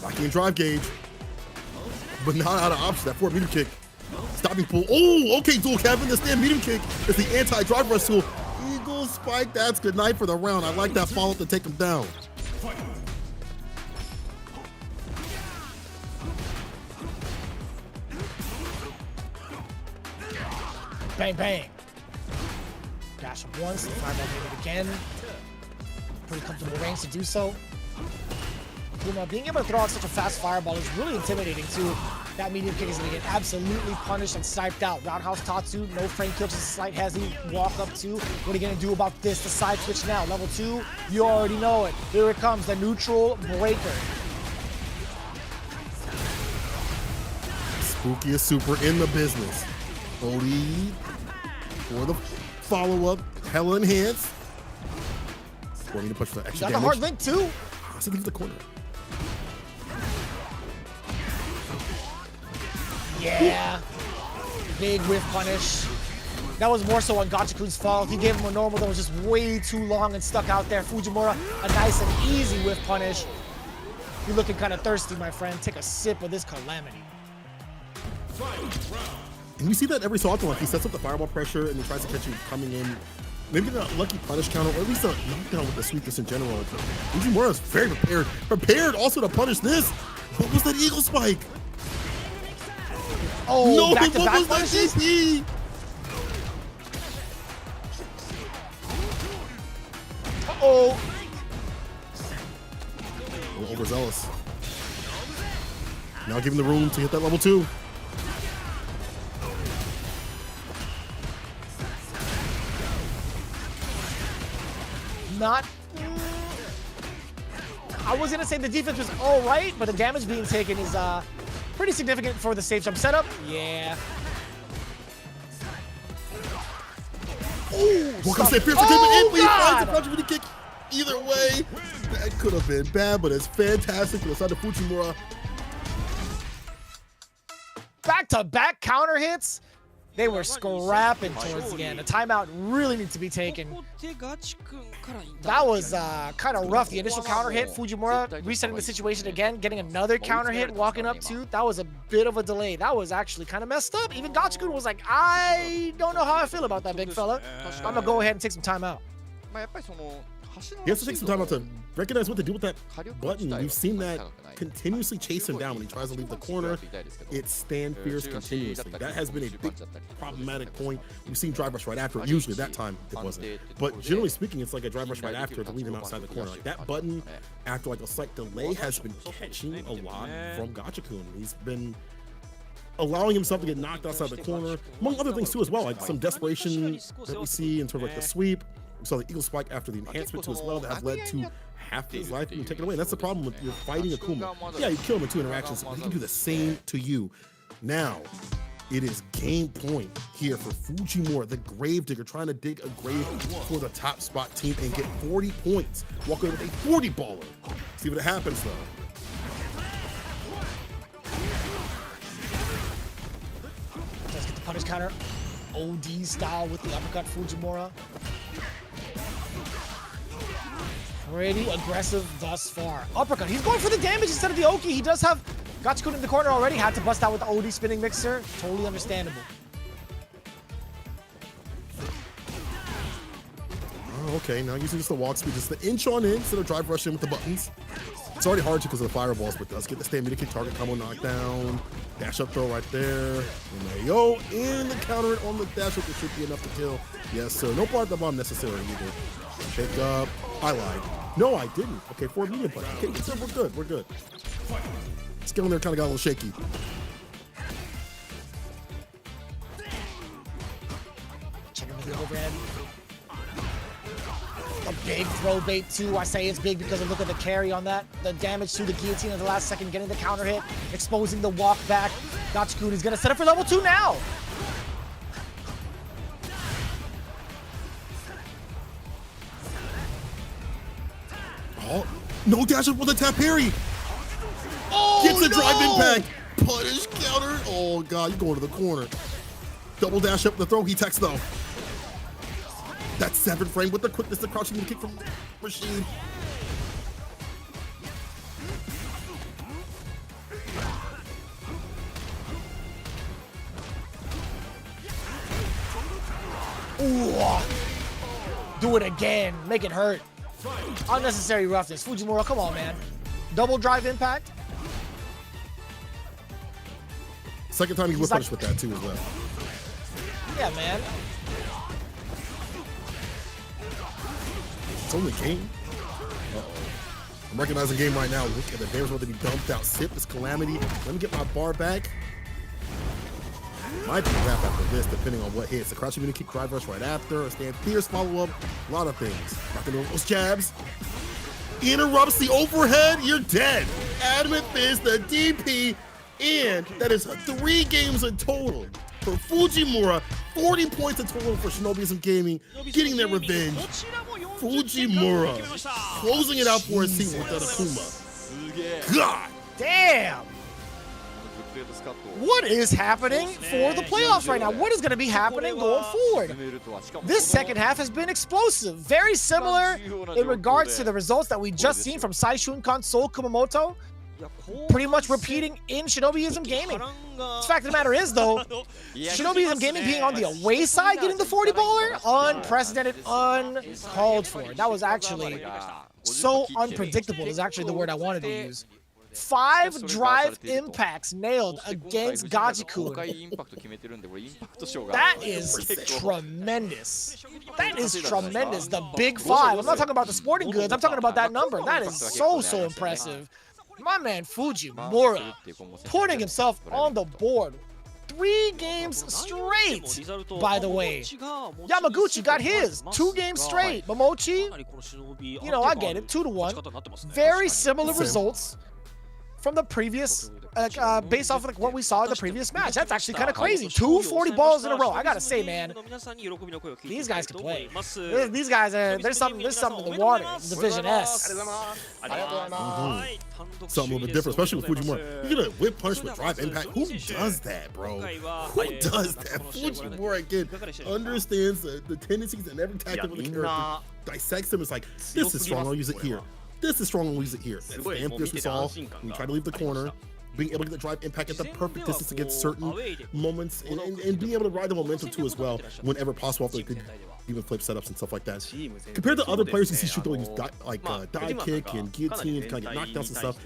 Locking in drive gauge. But not out of option. That forward medium kick. Stopping pull. Oh, okay, dual Kevin. The stand medium kick is the anti-drive rush tool. Eagle spike. That's good night for the round. I like that follow-up to take him down. Bang, bang. Dash him once, fireball hit it again. Pretty comfortable range to do so. Kuma being able to throw out such a fast fireball is really intimidating too. That medium kick is going to get absolutely punished and sniped out. Roundhouse Tatsu, no frame kill, just a slight hezzy walk up two. What are you going to do about this? The side switch now. Level 2, you already know it. Here it comes, the neutral breaker. Fuki is super in the business. Odie for the follow-up. Hella enhanced. Going to push for extra got damage. the hard link too. So leave the corner. Yeah. Big whiff punish. That was more so on Gachakun's fault. He gave him a normal that was just way too long and stuck out there. Fujimura, a nice and easy whiff punish. You're looking kind of thirsty, my friend. Take a sip of this calamity. And we see that every so often, like he sets up the fireball pressure and he tries to catch you coming in. Maybe not a lucky punish counter, or at least a knockdown with the sweetness in general. Fujimura is very prepared. Prepared also to punish this. What was that eagle spike? Oh, no, back-to-back what was that GP? Uh-oh. A little overzealous. Now give him the room to hit that level 2. Not. I was gonna say the defense was all right, but the damage being taken is pretty significant for the safe jump setup. Yeah. Ooh, what comes that fierce oh, in? He finds the punch with the kick. Either way, that could have been bad, but it's fantastic for the side of Fujimura. Back-to-back counter hits. They were scrapping towards the end. The timeout really needs to be taken. That was kind of rough. The initial counter hit, Fujimura resetting the situation again, getting another counter hit, walking up to. That was a bit of a delay. That was actually kind of messed up. Even Gachikun was like, I don't know how I feel about that, big fella. I'm going to go ahead and take some time out. He has to take some time out to recognize what to do with that button. We've seen that continuously chase him down when he tries to leave the corner. It stand fierce continuously. That has been a big problematic point. We've seen drive rush right after it. Usually that time it wasn't. But generally speaking, it's like a drive rush right after to leave him outside the corner. Like that button, after like a slight delay, has been catching a lot from Gachikun. He's been allowing himself to get knocked outside the corner, among other things too as well, like some desperation that we see in sort of like the sweep. We saw the eagle spike after the enhancement too as well that have led to half his life being taken away. That's the problem with you're fighting Akuma. Yeah, you kill him in 2 interactions, but he can do the same to you. Now, it is game point here for Fujimura, the Gravedigger, trying to dig a grave for the top spot team and get 40 points. Walk away with a 40 baller. See what happens though. Let's get the punish counter. OD style with the uppercut, Fujimura. Pretty aggressive thus far. Uppercut. He's going for the damage instead of the Oki. He does have Gachikun in the corner already. Had to bust out with the OD spinning mixer. Totally understandable. Oh, okay, now using just the walk speed, just the inch on in instead of drive rush in with the buttons. It's already hard to because of the fireballs, but does get the stamina kick, target combo knockdown. Dash up throw right there. And there you go. In the counter it on the dash up. It should be enough to kill. Yes, sir. No part of the bomb necessary either. Pick up. I lied. No, I didn't. Okay, 4 medium button. Okay, so we're good. We're good. Skill in there kind of got a little shaky. Check him with the overhead. A big throw bait too. I say it's big because of look at the carry on that. The damage to the guillotine at the last second, getting the counter hit, exposing the walk back. Gachikun is gonna set up for level 2 now. Oh, no dash up with a tap parry. Oh, gets the no! drive impact. Punish counter. Oh god, you're going to the corner. Double dash up the throw. He techs though. That 7th frame with the quickness, the crouching kick from Rashid. Ooh. Do it again. Make it hurt. Unnecessary roughness. Fujimura, come on, man. Double drive impact. Second time he was punished with that too as well. Yeah, man. It's only game. Uh-oh. I'm recognizing game right now. Look at the damage to be dumped out. Sip this calamity. Let me get my bar back. Might be a wrap after this, depending on what hits. The crouching mini kick, drive rush right after, a stand fierce follow up, a lot of things. Not gonna do those jabs. Interrupts the overhead, you're dead. Adamant Fist, the DP And that is 3 games in total for Fujimura, 40 points in total for Shinobism Gaming, getting their revenge. Fujimura closing it out for his team with Akuma. God damn! What is happening for the playoffs right now? What is going to be happening going forward? This second half has been explosive. Very similar in regards to the results that we just seen from Saishunkan Seoul Kumamoto. Pretty much repeating in Shinobism Gaming. The fact of the matter is, though, Shinobism Gaming being on the away side, getting the 40-baller, unprecedented, uncalled for. That was actually so unpredictable is actually the word I wanted to use. 5 drive impacts nailed against Gajiku. That is tremendous. That is tremendous. The big 5. I'm not talking about the sporting goods. I'm talking about that number. That is so impressive. My man Fujimura putting himself on the board 3 games straight, by the way. Yamaguchi got his 2 games straight. Momochi, you know, I get it, 2-1. Very similar results from the previous, based off of like what we saw in the previous match. That's actually kind of crazy. 2 40 balls in a row. I gotta say, man, these guys can play. These guys are, there's something in the water. Division S. Something a little bit different, especially with Fujimura. You get a whip punch with drive impact. Who does that, bro? Who does that? Fujimura, again, understands the tendencies and every tactic of the character, dissects them. It's like, this is strong, I'll use it here. This is strong, I'll use it here. That's damn fierce we saw when we try to leave the corner. Being able to get the drive impact at the perfect distance against certain moments, and being able to ride the momentum too as well whenever possible after good even flip setups and stuff like that. Compared to other players you see Shuto use dive kick and guillotine and kind of get knockdowns and stuff,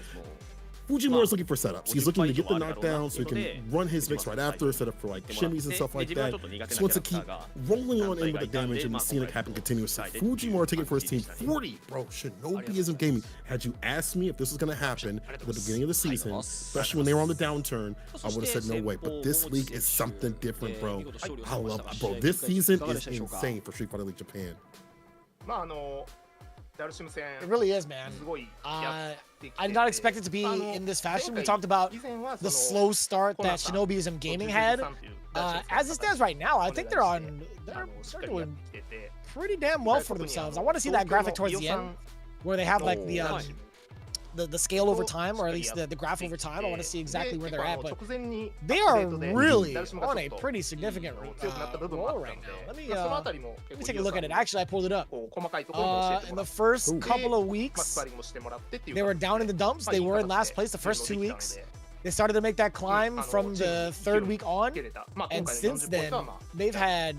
Fujimura is looking for setups. He's looking to get the knockdown so he can run his mix right after, set up for like shimmies and stuff like that. Just wants to keep rolling on in with the damage and seeing it happen continuously. Fujimura taking it for his team 40, bro. Shinobism Gaming. Had you asked me if this was going to happen at the beginning of the season, especially when they were on the downturn, I would have said no way. But this league is something different, bro. I love it, bro. This season is insane for Street Fighter League Japan. It really is, man. I did not expect it to be in this fashion. We talked about the slow start that Shinobism Gaming had. As it stands right now, I think they're doing pretty damn well for themselves. I want to see that graphic towards the end, where they have like the scale over time, or at least the graph over time. I want to see exactly where they're at, but they are really on a pretty significant roll right now. Let me take a look at it. Actually, I pulled it up. In the first couple of weeks, they were down in the dumps. They were in last place the first 2 weeks. They started to make that climb from the 3rd week on, and since then, they've had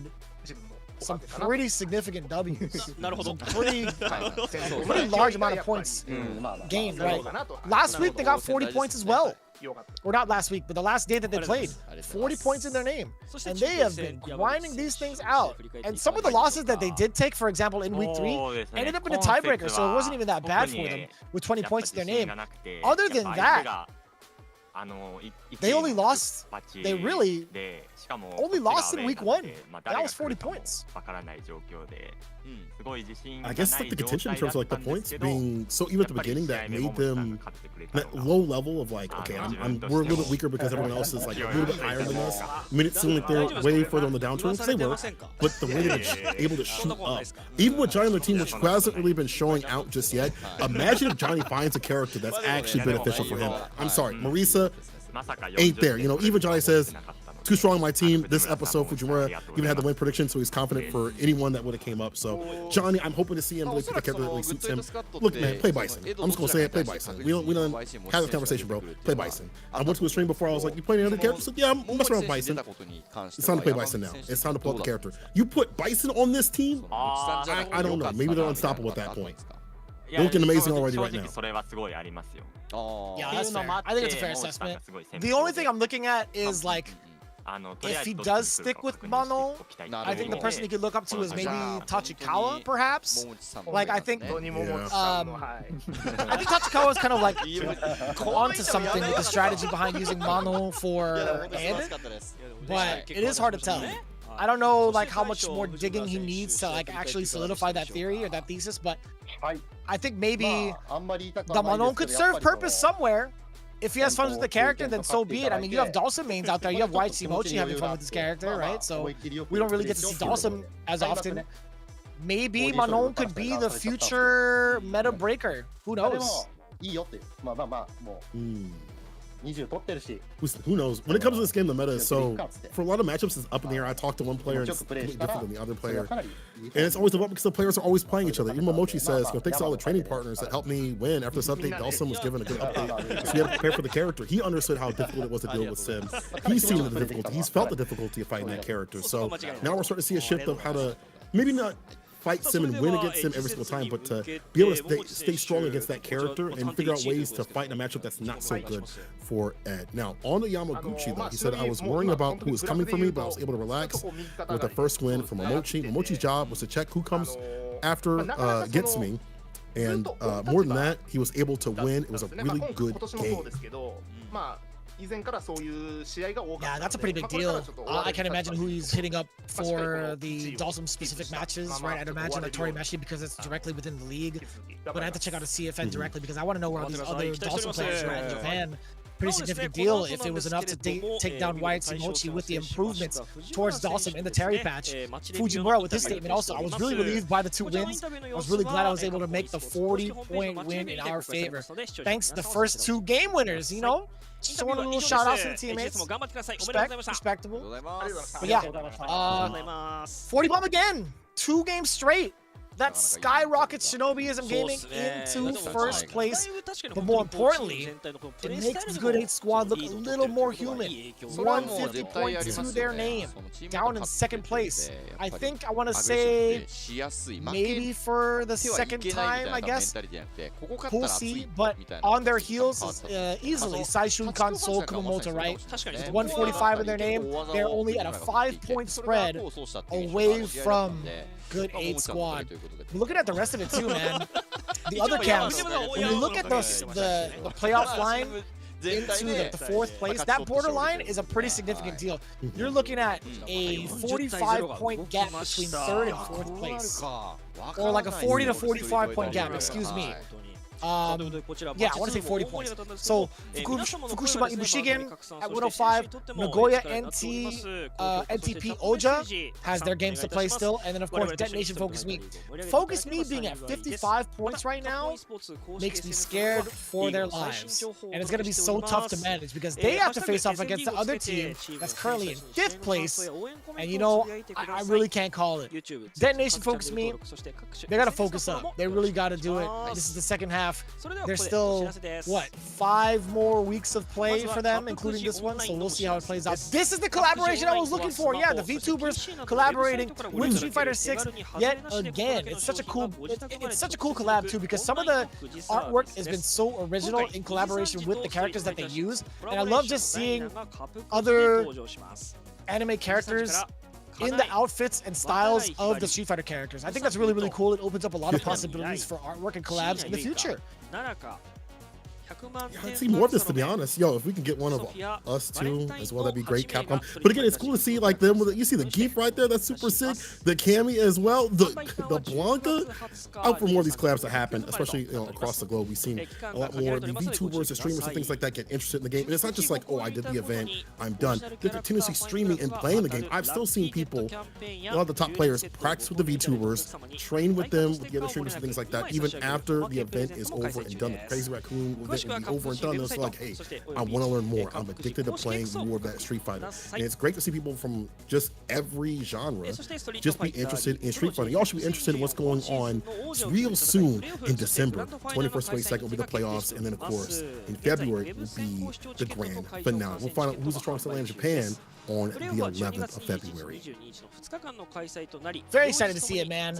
some pretty significant W's. Some pretty large amount of points gained, right? Last week, they got 40 points as well. Or not last week, but the last day that they played. 40 points in their name. And they have been grinding these things out. And some of the losses that they did take, for example, in week 3, ended up in a tiebreaker, so it wasn't even that bad for them with 20 points in their name. Other than that, they only lost, they really only lost in week 1. That was 40 points. I guess like the contention in terms of like the points being so even at the beginning that made them that low level of like, okay, we're a little bit weaker because everyone else is like a little bit higher than us. I mean, it seemed like they're way further on the downturn, because they were, but the way they're able to shoot up, even with Johnny on their team, which hasn't really been showing out just yet. Imagine if Johnny finds a character that's actually beneficial for him. I'm sorry, Marisa ain't there. You know, even Johnny says, too strong in my team. This episode, Fujimura even had the win prediction, so he's confident for anyone that would have came up. So, Johnny, I'm hoping to see him really pick a character that really suits him. Look, man, play Bison. I'm just gonna say it, play Bison. We don't have this conversation, bro. Play Bison. I went to a stream before. I was like, "You play any other characters?" Like, yeah, I'm messing around with Bison. It's time to play Bison now. It's time to pull up the character. You put Bison on this team? I don't know. Maybe they're unstoppable at that point. They're looking amazing already right now. Yeah, that's fair. I think it's a fair assessment. The only thing I'm looking at is like, if he does stick with Mono, I think the person he could look up to is maybe Tachikawa, perhaps. Like, I think, I think Tachikawa is kind of like onto something with the strategy behind using Mono for Bandit, but it is hard to tell. I don't know like how much more digging he needs to like actually solidify that theory or that thesis, but I think maybe the Mono could serve purpose somewhere. if he has fun with the character, then so be it. I mean, you have Dawson mains out there. You have YC Mochi having fun with this character, right? So we don't really get to see Dawson as often. Maybe Manon could be the future meta breaker. Who knows? Who knows? When it comes to this game, the meta is so, for a lot of matchups, it's up in the air. I talked to one player and it's completely different than the other player. And it's always about because the players are always playing each other. Even Momochi says, thanks to all the training partners that helped me win after this update, Dawson was given a good update. So he had to prepare for the character. He understood how difficult it was to deal with Sim. He's seen the difficulty. He's felt the difficulty of fighting that character. So now we're starting to see a shift of how to maybe not fight Sim and win against Sim every single time, but to be able to stay strong against that character and figure out ways to fight in a matchup that's not so good for Ed. Now, on the Yamaguchi, though, he said, I was worrying about who was coming for me, but I was able to relax with the first win from Momochi. Momochi's job was to check who comes after against me, and more than that, he was able to win. It was a really good game. Yeah, that's a pretty big deal. I can't imagine who he's hitting up for the Dawson specific matches, right? I'd imagine a Tori Meshi because it's directly within the league. But I have to check out a CFN directly because I want to know where all these other Dawson players are at in Japan. Pretty significant deal if it was enough to take down YC Mochi with the improvements towards Dawson in the Terry patch. Fujimura with his statement also, I was really relieved by the 2 wins. I was really glad I was able to make the 40-point win in our favor. Thanks to the first 2 game winners, you know? Just want a little shout out to the teammates. Respectable. But yeah, 40 bomb again. 2 games straight. That skyrockets Shinobism Gaming into first place. But more importantly, it makes the Good 8 squad look a little more human. 150 points to their name. Down in second place. I think I want to say maybe for the second time, I guess. We'll see. But on their heels is easily Saishunkan, Seoul, Kumamoto, right? With 145 in their name, they're only at a 5-point spread away from Good 8 squad. Looking at the rest of it too, man. The other camps, when you look at the playoff line into the 4th place, that borderline is a pretty significant deal. You're looking at a 45-point gap between 3rd and 4th place. Or like a 40 to 45-point gap, excuse me. Yeah, I want to say 40 points. So Fukushima IBUSHIGIN at 105, NagoyaNTPOJA has their games to play still, and then of course DetonatioN FocusMe. FocusMe being at 55 points right now makes me scared for their lives, and it's going to be so tough to manage because they have to face off against the other team that's currently in 5th place, and you know, I really can't call it. DetonatioN FocusMe, they got to focus up. They really got to do it. This is the second half. There's still, what, 5 more weeks of play for them, including this one, so we'll see how it plays out. This is the collaboration I was looking for. Yeah, the VTubers collaborating with Street Fighter 6 yet again. It's such a cool collab too, because some of the artwork has been so original in collaboration with the characters that they use, and I love just seeing other anime characters in the outfits and styles of the Street Fighter characters. I think that's really, really cool. It opens up a lot of possibilities for artwork and collabs in the future. Yeah, I'd see more of this, to be honest. Yo, if we can get one of us too as well, that'd be great, Capcom. But again, it's cool to see like them. You see the Geef right there, that's super sick. The Cammy as well, the Blanca. Out for more of these collabs to happen, especially across the globe. We've seen a lot more. The VTubers, the streamers, and things like that get interested in the game. And it's not just like, oh, I did the event, I'm done. They're continuously streaming and playing the game. I've still seen people, a lot of the top players, practice with the VTubers, train with them, with the other streamers and things like that, even after the event is over and done. The Crazy Raccoon will be over and done. It's like, hey, I want to learn more. I'm addicted to playing more of that Street Fighter. And it's great to see people from just every genre just be interested in Street Fighter. Y'all should be interested in what's going on real soon in December. 21st, 22nd will be the playoffs, and then of course in February will be the grand finale. We'll find out who's the strongest land in Japan on the 11th of February. Very excited to see it, man.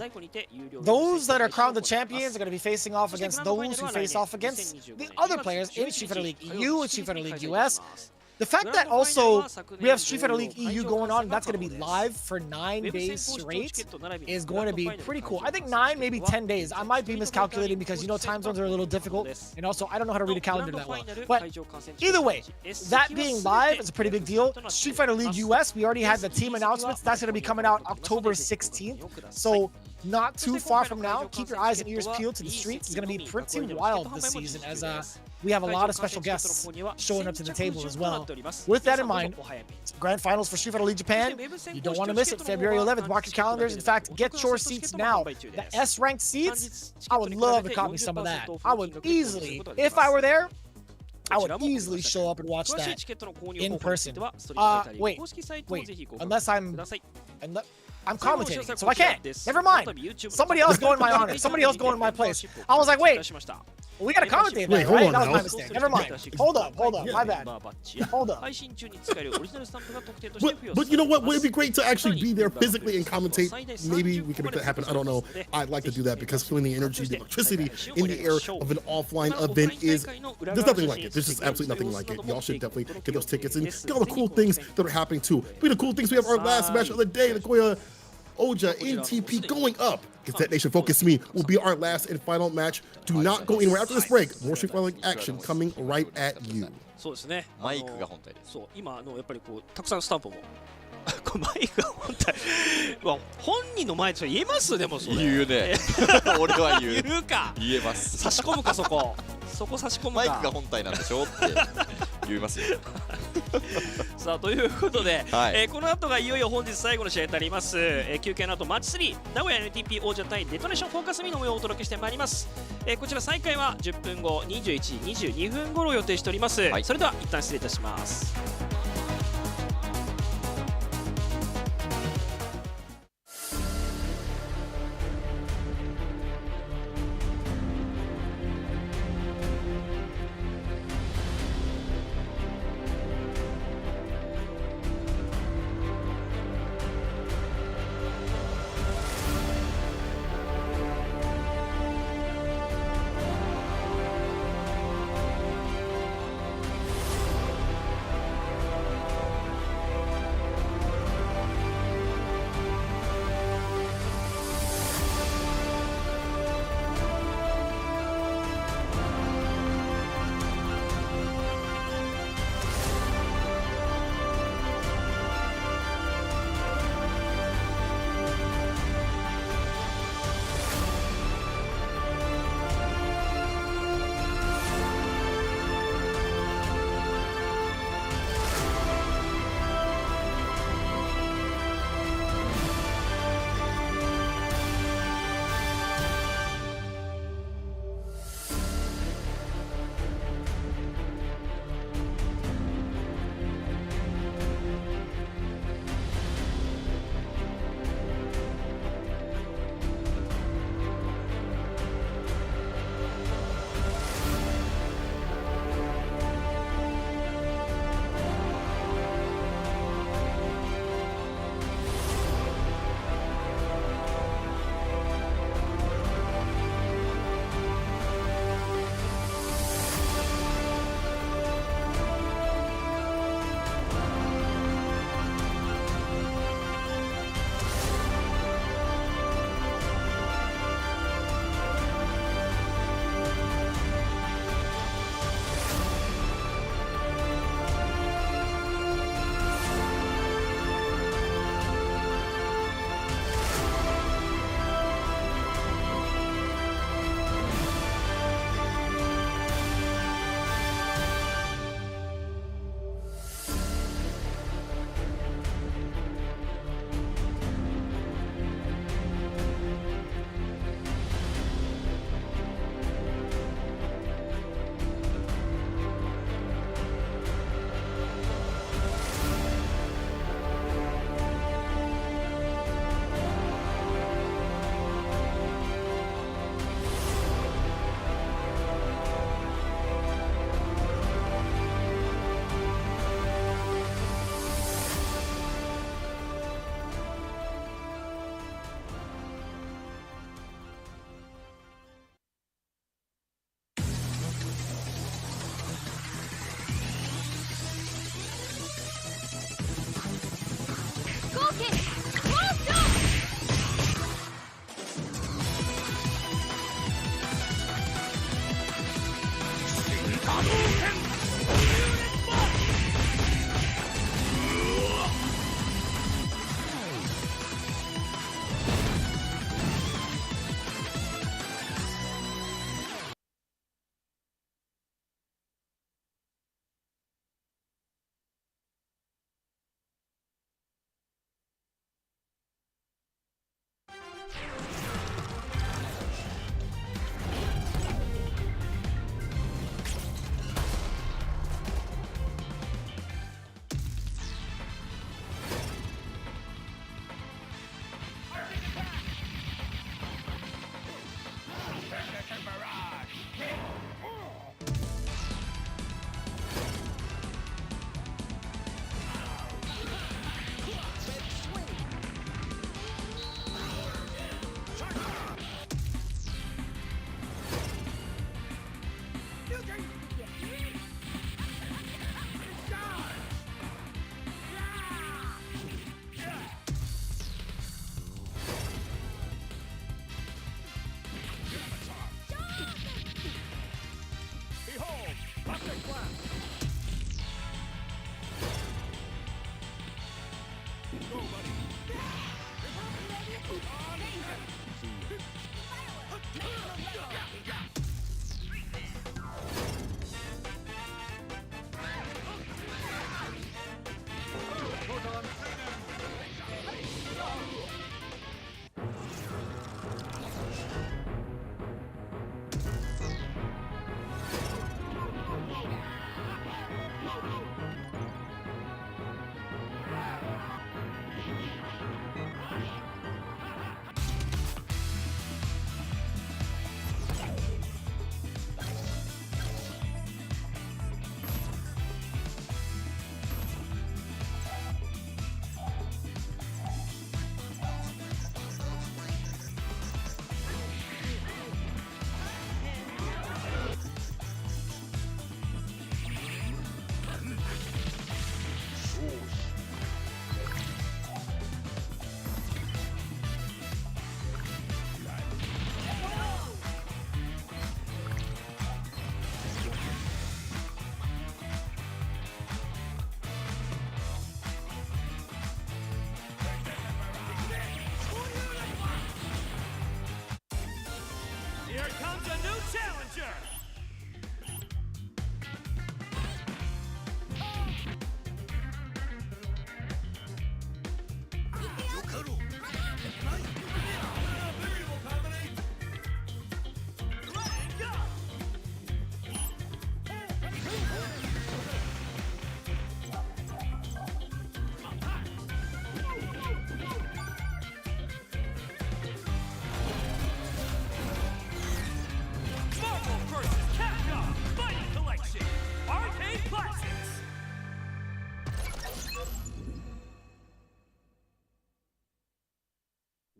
Those that are crowned the champions are going to be facing off against those who face off against the other players in Street Fighter League EU and Street Fighter League US. The fact that also we have Street Fighter League EU going on, and that's going to be live for 9 days straight, is going to be pretty cool. I think 9, maybe 10 days. I might be miscalculating because, you know, time zones are a little difficult, and also I don't know how to read a calendar that well. But either way, that being live is a pretty big deal. Street Fighter League US, we already had the team announcements. That's going to be coming out October 16th. So not too far from now. Keep your eyes and ears peeled to the streets. It's going to be pretty wild this season as we have a lot of special guests showing up to the table as well. With that in mind, Grand Finals for Street Fighter League Japan, you don't want to miss it. February 11th, mark your calendars. In fact, get your seats now. The S-ranked seats, I would love to copy some of that. I would easily, if I were there, I would easily show up and watch that in person. Wait, unless I'm commentating, so I can't. Never mind. Somebody else go in my honor. Somebody else go in my place. I was like, wait, we gotta commentate that, right? That was my mistake. Never mind. Hold up, my bad. Hold up. But you know what? Would it be great to actually be there physically and commentate? Maybe we can make that happen. I don't know. I'd like to do that because feeling the energy, the electricity in the air of an offline event is, there's nothing like it. There's just absolutely nothing like it. Y'all should definitely get those tickets and get all the cool things that are happening too. Be the cool things. We have our last match of the day, NagoyaNTPOJA NTP going up. DetonatioN FocusMe will be our last and final match. Do not go anywhere after this break. More Street Fighter action coming right at you. そうですね。マイクが本体で。そう、今やっぱりこうたくさんスタンプも。これマイクが本体。本人の前で言えますでもそれ。言うね。俺は言う。言うか。言えます。差し込むかそこ。そこ差し込むか。マイクが本体なんでしょって言いますよ。さあということで、この後がいよいよ本日最後の試合になります。休憩の後マッチ3、名古屋 NTP 王者対デトネーションフォーカスミの模様をお届けしてまいります。こちら再開は10分後、21時22分頃を予定しております。それでは一旦失礼いたします。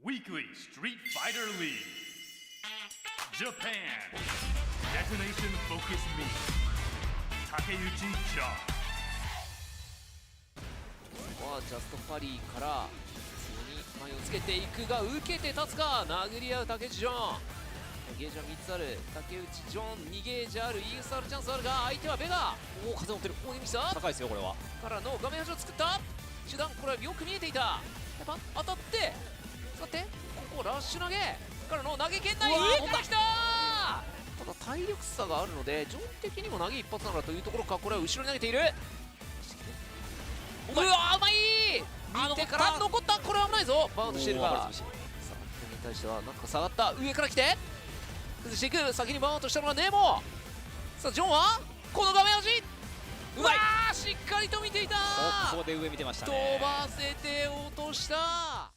Weekly Street Fighter League Japan Detonation FocusMe Takeuchi John ジャストパリーから普通に前をつけていくが受けて立つか殴り合う竹内ジョンゲージは3つある竹内ジョン2ゲージある ESR チャンスあるが相手はベガおお風持ってる大西さん高いですよこれはからの画面端を作った手段これはよく見えていたやっぱ当たって使ってここラッシュ投げからの投げ圏内上から来たただ体力差があるのでジョン的にも投げ一発なのかというところかこれは後ろに投げているうわーうまい見てから残ったこれは危ないぞバウンドしているがさあこれに対してはなんとか下がった上から来て崩していく先にバウンドしたのはネモさあジョンはこの画面端うわーしっかりと見ていたここで上見てましたね飛ばせて落とした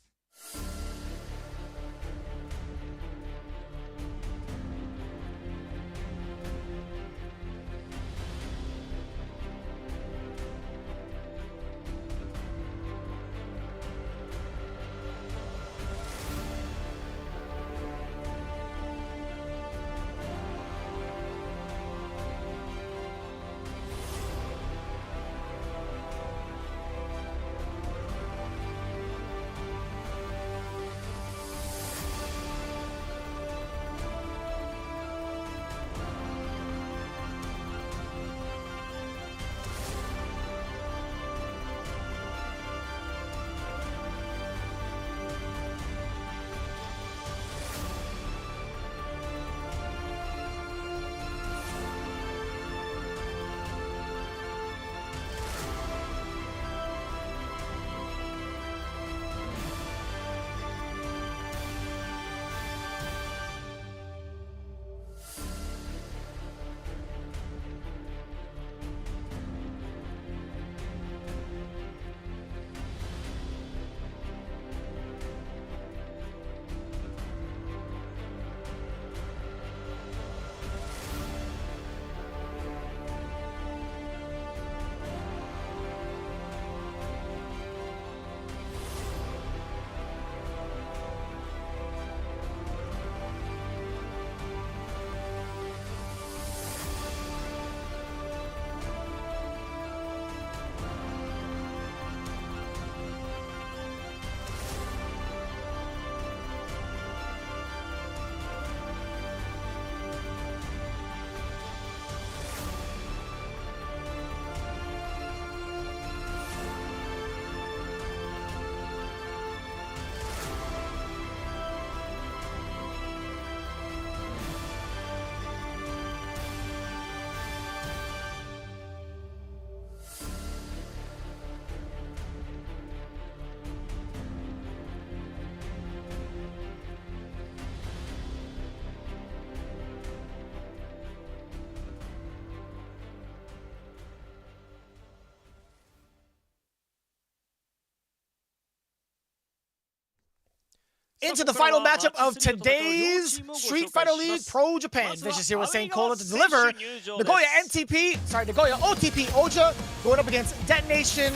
into the final matchup of today's Street Fighter League Pro Japan. Vicious here with Saint Cola to deliver Nagoya OTP-OJA going up against DetonatioN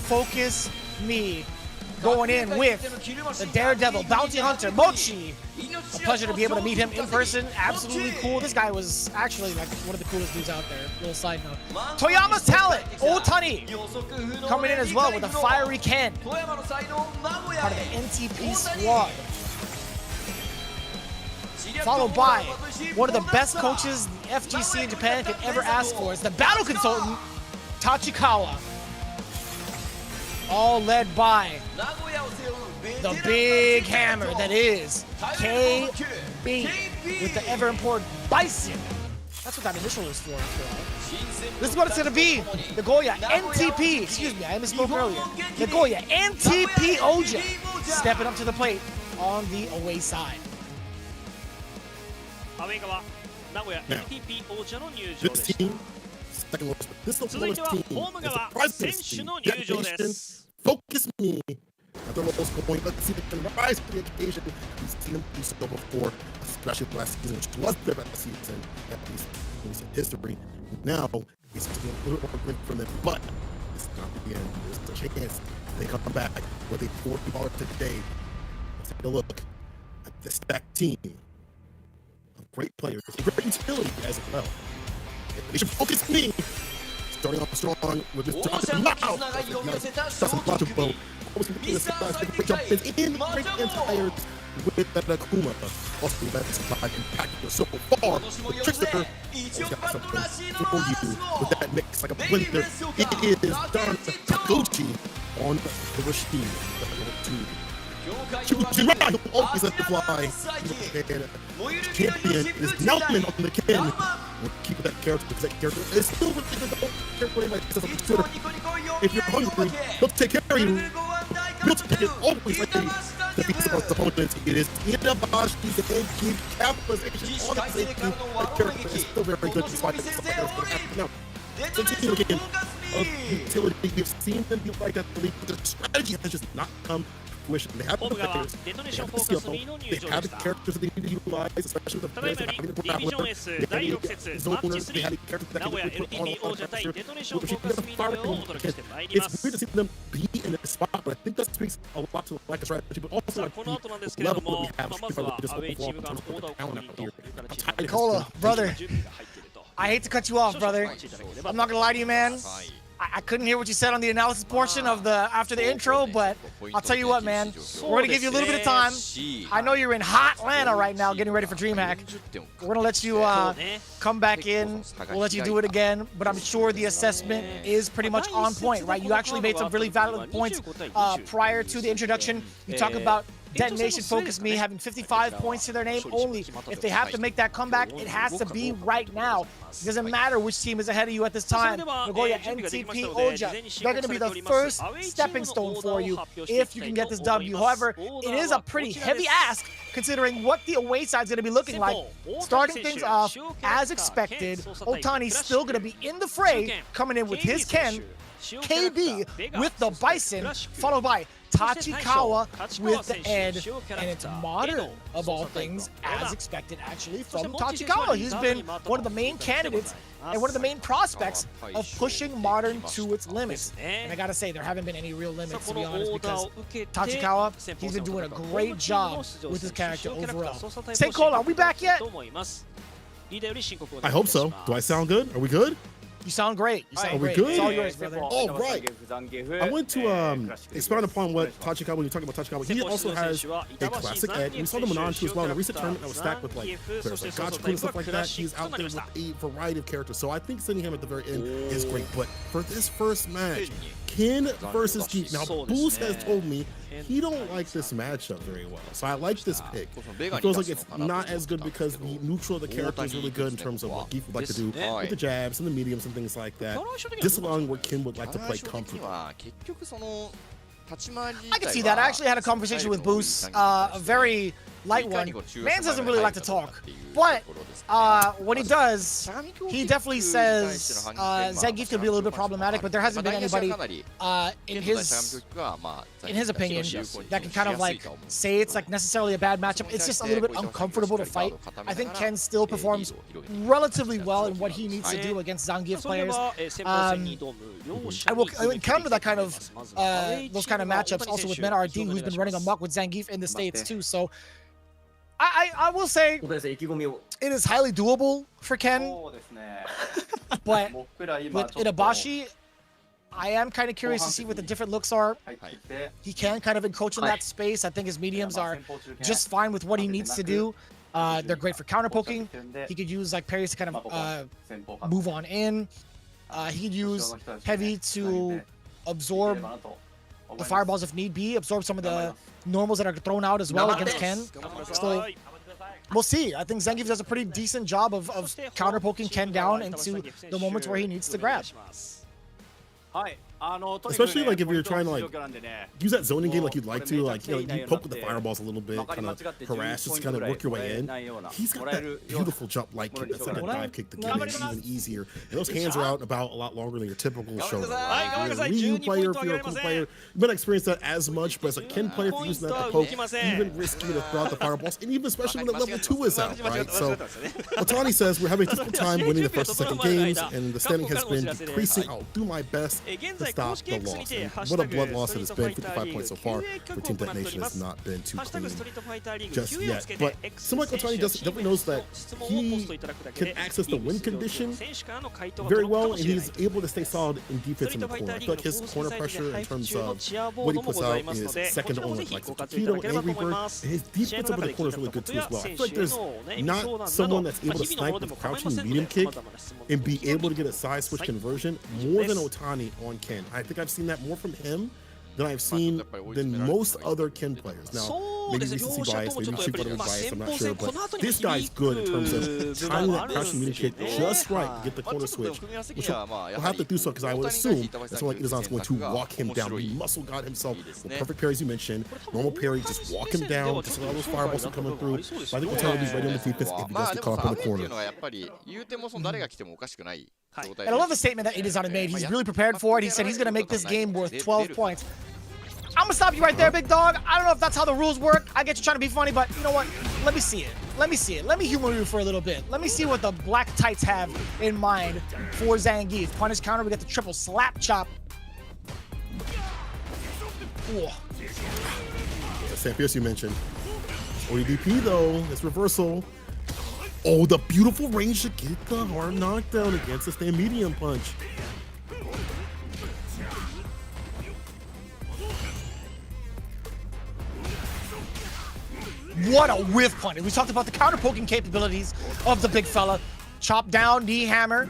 FocusMe. Going in with the Daredevil Bounty Hunter Mochi. A pleasure to be able to meet him in person. Absolutely cool. This guy was actually like one of the coolest dudes out there. Little side note. Toyama's talent, Otani, coming in as well with a fiery Ken. Part of the NTP squad. Followed by one of the best coaches the FGC in Japan could ever ask for. It's the battle consultant, Tachikawa. All led by the big hammer that is KB with the ever important Bison. That's what that initial is for, after all. This is what it's going to be. NagoyaNTP, excuse me, I misspoke earlier. NagoyaNTPOJA stepping up to the plate on the away side. This team, second lowest, this is the lowest team. DetonatioN FocusMe at the lowest point. Let's see if they can rise to the occasion. We've seen them do so before, especially last season, which was their best season, at least in recent history. Now, we see a little more grip from them, but it's not the end. There's a chance they come back with a 40-baller today. Let's take a look at the stacked team of great players, great utility as well. They should FocusMe. Starting off strong with this jump in great inspired with that Akuma. Also, that's supplied impacted so far. Trickster has got something for you with that mix like a blender. It is done. Higuchi on the machine. Higuchi always let the fly. Champion is Nelman on the Ken. We'll keep that character because that character is still really good. If you're hungry, he'll take care of you. He'll take it always like to beat his opponents. It is Inabashi's keep capitalization on the safety. That character is still very good despite the now. Continue again of utility. We've seen them be like that, but the strategy has just not come to fruition. They have the players, they have the skill, they have the characters that they need to utilize, especially the players that have the zoners, they have the characters that can put on it's weird to see them be in this spot, but I think that speaks a lot to the lack of strategy, but also like the level that we have Cola, brother, I hate to cut you off, brother. I'm not gonna lie to you, man. I couldn't hear what you said on the analysis portion of the after the intro, but I'll tell you what, man. We're gonna give you a little bit of time. I know you're in hot Atlanta right now, getting ready for DreamHack. We're gonna let you come back in. We'll let you do it again, but I'm sure the assessment is pretty much on point, right? You actually made some really valid points prior to the introduction. You talk about DetonatioN FocusMe having 55 points to their name only. If they have to make that comeback, it has to be right now. It doesn't matter which team is ahead of you at this time. NagoyaNTPOJA, they're going to be the first stepping stone for you if you can get this W. However, it is a pretty heavy ask considering what the away side is going to be looking like. Starting things off, as expected, Otani's still going to be in the fray, coming in with his Ken, KB with the Bison, followed by Tachikawa with the Ed, and it's modern of all things, as expected actually from Tachikawa. He's been one of the main candidates and one of the main prospects of pushing modern to its limits. And I gotta say, there haven't been any real limits, to be honest, because Tachikawa, he's been doing a great job with his character overall. Say, Cola, are we back yet? I hope so. Do I sound good? Are we good? You sound great. You sound great. Good? It's all yours, brother. All right. I want to expound upon what Tachikawa, when you're talking about Tachikawa, he also has a classic edge. We saw them on too as well. In a recent tournament that was stacked with like players like Gotcha and stuff like that. He's out there with a variety of characters. So I think sending him at the very end is great. But for this first match, Ken versus Geek. Now, Boost has told me he don't like this matchup very well. So I like this pick. It feels like it's not as good because the neutral of the character is really good in terms of what Geek would like to do with the jabs and the mediums and things like that. Disallowing where Ken would like to play comfortably. I can see that. I actually had a conversation with Boost, a very light one. Mans doesn't really like to talk, but when he does, he definitely says Zangief could be a little bit problematic, but there hasn't been anybody in his opinion that can kind of like say it's like necessarily a bad matchup. It's just a little bit uncomfortable to fight. I think Ken still performs relatively well in what he needs to do against Zangief players. I will encounter that kind of those kind of matchups also with MenRD, who's been running amok with Zangief in the States too. So I will say it is highly doable for Ken, but with Itabashi, I am kind of curious to see what the different looks are. He can kind of encroach in that space. I think his mediums are just fine with what he needs to do. They're great for counter poking. He could use like parries to kind of move on in. He could use heavy to absorb the fireballs if need be, absorb some of the normals that are thrown out as well against Ken. So we'll see. I think Zangief does a pretty decent job of counter poking Ken down into the moments where he needs to grab. Especially like if you're trying to like use that zoning game like you'd like to, like, you know, you poke with the fireballs a little bit, kind of harass, just kind of work your way in. He's got that beautiful jump like kick, that's like a dive kick to get it even easier. And those hands are out about a lot longer than your typical shoulder. If you're a Ryu player, if you're a Ku player, you might not experience that as much, but as a Ken player, if you're using that to poke, even risky to throw out the fireballs, and even especially when the level 2 is out, right? So Otani says we're having a difficult time winning the first and second games, and the standing has been decreasing. I'll do my best to stop the loss. And what a blood loss it has been. 55 points so far for Team Detonation has not been too clean just yet. But someone like Otani definitely knows that he can access the win condition very well, and he's able to stay solid in defense in the corner. I feel like his corner pressure in terms of what he puts out is second to only like Takedo and Angry Bird, and his defense over the corner is really good too as well. I feel like there's not someone that's able to snipe with crouching medium kick and be able to get a side switch conversion more than Otani on Ken. I think I've seen that more from him than I've seen than most other Ken players. Now, maybe recency bias, maybe cheap whatever bias, I'm not sure, but this guy's good in terms of timing that crouching medium kick just right to get the corner switch, which we'll have to do so because I would assume that someone like Itazan's going to walk him down. He muscle got himself with perfect parries you mentioned, normal parry, just walk him down, just allow those fireballs to coming through. So I think Otani will be ready on the defense if he does get caught up in the corner. And I love the statement that Itazan made. He's really prepared for it. He said he's going to make this game worth 12 points. I'm going to stop you right there, big dog. I don't know if that's how the rules work. I get you trying to be funny, but you know what? Let me see it. Let me see it. Let me humor you for a little bit. Let me see what the Black Tights have in mind for Zangief. Punish counter. We get the triple slap chop. Sam Pierce you mentioned. ODP though, this reversal. Oh, the beautiful range to get the hard knockdown against the stand medium punch. What a whiff punch. We talked about the counter poking capabilities of the big fella. Chop down, knee hammer.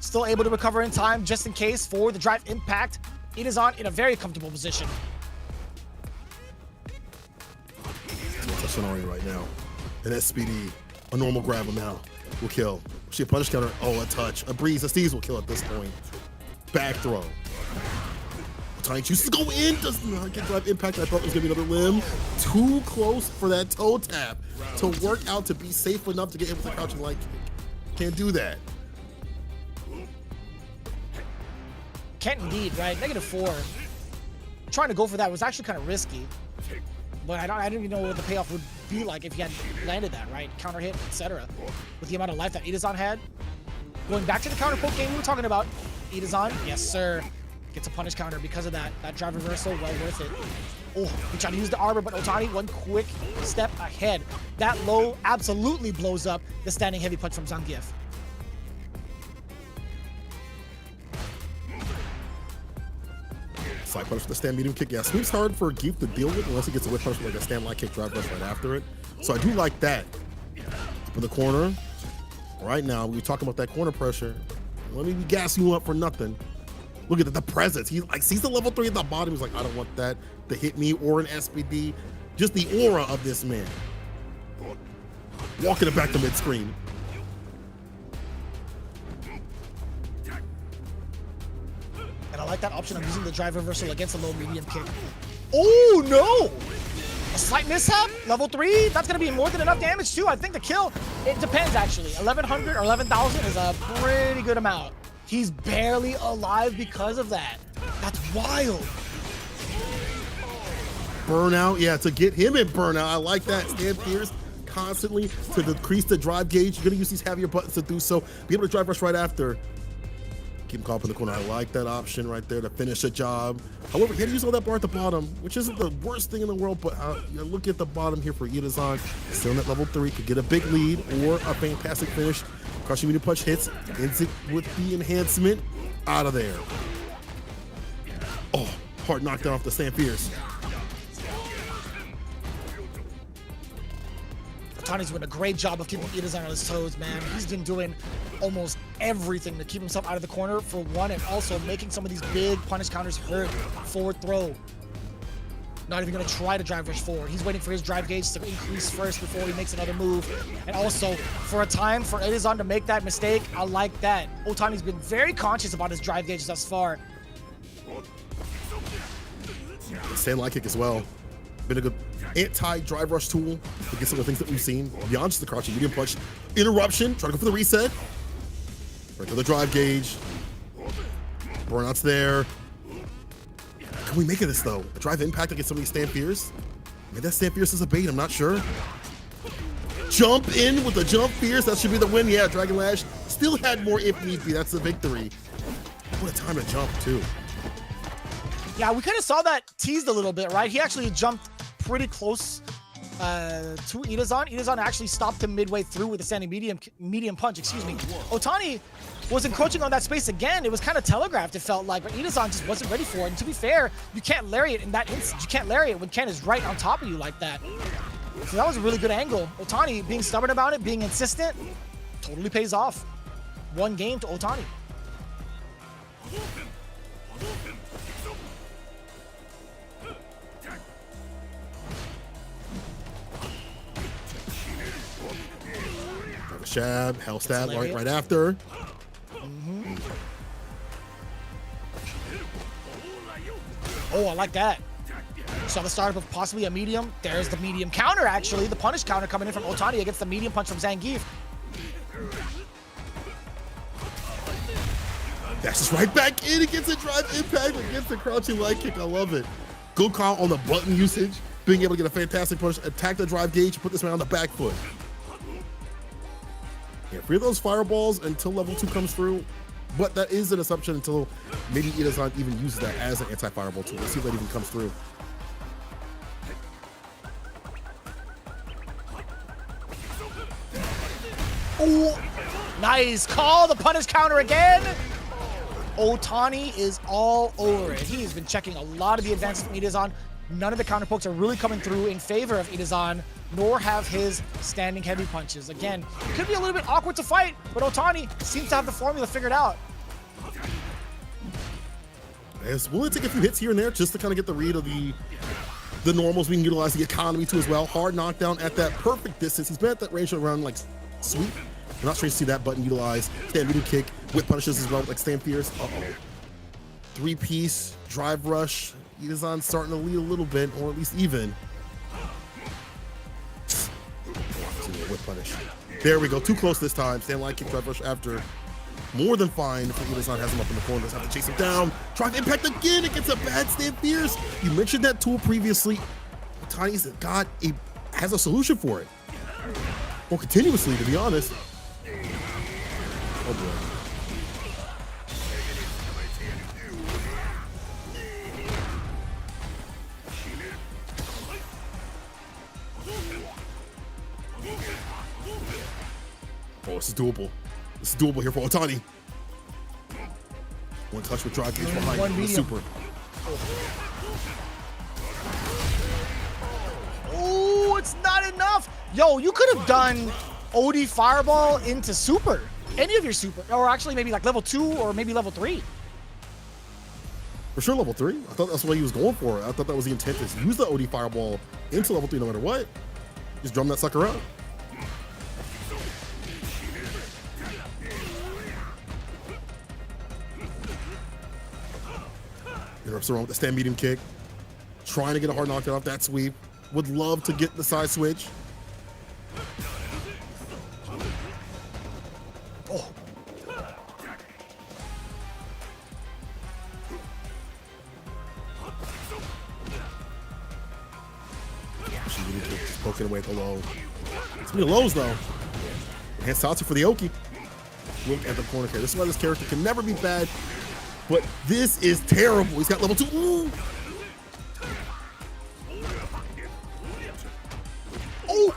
Still able to recover in time just in case for the drive impact. It is on in a very comfortable position. Touching already right now. And SPD, a normal grab him now will kill. She a punish counter. Oh, a touch. A breeze. A Steez will kill at this point. Back throw. Tiny chooses to go in, does not get drive impact. I thought it was gonna be another limb. Too close for that toe tap to work out to be safe enough to get hit with the crouching light kick. Can't do that. Can't indeed, right? -4. Trying to go for that was actually kind of risky, but I didn't even know what the payoff would be like if he had landed that, right? Counter hit, etc. With the amount of life that Itazan had. Going back to the counter poke game we were talking about, Itazan, yes sir. Gets a punish counter because of that. That drive reversal, well worth it. Oh, he tried to use the arbor, but Otani one quick step ahead. That low absolutely blows up the standing heavy punch from Zangief. Side punish for the stand medium kick. Yeah, sweeps hard for Geef to deal with unless he gets a whip punish like a stand light kick drive rush right after it. So I do like that. Up in the corner. Right now, we were talking about that corner pressure. Let me gas you up for nothing. Look at the presence. He like sees the level 3 at the bottom. He's like, I don't want that to hit me or an SPD. Just the aura of this man. Walking it back to mid-screen. And I like that option of using the drive reversal against a low medium kick. Oh no! A slight mishap, level 3, that's gonna be more than enough damage too. I think the kill, it depends actually. 1100 or 11,000 is a pretty good amount. He's barely alive because of that. That's wild. Burnout, yeah, to get him in burnout, I like that. Stan Pierce constantly to decrease the drive gauge. You're gonna use these heavier buttons to do so. Be able to drive rush right after. Keep him caught up in the corner. I like that option right there to finish the job. However, he had to use all that bar at the bottom, which isn't the worst thing in the world, but look at the bottom here for Itazan. Still in that level 3, could get a big lead or a fantastic finish. Crushing medium punch hits, ends it with the enhancement. Out of there. Oh, hard knockdown off the Stan Pierce. Otani's doing a great job of keeping Itazan on his toes, man. He's been doing almost everything to keep himself out of the corner for one, and also making some of these big punish counters hurt. Forward throw. Not even gonna try to drive rush forward. He's waiting for his drive gauge to increase first before he makes another move. And also, for a time for Itazan to make that mistake, I like that. Otani's been very conscious about his drive gauge thus far. Stand light kick as well. Been a good anti-drive rush tool against some of the things that we've seen. Beyond just the crouching medium punch. Interruption, trying to go for the reset. Right to the drive gauge. Burnout's there. Can we make it this though? A drive impact against some of these Stan Pierce? Maybe that Stan Pierce is a bait, I'm not sure. Jump in with the jump Pierce, that should be the win. Yeah, Dragon Lash still had more if need be, that's the victory. What a time to jump too. Yeah, we kind of saw that teased a little bit, right? He actually jumped pretty close to Itazan. Itazan actually stopped him midway through with a standing medium punch, excuse me. Otani was encroaching on that space again. It was kind of telegraphed, it felt like, but Itazan just wasn't ready for it. And to be fair, you can't lariat in that instance. You can't lariat when Ken is right on top of you like that. So that was a really good angle. Otani being stubborn about it, being insistent, totally pays off. One game to Otani. Shab, hell stab right after. Oh, I like that. Saw the startup of possibly a medium. There's the medium counter, actually. The punish counter coming in from Otani against the medium punch from Zangief. That's just right back in against the drive impact against the crouching light kick. I love it. Good call on the button usage. Being able to get a fantastic push, attack the drive gauge, put this man on the back foot. Yeah, free those fireballs until level 2 comes through, but that is an assumption until maybe Itazan even uses that as an anti-fireball tool. Let's see if that even comes through. Oh, nice call, the punish counter again. Otani is all over it. He has been checking a lot of the advances from Itazan. None of the counter pokes are really coming through in favor of Itazan, nor have his standing heavy punches. Again, it could be a little bit awkward to fight, but Otani seems to have the formula figured out. It's willing to take a few hits here and there just to kind of get the read of the normals being utilized, the economy too as well. Hard knockdown at that perfect distance. He's been at that range around like sweep. I'm not sure to see that button utilized. Stand medium kick with punishes as well, like Stan Pierce. Three-piece drive rush. Itazan starting to lead a little bit, or at least even. Whip punish. There we go. Too close this time. Stand line kick drive rush after. More than fine. Itazan has him up in the corner. Doesn't have to chase him down. Drive impact again against a bad Stan Pierce. You mentioned that tool previously. Otani's has a solution for it. Or continuously, to be honest. Oh boy. Oh, this is doable. This is doable here for Otani. One touch with drive gauge behind the super. Oh, it's not enough. Yo, you could have done OD Fireball into super. Any of your super. Or actually maybe like level 2 or maybe level 3. For sure level 3. I thought that's what he was going for. I thought that was the intent, is use the OD Fireball into level 3 no matter what. Just drum that sucker up. Interrupts around with the stand medium kick. Trying to get a hard knockdown off that sweep. would love to get the side switch. Oh. She's really poking away at the low. It's gonna be lows though. And Satsu for the Oki. Look at the corner here. This is why this character can never be bad, but this is terrible. He's got level 2. Ooh. Oh!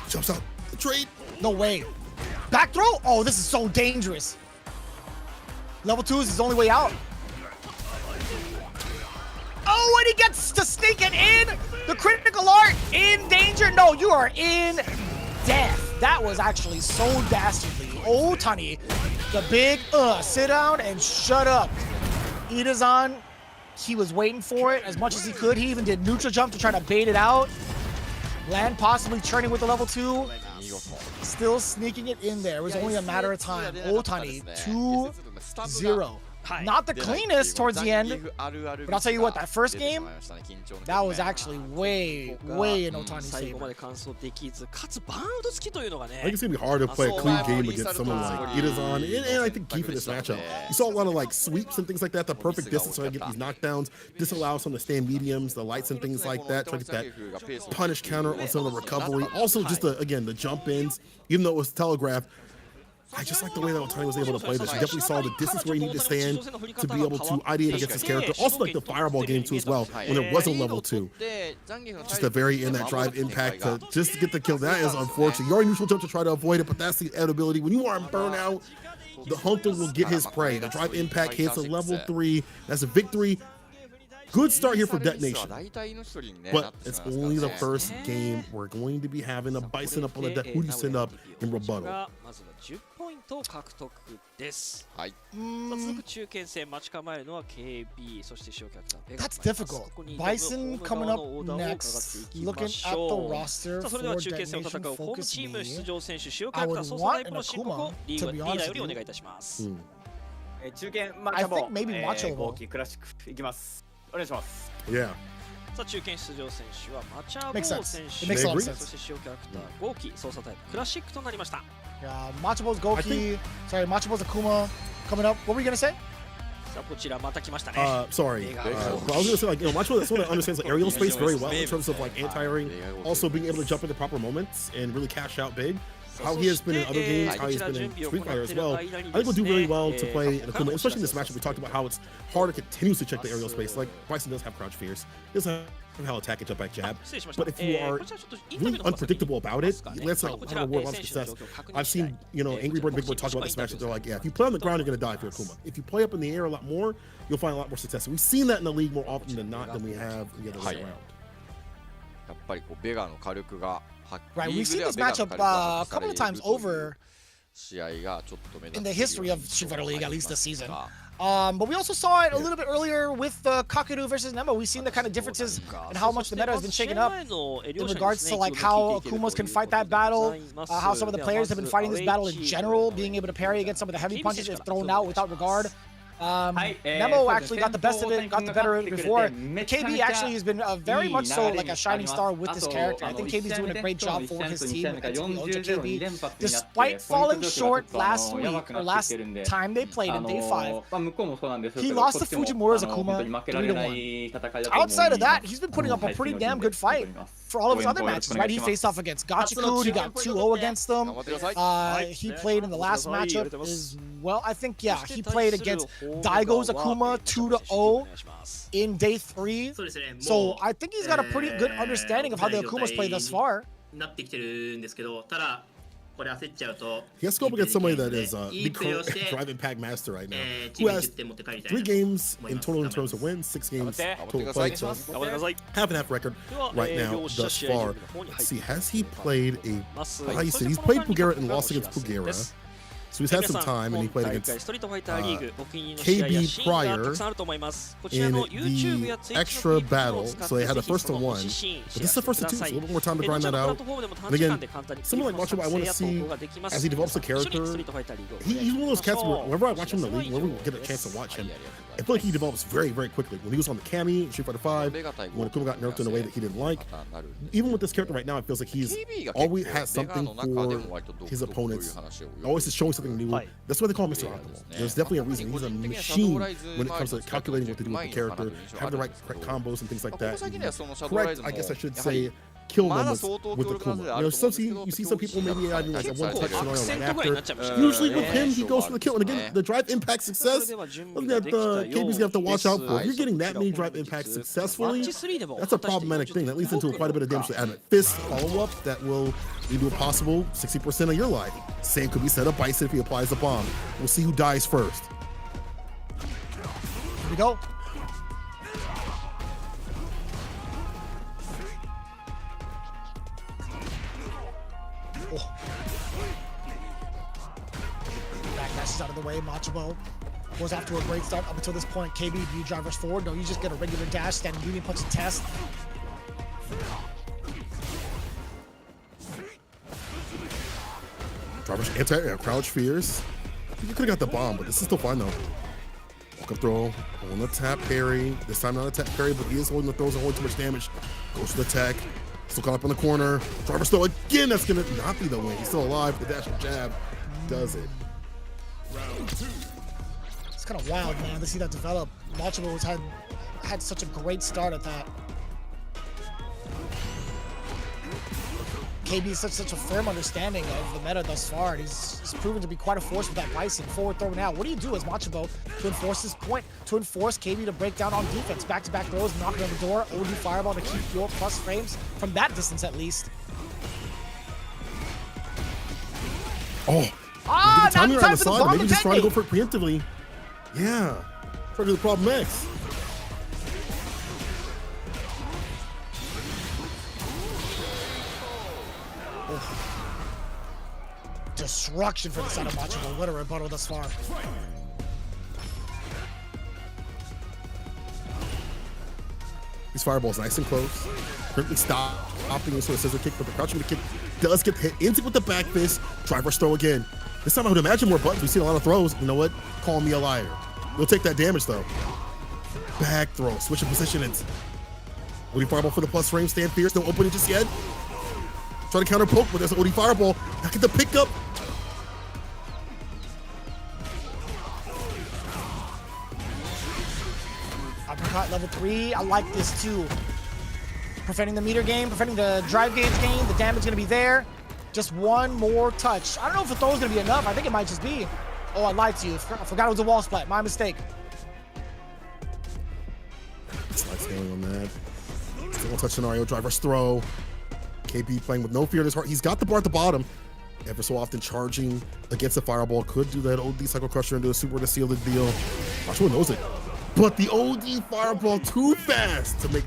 Jumps out. The trade. No way. Back throw? Oh, this is so dangerous. Level 2 is his only way out. Oh, and he gets to sneak it in. The critical art in danger. No, you are in death. That was actually so dastardly. Oh, Tani, the big sit down and shut up. Itazan, he was waiting for it as much as he could. He even did neutral jump to try to bait it out. Land possibly churning with the level 2. Still sneaking it in there. It was only a matter of time. Oh, Tani, 2-0. Not the cleanest towards the end, but I'll tell you what, that first game, that was actually way in Otani's favor. I think it's gonna be hard to play a clean game against someone like Itazan and I think Keith in this matchup. You saw a lot of like sweeps and things like that, the perfect distance so I get these knockdowns. This allows him to stand mediums, the lights and things like that, try to get that punish counter on some of the recovery. Also just again, the jump ins, even though it was telegraphed. I just like the way that Otani was able to play this. You definitely saw the distance where he needed to stand to be able to ideate against his character. Also like the fireball game too as well, when there was a level 2. Just the very end, that drive impact to just get the kill. That is unfortunate. You already neutral jump to try to avoid it, but that's the ability. When you are in burnout, the hunter will get his prey. The drive impact hits a level 3. That's a victory. Good start here for Detonation, but it's only the first game. We're going to be having a Bison up on the deck. Who do you send up in rebuttal? That's difficult. Bison coming up next. Looking at the roster for Detonation FocusMe, I would want an Akuma, to be honest with you. I think maybe Macho will. Yeah. Makes sense. It makes a lot of sense. Yeah, Macho's Goki. Sorry, Macho's Akuma coming up. What were you gonna say? Sorry. I was gonna say, like, you know, Macho is someone that understands the aerial space very well in terms of like anti-airing, also being able to jump into proper moments and really cash out big. How he has been in other games, how he's been in Street Fighter as well. I think we'll do really well to play an Akuma, especially in this matchup. We talked about how it's hard to continuously check the aerial space. Like, Bison does have crouch fears. He doesn't have how attack and jump back jab. But if you are really unpredictable about it, that's not a lot of success. I've seen, you know, Angry Bird and Big Bird talk about this matchup. They're like, yeah, if you play on the ground, you're going to die for Akuma. If you play up in the air a lot more, you'll find a lot more success. We've seen that in the league more often than not than we have the other way around. Right, we've seen this matchup a couple of times over in the history of Street Fighter League, at least this season. But we also saw it a little bit earlier with Kaku versus Nemo. We've seen the kind of differences in how much the meta has been shaken up in regards to like how Akumas can fight that battle, how some of the players have been fighting this battle in general, being able to parry against some of the heavy punches if thrown out without regard. Nemo actually got the best of it, got the better of it before. KB actually has been very much so like a shining star with this character. I think KB's doing a great job for his team at KB. Despite falling short last week, or last time they played in Day 5, he lost to Fujimura's Akuma 3-1. Outside of that, he's been putting up a pretty damn good fight for all of his other matches, right? He faced off against Gachiku, he got 2-0 against them. He played in the last matchup as well. I think, yeah, he played against Daigo's Akuma 2-0 in Day 3. So I think he's got a pretty good understanding of how the Akumas play thus far. He has to go up against somebody that is the Drive Impact Master right now, who has 3 games in total in terms of wins, 6 games total played, so half and half record right now thus far. Let's see, has he played he's played Pugera and lost against Pugera. So he's had some time, and he played against KB prior in the extra battle. So they had a 1-1, but this is the 1-2, so a little bit more time to grind that out. And again, someone like Macho, I want to see as he develops a character. He's one of those cats where whenever I watch him in the league, whenever we get a chance to watch him, I feel like he develops very, very quickly. When he was on the Kami, Street Fighter 5, when Akuma got nerfed in a way that he didn't like, even with this character right now, it feels like he's always has something for his opponents. Always is showing something new. That's why they call him Mr. Optimal. There's definitely a reason. He's a machine when it comes to calculating what to do with the character, have the right combos and things like that. Correct, I guess I should say, kill moments with Akuma. You know, you see some people maybe adding like a one-touch scenario right after. Usually with him, he goes for the kill. And again, the drive impact success, something that KB's gonna have to watch out for. If you're getting that many drive impacts successfully, that's a problematic thing. That leads into quite a bit of damage to Adamant Fist follow-up that will lead to a possible 60% of your life. Same could be said of Bison if he applies the bomb. We'll see who dies first. Here we go. Backdash is out of the way. Machabo goes off to a great start up until this point. KB, do you drive rush forward? No, you just get a regular dash, standing medium punch and test. Driver's anti-air crouch fears. You could have got the bomb, but this is still fine though. Walk up throw on the tap parry. This time not a tap parry, but he is holding the throws and holding too much damage. Goes to the tech. Still caught up in the corner. Driver's throw again. That's gonna not be the win. He's still alive. The dash and jab does it. It's kind of wild, man, to see that develop. Machabo had such a great start at that. KB is such a firm understanding of the meta thus far. He's proven to be quite a force with that Bison. Forward throw now. What do you do as Machabo to enforce his point? To enforce KB to break down on defense. Back-to-back throws, knocking on the door. OD fireball to keep your plus frames from that distance at least. Oh! Ah, not in time for the bomb. Maybe just trying to go for it preemptively. Yeah. Try to do the problem next. Destruction for the side of Machabo. What a rebuttal thus far. These fireballs nice and close. Currently stopping this sort of scissor kick, but the crouching kick does get hit into with the back fist. Driver's throw again. This time I would imagine more buttons. We've seen a lot of throws. You know what? Call me a liar. You'll take that damage though. Back throw, switching positions. OD fireball for the plus frame. Stand fierce. Don't open it just yet. Try to counter poke, but there's an OD fireball. Not get the pickup. Uppercut level 3. I like this too. Preventing the meter game, preventing the drive gauge game. The damage gonna be there. Just one more touch. I don't know if the throw is gonna be enough. I think it might just be. Oh, I lied to you. I forgot it was a wall splat. My mistake. Slide scaling on that. Still one touch scenario. Driver's throw. KB playing with no fear in his heart. He's got the bar at the bottom. Ever so often charging against the fireball. Could do that OD cycle crusher into a super to seal the deal. Joshua knows it. But the OD fireball too fast to make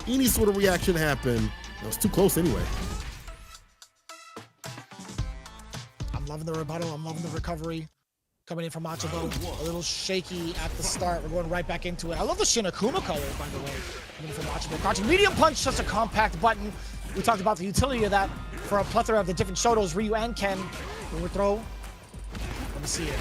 any sort of reaction happen. It was too close anyway. I'm loving the rebuttal. I'm loving the recovery. Coming in from Machabo. A little shaky at the start. We're going right back into it. I love the Shinokuma colors, by the way. Coming in from Machabo. Crouching medium punch, just a compact button. We talked about the utility of that for a plethora of the different Shotos, Ryu and Ken. Overthrow. Let me see it.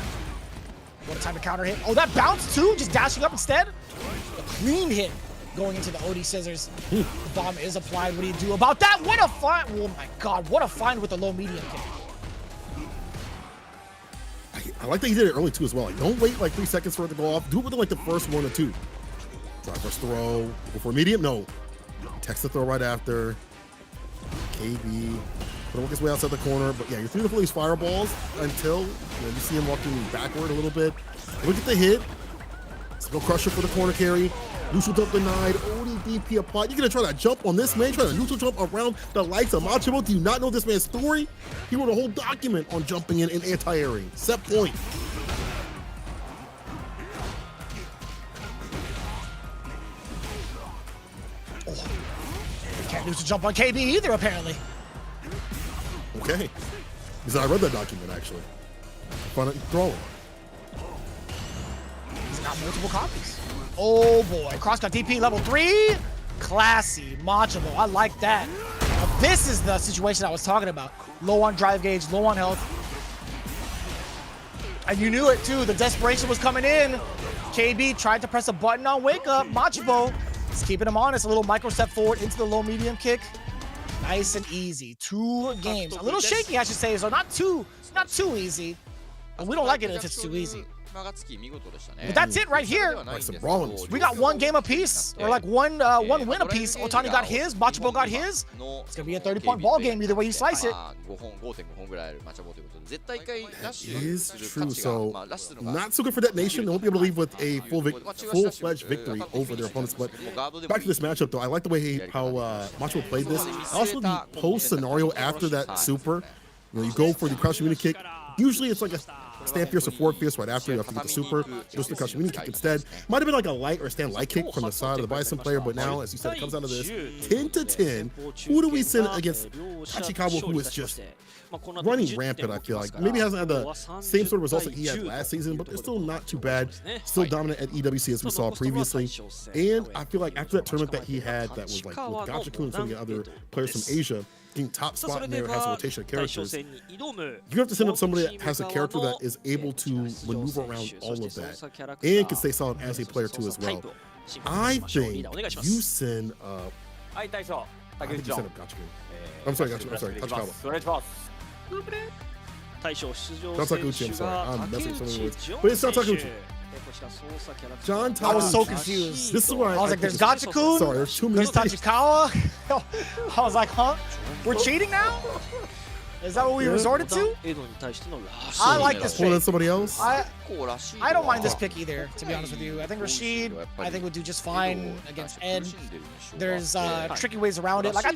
What a time to counter hit. Oh, that bounce too? Just dashing up instead? A clean hit going into the OD scissors. The bomb is applied. What do you do about that? What a find! Oh my god, what a find with the low medium kick. I like that he did it early too as well. Like, don't wait like 3 seconds for it to go off. Do it within like the first 1 or 2. Driver's throw. Before medium? No. Text the throw right after. KB. Gonna work his way outside the corner. But yeah, you're through these fireballs until you see him walking backward a little bit. Look at the hit. Go crusher for the corner carry. Neutral jump denied. ODDP applied. You're gonna try to jump on this man, try to neutral jump around the likes of Machabo. Do you not know this man's story? He wrote a whole document on jumping in and anti-airing. Set point. Oh. Can't neutral jump on KB either, apparently. Okay. He said, I read that document actually. Find it enthralling. He's got multiple copies. Oh boy, crosscut DP level 3. Classy, Machabo, I like that. Now, this is the situation I was talking about. Low on drive gauge, low on health. And you knew it too, the desperation was coming in. KB tried to press a button on Wake Up. Machibo is keeping him honest. A little micro step forward into the low medium kick. Nice and easy. 2 games. A little shaky, I should say, so not too easy. But we don't like it if it's too easy. But that's it right here. Nice and brawling. We got 1 game apiece, or like one win apiece. Otani got his, Machibo got his. It's gonna be a 30-point ball game either way you slice it. It is true. So not so good for Detonation. They won't be able to leave with a full-fledged victory over their opponents. But back to this matchup, though, I like the way how Machibo played this. Also, the post scenario after that super, you go for the crouch community kick. Usually, it's like a stand fierce or forward fierce right after you have to get the super. Goes to the crouch community kick instead. Might have been like a light or a stand light kick from the side of the Bison player, but now, as you said, it comes out of this 10-10. Who do we send against Hachikawa, who is just running rampant? I feel like maybe hasn't had the same sort of results that he had last season, but they're still not too bad. Still dominant at EWC as we saw previously. And I feel like after that tournament that he had, that was like with Gachaku and some of the other players from Asia, getting top spot in there, has a rotation of characters. You have to send up somebody that has a character that is able to maneuver around all of that and can stay solid as a player too as well. I think you send up. I think you send up Gachaku. I'm sorry, Tachikawa. Sakaguchi, I'm sorry. I'm messing with someone with. But it's not Sakaguchi. John Takaguchi. I was so confused. This is why I was like, there's Gachaku. Sorry, there's too many. There's Tachikawa. I was like, huh? We're cheating now? Is that what we resorted to? I like this pick. Somebody else? I don't mind this pick either, to be honest with you. I think Rashid, would do just fine against Ed. There's tricky ways around it. Like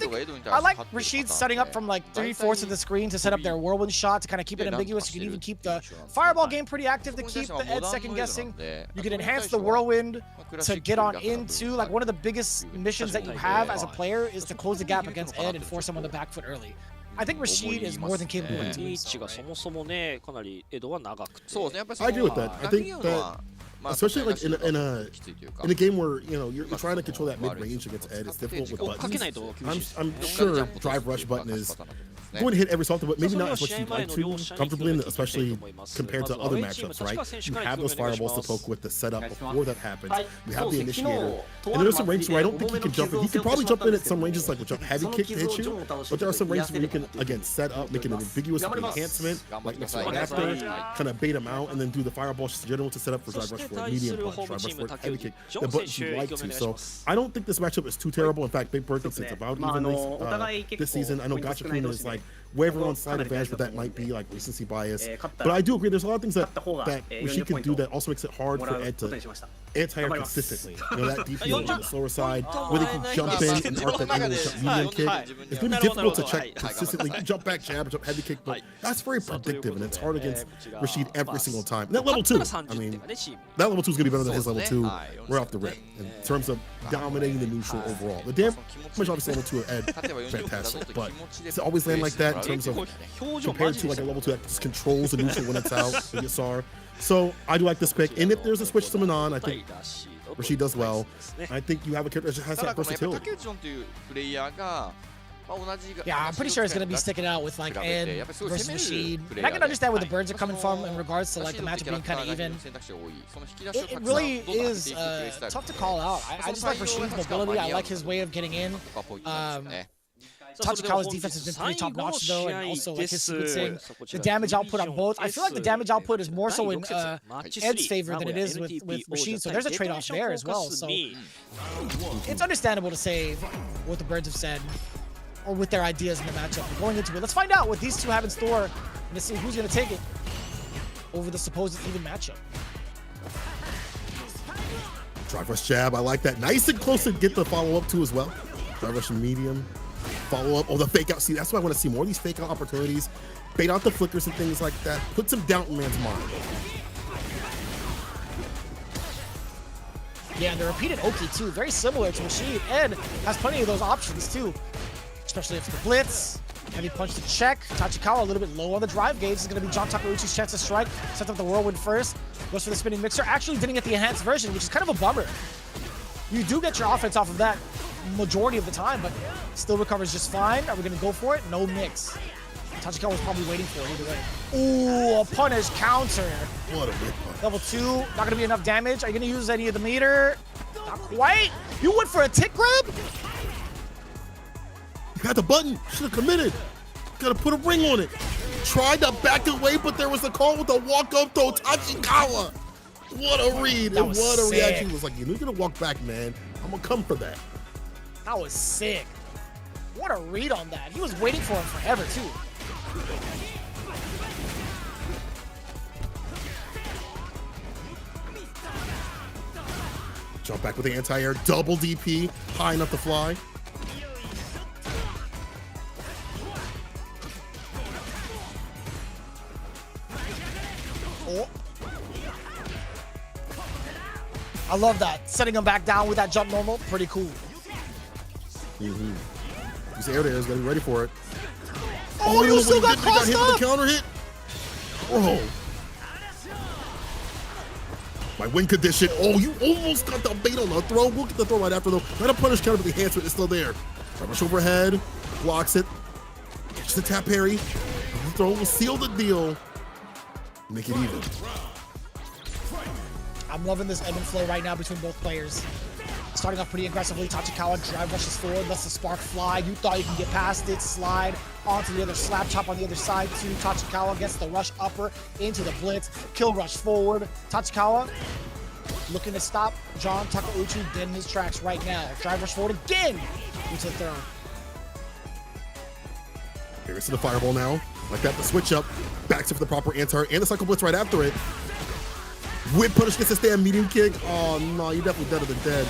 I like Rashid setting up from like 3/4 of the screen to set up their whirlwind shot to kind of keep it ambiguous. You can even keep the fireball game pretty active to keep the Ed second guessing. You can enhance the whirlwind to get on into like one of the biggest missions that you have as a player is to close the gap against Ed and force him on the back foot early. I think Rashid is more than capable of doing so. I agree with that. I think that, especially like in a game where you're trying to control that mid range against Ed, it's difficult with buttons. I'm sure drive rush button is going to hit every something, but maybe not as much as you'd like to comfortably, especially compared to other matchups, right? You have those fireballs to poke with the setup before that happens. You have the initiator. And there's some ranges where I don't think he can jump in. He can probably jump in at some ranges like with jump heavy kick to hit you, but there are some ranges where you can, again, set up, make it ambiguous with enhancement, like next right after, kind of bait him out, and then do the fireball general to set up for drive rush for a medium punch, drive rush for a heavy kick, the buttons you like to. So I don't think this matchup is too terrible. In fact, Big Bird thinks it's about evenly this season. I know Gachakun is like way everyone's slight advantage, but that might be like recency bias. But I do agree, there's a lot of things that Rashid can do that also makes it hard for Ed to anti-air consistently. That DP on the slower side, where they can jump in and arc that medium kick. It's going to be difficult to check consistently. Jump back jab, jump heavy kick, but that's very predictive, and it's hard against Rashid every single time. And that level 2, I mean, that level 2 is going to be better than his level 2 right off the rip in terms of dominating the neutral overall. The damage obviously level 2 of Ed, fantastic, but to always land like that in terms of compared to like a level 2 that just controls the neutral when it's out, the ESR. So I do like this pick, and if there's a switch to Manon, I think Rashid does well. I think you have a character that just has that versatility. Yeah, I'm pretty sure it's going to be sticking out with like Ed versus Rashid. And I can understand where the birds are coming from in regards to like the matchup being kind of even. It really is tough to call out. I just like Rashid's mobility. I like his way of getting in. Tachikawa's defense has been pretty top-notch though, and also like his sequencing, the damage output on both. I feel like the damage output is more so in Ed's favor than it is with Rashid, so there's a trade-off there as well. So it's understandable to say what the birds have said, or with their ideas in the matchup. We're going into it. Let's find out what these two have in store, and let's see who's going to take it over the supposed even matchup. Drive rush jab, I like that. Nice and close to get the follow-up to as well. Drive rush and medium. Follow up. Oh, the fake out. See, that's why I want to see more of these fake out opportunities. Bait out the flickers and things like that. Put some doubt in man's mind. Yeah, and the repeated Oki too, very similar to Rashid. Ed has plenty of those options too, especially if the blitz, heavy punch to check. Tachikawa a little bit low on the drive gauge. This is going to be John Takeuchi's chance to strike. Sets up the whirlwind first. Goes for the spinning mixer. Actually didn't get the enhanced version, which is kind of a bummer. You do get your offense off of that majority of the time, but still recovers just fine. Are we going to go for it? No mix. Tachikawa was probably waiting for it either way. Ooh, a punish counter. What a whip punish. Level 2, not gonna be enough damage. Are you gonna use any of the meter? Not quite. You went for a tick grab? You had the button. Should have committed. Gotta put a ring on it. Tried to back away, but there was a call with a walk-up throw. Tachikawa. What a read and what a reaction. He was like, you're gonna walk back, man. I'm gonna come for that. That was sick. What a read on that. He was waiting for him forever, too. Jump back with the anti-air, double DP, high enough to fly. Oh. I love that. Setting him back down with that jump normal, pretty cool. These air airs, gotta be ready for it. Oh, you still got crossed hit up! with the counter hit. Bro. My win condition. Oh, you almost got the bait on the throw. We'll get the throw right after though. Not a punish counter, but the enhancement is still there. Rush overhead, blocks it. Catch the tap parry. The throw will seal the deal. Make it even. I'm loving this ebb and flow right now between both players. Starting off pretty aggressively, Tachikawa drive rushes forward, lets the spark fly. You thought you can get past it, slide onto the other slap chop on the other side too. Tachikawa gets the rush upper into the blitz, kill rush forward. Tachikawa looking to stop John Takeuchi dead in his tracks right now. Drive rush forward again into the throw. Here is to the fireball now. Like that, the switch up, backs up for the proper anti and the cycle blitz right after it. Whip punish gets a stand medium kick. Oh no, you're definitely deader than dead.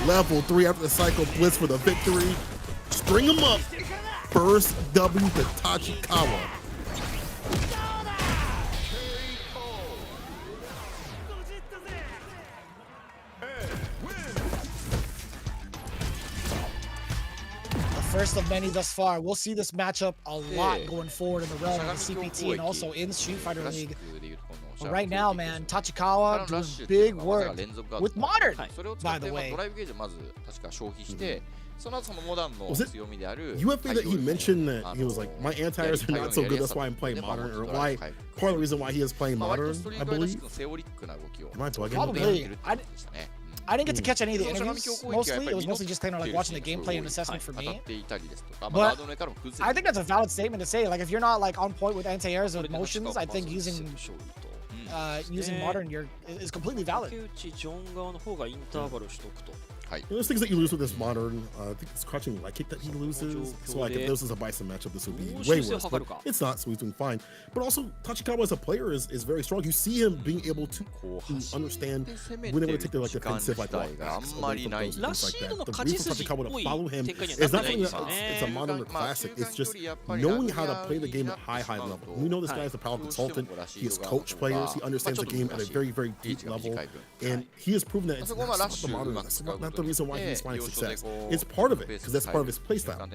Level 3 after the cycle blitz for the victory. String him up. First W to Tachikawa. First of many thus far. We'll see this matchup a lot going forward in the realm of the CPT and also in Street Fighter League. But right now, man, Tachikawa doing big work with Modern, by the way. Was it UFA that he mentioned that he was like, my anti-airs are not so good, that's why I'm playing Modern, or why part of the reason why he is playing Modern, I believe? Am I bugging? Probably. I didn't get to catch any of the interviews, mostly. It was mostly just kind of like watching the gameplay and assessment for me. But I think that's a valid statement to say. Like, if you're not like on point with anti-airs or motions, I think using Modern is completely valid. There's things that you lose with this Modern. I think it's crouching leg kick that he loses. So like if this was a Bison matchup, this would be way worse. But it's not, so he's doing fine. But also Tachikawa as a player is very strong. You see him being able to understand when able to take the like defensive like away from those things like that. The reason for Tachikawa to follow him is not something that it's a Modern or classic. It's just knowing how to play the game at high level. We know this guy is a power consultant. He has coached players. He understands the game at a very deep level, and he has proven that it's not the Modern. That's not the reason why he's finding success. It's part of it because that's part of his playstyle.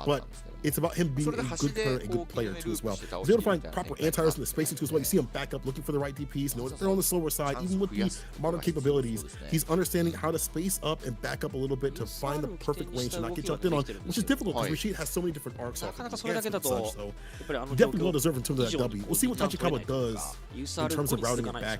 But it's about him being a good player too as well. He's able to find proper anti-airs in the spacing too as well. You see him back up looking for the right DPs. No, they're on the slower side. Even with the Modern capabilities, he's understanding how to space up and back up a little bit to find the perfect range to not get jumped in on, which is difficult because Rashid has so many different arcs off of him. So definitely well deserved in terms of that W. We'll see what Tachikawa does in terms of routing it back.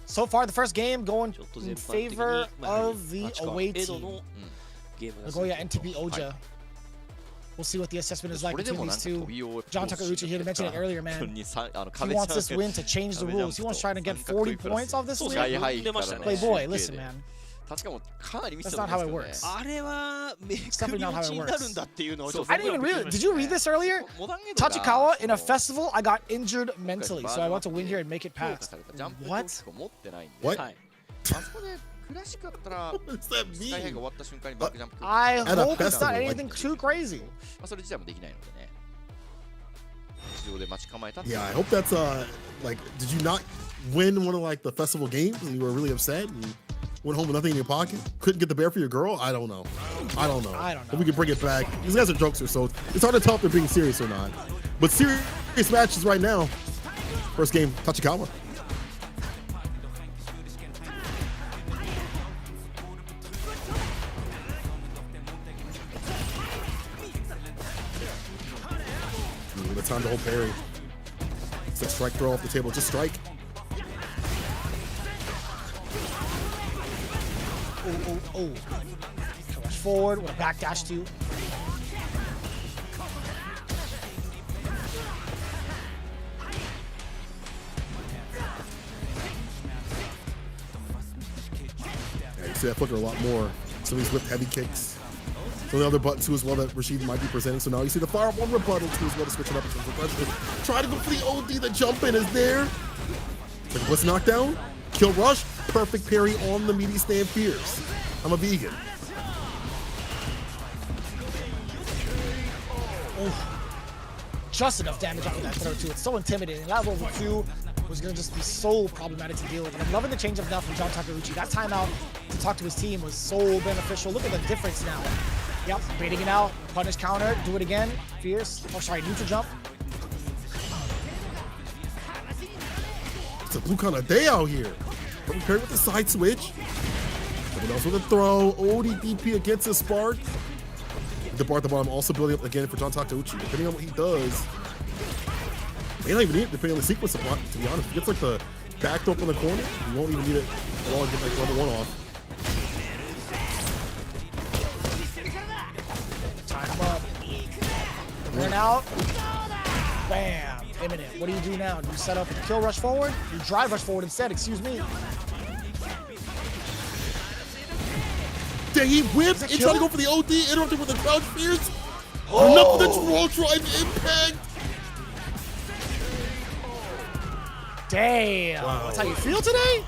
So far, the first game going in favor of the away team. NagoyaNTPOJA. We'll see what the assessment is like between these two. John Takeuchi here to mention it earlier, man. He wants this win to change the rules. He wants to try to get 40 points off this win. Playboy, listen, man. That's not how it works. It's definitely not how it works. I didn't even read it. Did you read this earlier? Tachikawa, in a festival, I got injured mentally, so I want to win here and make it past. What? What? What does that mean? I hope it's not anything too crazy. Yeah, I hope that's like, did you not win one of like the festival games and you were really upset and went home with nothing in your pocket? Couldn't get the bear for your girl? I don't know. If we can bring it back. These guys are jokesters, so it's hard to tell if they're being serious or not. But serious matches right now. First game, Tachikawa. time to hold parry. It's a strike throw off the table. Just strike. Oh. Rush forward with a backdash too. Yeah, you see that flicker a lot more. Some of these whipped heavy kicks. Some of the other buttons too as well that Rashid might be presenting. So now you see the fire one rebuttal too as well to switch it up in terms of pressure. Try to go for the OD. The jump in is there. It's like a blitz knockdown. Kill rush. Perfect parry on the meaty stand fierce. I'm a vegan. Oh, just enough damage off of that throw too. It's so intimidating. That level 2 was going to just be so problematic to deal with. And I'm loving the change up now from John Takeuchi. That timeout to talk to his team was so beneficial. Look at the difference now. Yep, baiting it out, punish counter, do it again, fierce. Oh, sorry, neutral jump. It's a blue kind of day out here. Paired with the side switch. Someone else with a throw. ODDP against a spark. The bar at the bottom also building up again for John Takeuchi. Depending on what he does, may not even need it depending on the sequence, to be honest. If he gets like the back throw up in the corner, you won't even need it at all to get like level 1 off. Time up. Run out. Bam. Imminent. What do you do now? Do you set up a kill rush forward? You drive rush forward instead, excuse me. Dang, he whipped and tried to go for the OD, interrupted with the crouch fierce. Enough of the draw drive impact. Damn. Wow. That's how you feel today?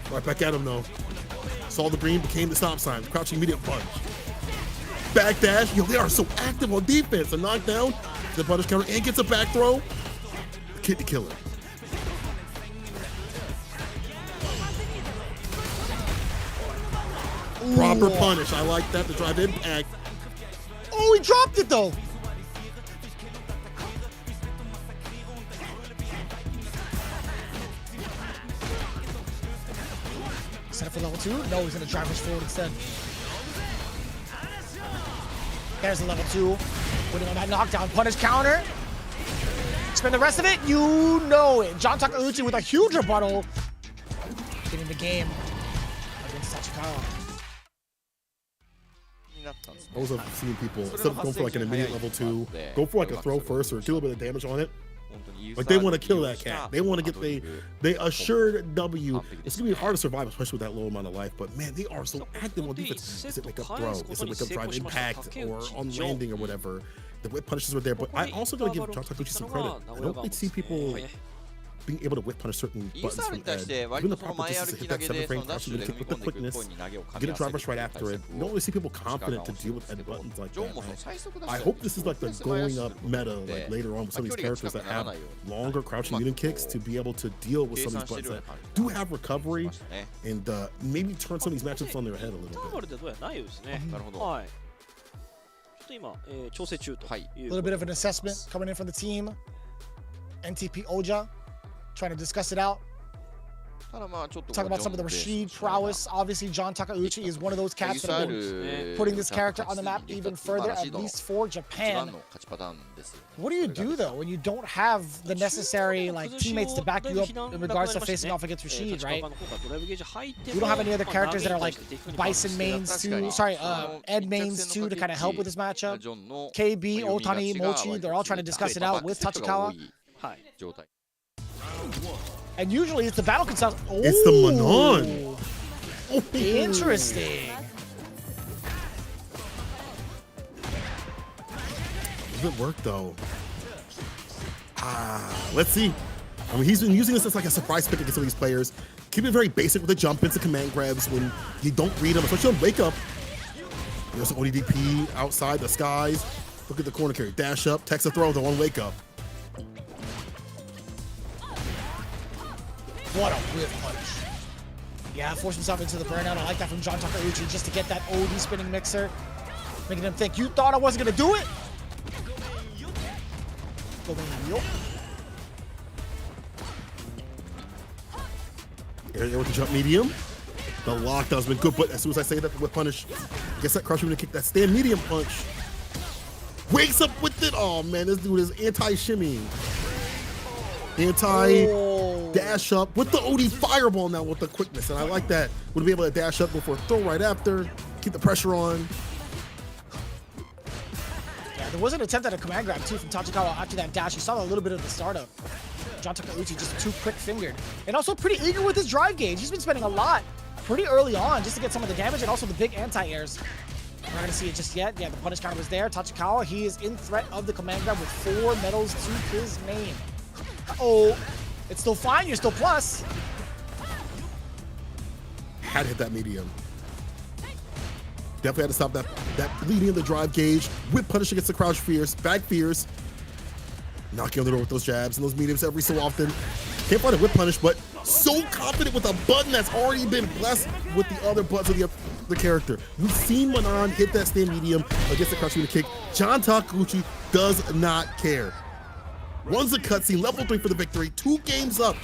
Right back at him though. Saw the green, became the stop sign. Crouching immediate punch. Backdash. Yo, they are so active on defense. A knockdown, the punish counter, and gets a back throw. Kid to kill him. Ooh. Proper punish. I like that to drive impact. Oh, he dropped it though. Set up for level 2? No, he's gonna drive us forward instead. There's a level 2. Waiting on that knockdown. Punish counter. Spend the rest of it. You know it. John Takeuchi with a huge rebuttal. Getting the game against Tachikawa. I was seeing people, instead of going for like an immediate level 2, go for like a throw first or do a little bit of damage on it. Like they want to kill that cat. They want to get they assured W. It's gonna be hard to survive, especially with that low amount of life. But man, they are so active on defense. Is it make up throw? Is it make up drive impact or on landing or whatever? The whip punishes were there, but I also gotta give John Takeuchi some credit. I don't really see people being able to whip punish certain buttons from Ed. Even the proper distance to hit that 7-frame crouching kick with the quickness, get a drive rush right after it. You don't really see people confident to deal with Ed buttons like that. I hope this is like the going up meta like later on with some of these characters that have longer crouching mutant kicks to be able to deal with some of these buttons that do have recovery and maybe turn some of these matchups on their head a little bit. A little bit of an assessment coming in from the team. NTPOJA. Trying to discuss it out. Talk about some of the Rashid prowess. Obviously, John Takeuchi is one of those cats that are putting this character on the map even further, at least for Japan. What do you do though when you don't have the necessary like teammates to back you up in regards to facing off against Rashid, right? You don't have any other characters that are like Bison mains too. Sorry, Ed mains too to kind of help with this matchup. KB, Otani, Mochi, they're all trying to discuss it out with Tachikawa. And usually it's the battle consult. It's the Manon. Interesting. Does it work though? Let's see. I mean, he's been using this as like a surprise pick against some of these players. Keep it very basic with the jump ins and command grabs when you don't read them, especially on wake up. There's some ODDP outside the skies. Look at the corner carry. Dash up, text a throw, the one wake up. What a whip punch. Yeah, force himself into the burnout. I like that from John Takeuchi just to get that OD spinning mixer. Making him think, you thought I wasn't going to do it? Air with the jump medium. The lockdown's been good, but as soon as I say that, the whip punish Gets that crushing to kick, that stand medium punch. Wakes up with it. Oh man, this dude is anti-shimmy. Anti-dash up with the OD fireball now with the quickness. And I like that. Would be able to dash up before throw right after. Keep the pressure on. Yeah, there was an attempt at a command grab too from Tachikawa after that dash. You saw a little bit of the startup. John Takeuchi just too quick-fingered. And also pretty eager with his drive gauge. He's been spending a lot pretty early on just to get some of the damage and also the big anti-airs. We're not gonna see it just yet. Yeah, the punish counter was there. Tachikawa, he is in threat of the command grab with 4 medals to his name. Uh-oh, it's still fine, you're still plus. Had to hit that medium. Definitely had to stop that bleeding of the drive gauge. Whip punish against the crouch fierce, back fierce. Knocking on the door with those jabs and those mediums every so often. Can't find a whip punish, but so confident with a button that's already been blessed with the other buttons of the character. We've seen Manan hit that stand medium against the crouch kick. John Takeuchi does not care. Runs the cutscene, level 3 for the victory, 2 games up.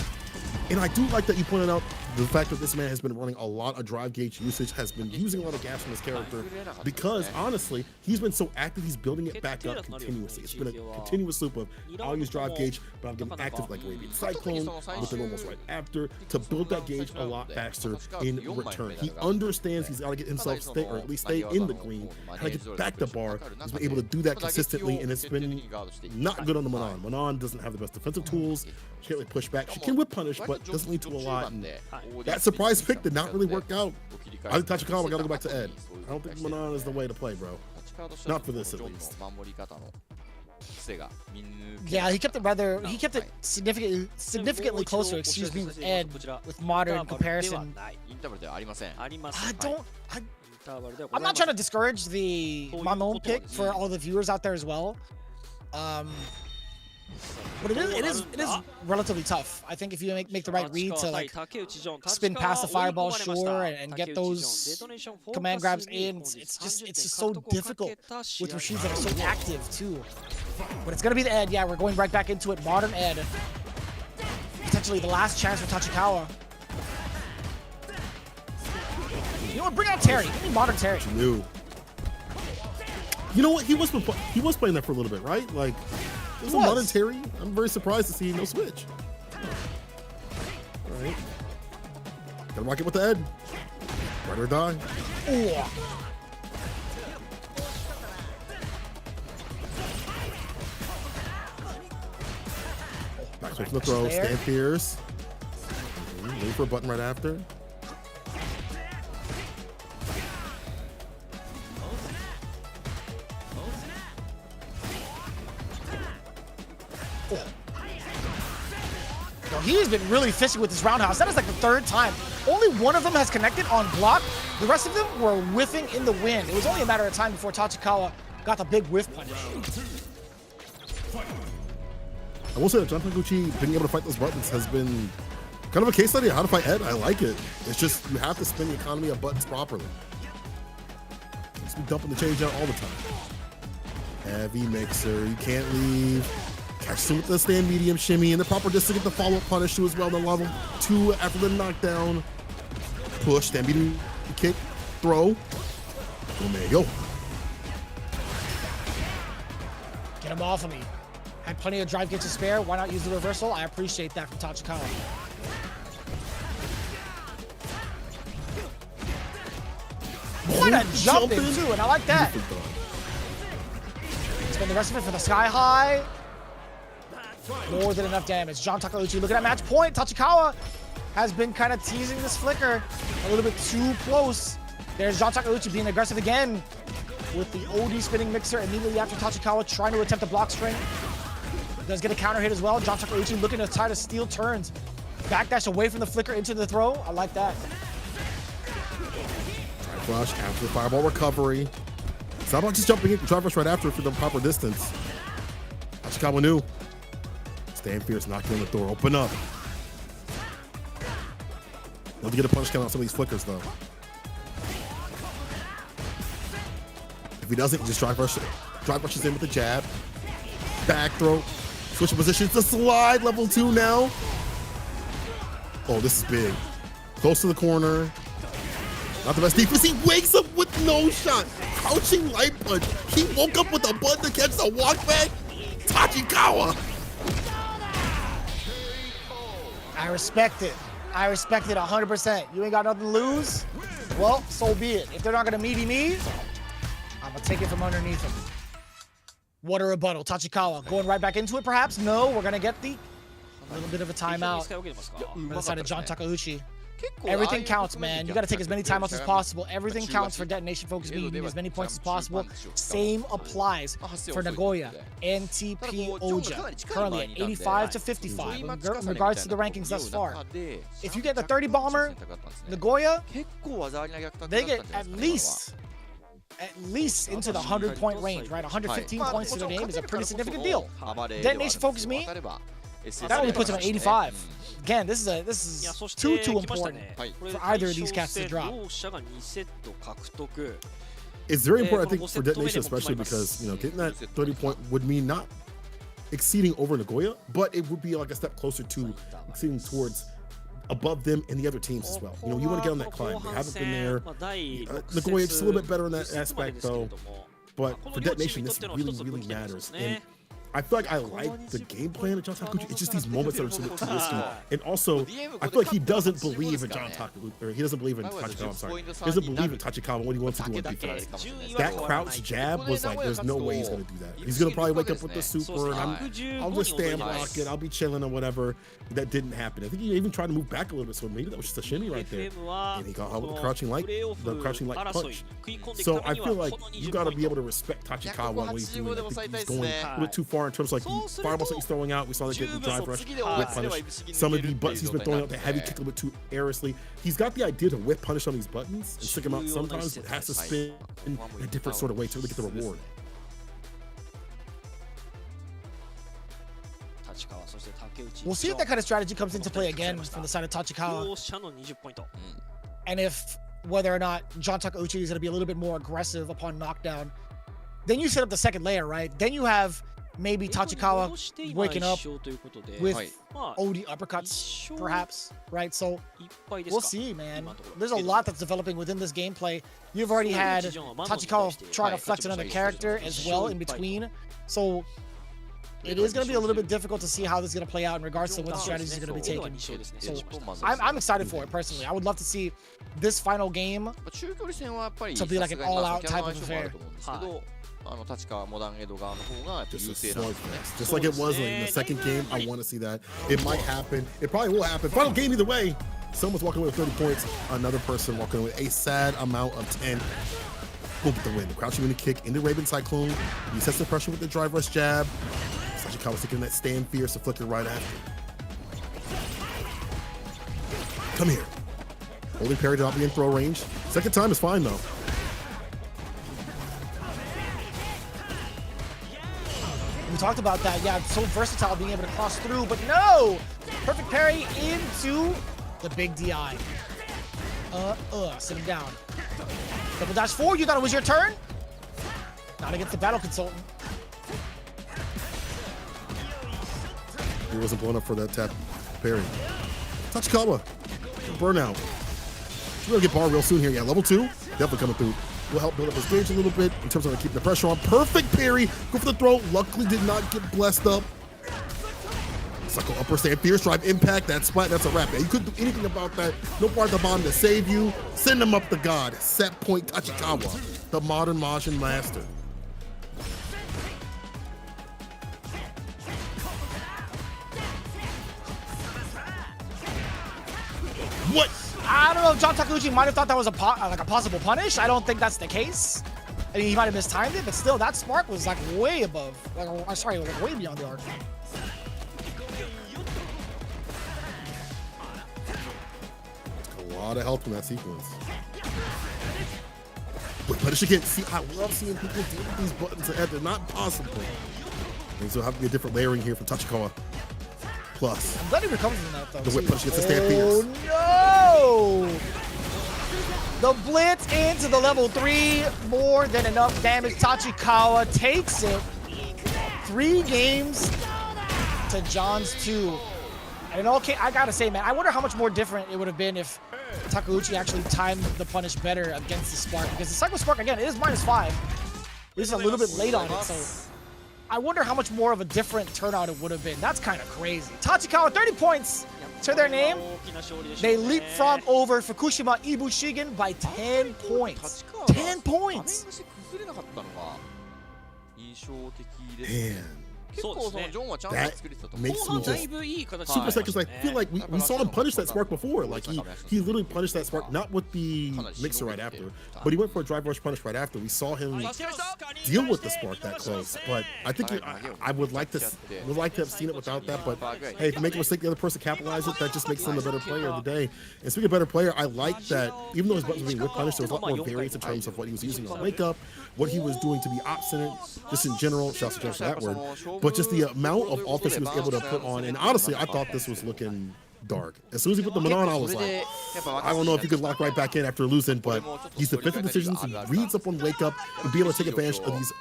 And I do like that you pointed out the fact that this man has been running a lot of drive gauge usage, has been using a lot of gas from his character, because honestly, he's been so active, he's building it back up continuously. It's been a continuous loop of, I'll use drive gauge, but I'm getting active like Arabian Cyclone with an almost right after to build that gauge a lot faster in return. He understands he's got to get himself stay, or at least stay in the green, how to get back the bar. He's been able to do that consistently, and it's been not good on the Manan. Manan doesn't have the best defensive tools. She can't really push back. She can whip punish, but doesn't lead to a lot. And that surprise pick did not really work out. I think Tachikawa got to go back to Ed. I don't think Manan is the way to play, bro. Not for this, at least. Yeah, he kept it significantly closer, excuse me, with Ed, with modern comparison. I'm not trying to discourage the Manon pick for all the viewers out there as well. But it is relatively tough. I think if you make the right read to like spin past the fireball, sure, and get those command grabs in, it's just so difficult with Rashids that are so active too. But it's gonna be the Ed. Yeah, we're going right back into it. Modern Ed. Potentially the last chance for Tachikawa. You know what? Bring out Terry. Give me modern Terry. You know what? He was playing that for a little bit, right? Like. It was a modern Terry. I'm very surprised to see no switch. All right. Gotta rock it with the Ed. Ride or die. Ooh. Back switch from the throw. Stand fierce. Wait for a button right after. He's been really fishy with this roundhouse. That is like the 3rd time. Only one of them has connected on block. The rest of them were whiffing in the wind. It was only a matter of time before Tachikawa got the big whiff punish. I will say that John Higuchi being able to fight those buttons has been kind of a case study of how to fight Ed. I like it. It's just you have to spin the economy of buttons properly. Just be dumping the change out all the time. Heavy mixer. You can't leave. Catches him with the stand medium shimmy and the proper distance to get the follow-up punish too as well. Then level 2 after the knockdown. Push, stand medium kick, throw. Oh man, yo. Get him off of me. Had plenty of drive gauge to spare. Why not use the reversal? I appreciate that from Tachikawa. What a jump in too, and I like that. Spend the rest of it for the sky high. More than enough damage. John Takeuchi looking at match point. Tachikawa has been kind of teasing this flicker a little bit too close. There's John Takeuchi being aggressive again with the OD spinning mixer immediately after Tachikawa trying to attempt a block string. Does get a counter hit as well. John Takeuchi looking to try to steal turns. Backdash away from the flicker into the throw. I like that. Drive rush after the fireball recovery. It's not about just jumping in. Drive rush right after for the proper distance. Tachikawa knew. Stand fierce, knocking on the door. Open up. Love to get a punish count on some of these flickers though. If he doesn't, just drive rushes in with the jab. Back throw. Switch positions. The slide. Level 2 now. Oh, this is big. Close to the corner. Not the best defense. He wakes up with no shot. Crouching light punch. He woke up with a button to catch the walk back. Tachikawa. I respect it. I respect it 100%. You ain't got nothing to lose? Well, so be it. If they're not gonna meaty me, I'm gonna take it from underneath him. What a rebuttal. Tachikawa going right back into it, perhaps? No, we're gonna get a little bit of a timeout on the side of John Takeuchi. Everything counts, man. You got to take as many timeouts as possible. Everything counts for Detonation Focus Me. You need as many points as possible. Same applies for NagoyaNTPOJA. Currently at 85 to 55 in regards to the rankings thus far. If you get the 30 bomber, Nagoya, they get at least into the 100-point range, right? 115 points to their name is a pretty significant deal. Detonation Focus Me, that only puts him at 85. Again, this is too important for either of these cats to drop. It's very important, I think, for Detonation, especially because, you know, getting that 30-point would mean not exceeding over Nagoya, but it would be like a step closer to exceeding towards above them and the other teams as well. You know, you want to get on that climb. They haven't been there. Nagoya just a little bit better in that aspect, though. But for Detonation, this really, really matters. And I feel like I like the game plan of John Takeuchi. It's just these moments that are so too risky. And also, I feel like he doesn't believe in John Takeuchi, or he doesn't believe in Tachikawa, I'm sorry. He doesn't believe in Tachikawa, what he wants to do on defense. That crouch jab was like, there's no way he's going to do that. He's going to probably wake up with the super, and I'll just stand block it, I'll be chilling or whatever. That didn't happen. I think he even tried to move back a little bit, so maybe that was just a shimmy right there. And he got out with the crouching light punch. So I feel like you got to be able to respect Tachikawa what he's doing. I think he's going a little bit too far in terms of like fireballs that he's throwing out. We saw that get the drive rush, whip punish. Some of the buttons he's been throwing out, the heavy kick a little bit too airlessly. He's got the idea to whip punish on these buttons and stick them out sometimes, but has to spin in a different sort of way to really get the reward. We'll see if that kind of strategy comes into play again from the side of Tachikawa. And if whether or not John Takeuchi is going to be a little bit more aggressive upon knockdown. Then you set up the second layer, right? Then you have maybe Tachikawa waking up with OD uppercuts, perhaps, right? So we'll see, man. There's a lot that's developing within this gameplay. You've already had Tachikawa trying to flex another character as well in between. So it is going to be a little bit difficult to see how this is going to play out in regards to what the strategies are going to be taken. So I'm excited for it, personally. I would love to see this final game to be like an all-out type of affair. Just like it was in the second game. I want to see that. It might happen. It probably will happen. Final game either way. Someone's walking away with 30 points. Another person walking away with a sad amount of 10. Go get the win. The crouching in the kick into Raven Cyclone. He sets the pressure with the drive rush jab. Tachikawa sticking that stand fierce to flicker right after. Come here. Holding parry to not be in throw range. Second time is fine though. We talked about that. Yeah, it's so versatile being able to cross through, but no! Perfect parry into the big DI. Sit him down. Double dash forward, you thought it was your turn? Not against the Battle Consultant. He wasn't blown up for that tap parry. Tachikawa, burnout. We're gonna get bar real soon here. Yeah, level 2, definitely coming through. Will help build up his gauge a little bit in terms of keeping the pressure on. Perfect parry. Go for the throw. Luckily did not get blessed up. Cycle upper stand fierce drive impact. That splat, that's a wrap. Yeah, you couldn't do anything about that. No part of the bomb to save you. Send him up the god. Set point Tachikawa, the modern Majin master. What? I don't know if John Takeuchi might have thought that was a possible punish. I don't think that's the case. I mean, he might have mistimed it, but still, that spark was like way above. Like, sorry, like way beyond the arc. A lot of help in that sequence. Wait, punish again. See, I love seeing people deal with these buttons. They're not possible. And so have to be a different layering here for Tachikawa. Plus, I'm glad he recovers from that though. The whip punch gets the stand fierce. Oh no! The blitz into the level 3, more than enough damage. Tachikawa takes it. 3 games to John's 2. And okay, I gotta say, man, I wonder how much more different it would have been if Takeuchi actually timed the punish better against the Spark, because the Psycho Spark, again, it is -5. This is a little bit late on it, so I wonder how much more of a different turnout it would have been. That's kind of crazy. Tachikawa, 30 points to their name. They leapfrog over Fukushima IBUSHIGIN by 10 points. 10 points! Man. That makes me just super sad, because I feel like we saw him punish that Spark before. Like he literally punished that Spark, not with the mixer right after, but he went for a drive rush punish right after. We saw him deal with the Spark that close, but I think I would like to have seen it without that. But hey, if you make a mistake, the other person capitalizes it, that just makes him a better player of the day. And speaking of better player, I like that even though his buttons were being whip punished, there was a lot more variance in terms of what he was using on wake up, what he was doing to be obstinate, just in general. Shouts to that word. But just the amount of offense he was able to put on, and honestly, I thought this was looking dark. As soon as he put the Manon, I was like, I don't know if he could lock right back in after losing, but he's defensive decisions, he reads up on wake up, and be able to take advantage of these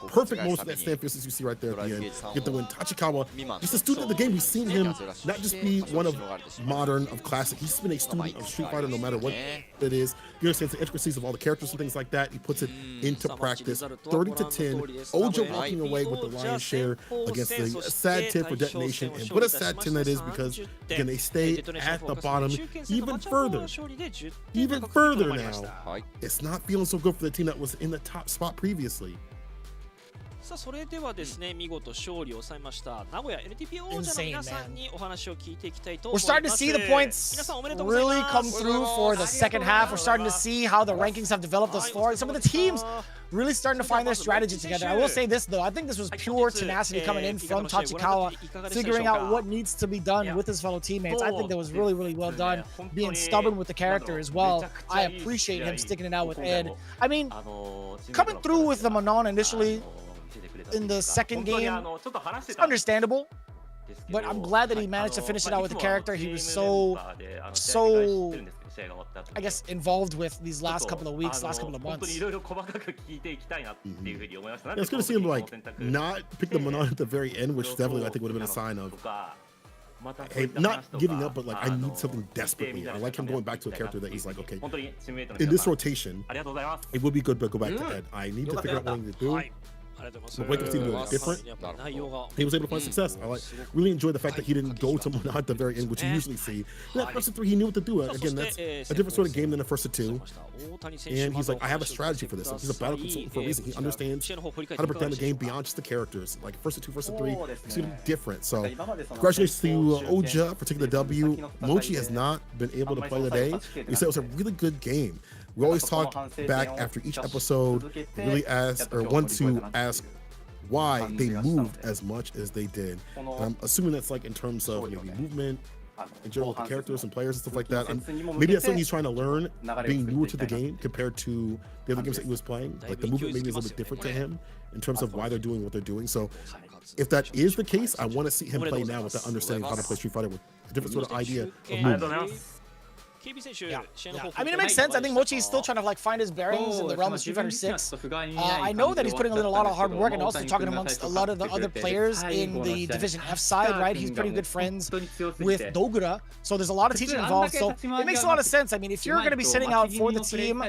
perfect moments of that stand fist as you see right there at the end. Get the win. Tachikawa, just a student of the game. We've seen him not just be one of modern, of classic, he's been a student of Street Fighter no matter what it is. He understands the intricacies of all the characters and things like that. He puts it into practice. 30-10. Oja walking away with the lion's share against the sad 10 for Detonation. And what a sad 10 that is, because again, they stay at the bottom even further now. It's not feeling so good for the team that was in the top spot previously. さあそれではですね、見事勝利を収めました名古屋 NTP 王者の皆さんにお話を聞いていきたいと思います。 We're starting to see the points really come through for the second half. We're starting to see how the rankings have developed thus far. Some of the teams really starting to find their strategy together. I will say this though, I think this was pure tenacity coming in from Tachikawa, figuring out what needs to be done with his fellow teammates. I think that was really, really well done, being stubborn with the character as well. I appreciate him sticking it out with Ed. I mean, coming through with the Manon initially in the second game, it's understandable, but I'm glad that he managed to finish it out with the character he was so I guess involved with these last couple of weeks, last couple of months. It's gonna seem like not pick the Manon at the very end, which definitely I think would have been a sign of, hey, not giving up, but like I need something desperately. I like him going back to a character that he's like, okay, in this rotation, it would be good to go back to Ed. I need to figure out what I need to do. The wake up team was different. He was able to find success. I really enjoyed the fact that he didn't go to Manon at the very end, which you usually see. In that first of 3, he knew what to do. Again, that's a different sort of game than the first of 2. And he's like, I have a strategy for this. Like, he's a battle consultant for a reason. He understands how to break down the game beyond just the characters. Like first of 2, first of 3, he's gonna be different. So congratulations to Oja for taking the W. Mochi has not been able to play today. He said it was a really good game. We always talk back after each episode, really ask or want to ask why they moved as much as they did. And I'm assuming that's like in terms of maybe movement, in general with the characters and players and stuff like that. Maybe that's something he's trying to learn, being newer to the game compared to the other games that he was playing. Like the movement maybe is a little bit different to him in terms of why they're doing what they're doing. So if that is the case, I want to see him play now with that understanding of how to play Street Fighter with a different sort of idea of movement. Yeah. I mean, it makes sense. I think Mochi is still trying to like find his bearings in the realm of Street Fighter 6. I know that he's putting in a lot of hard work and also talking amongst a lot of the other players in the Division F side, right? He's pretty good friends with Dogura, so there's a lot of teaching involved. So it makes a lot of sense. I mean, if you're going to be sitting out for the team,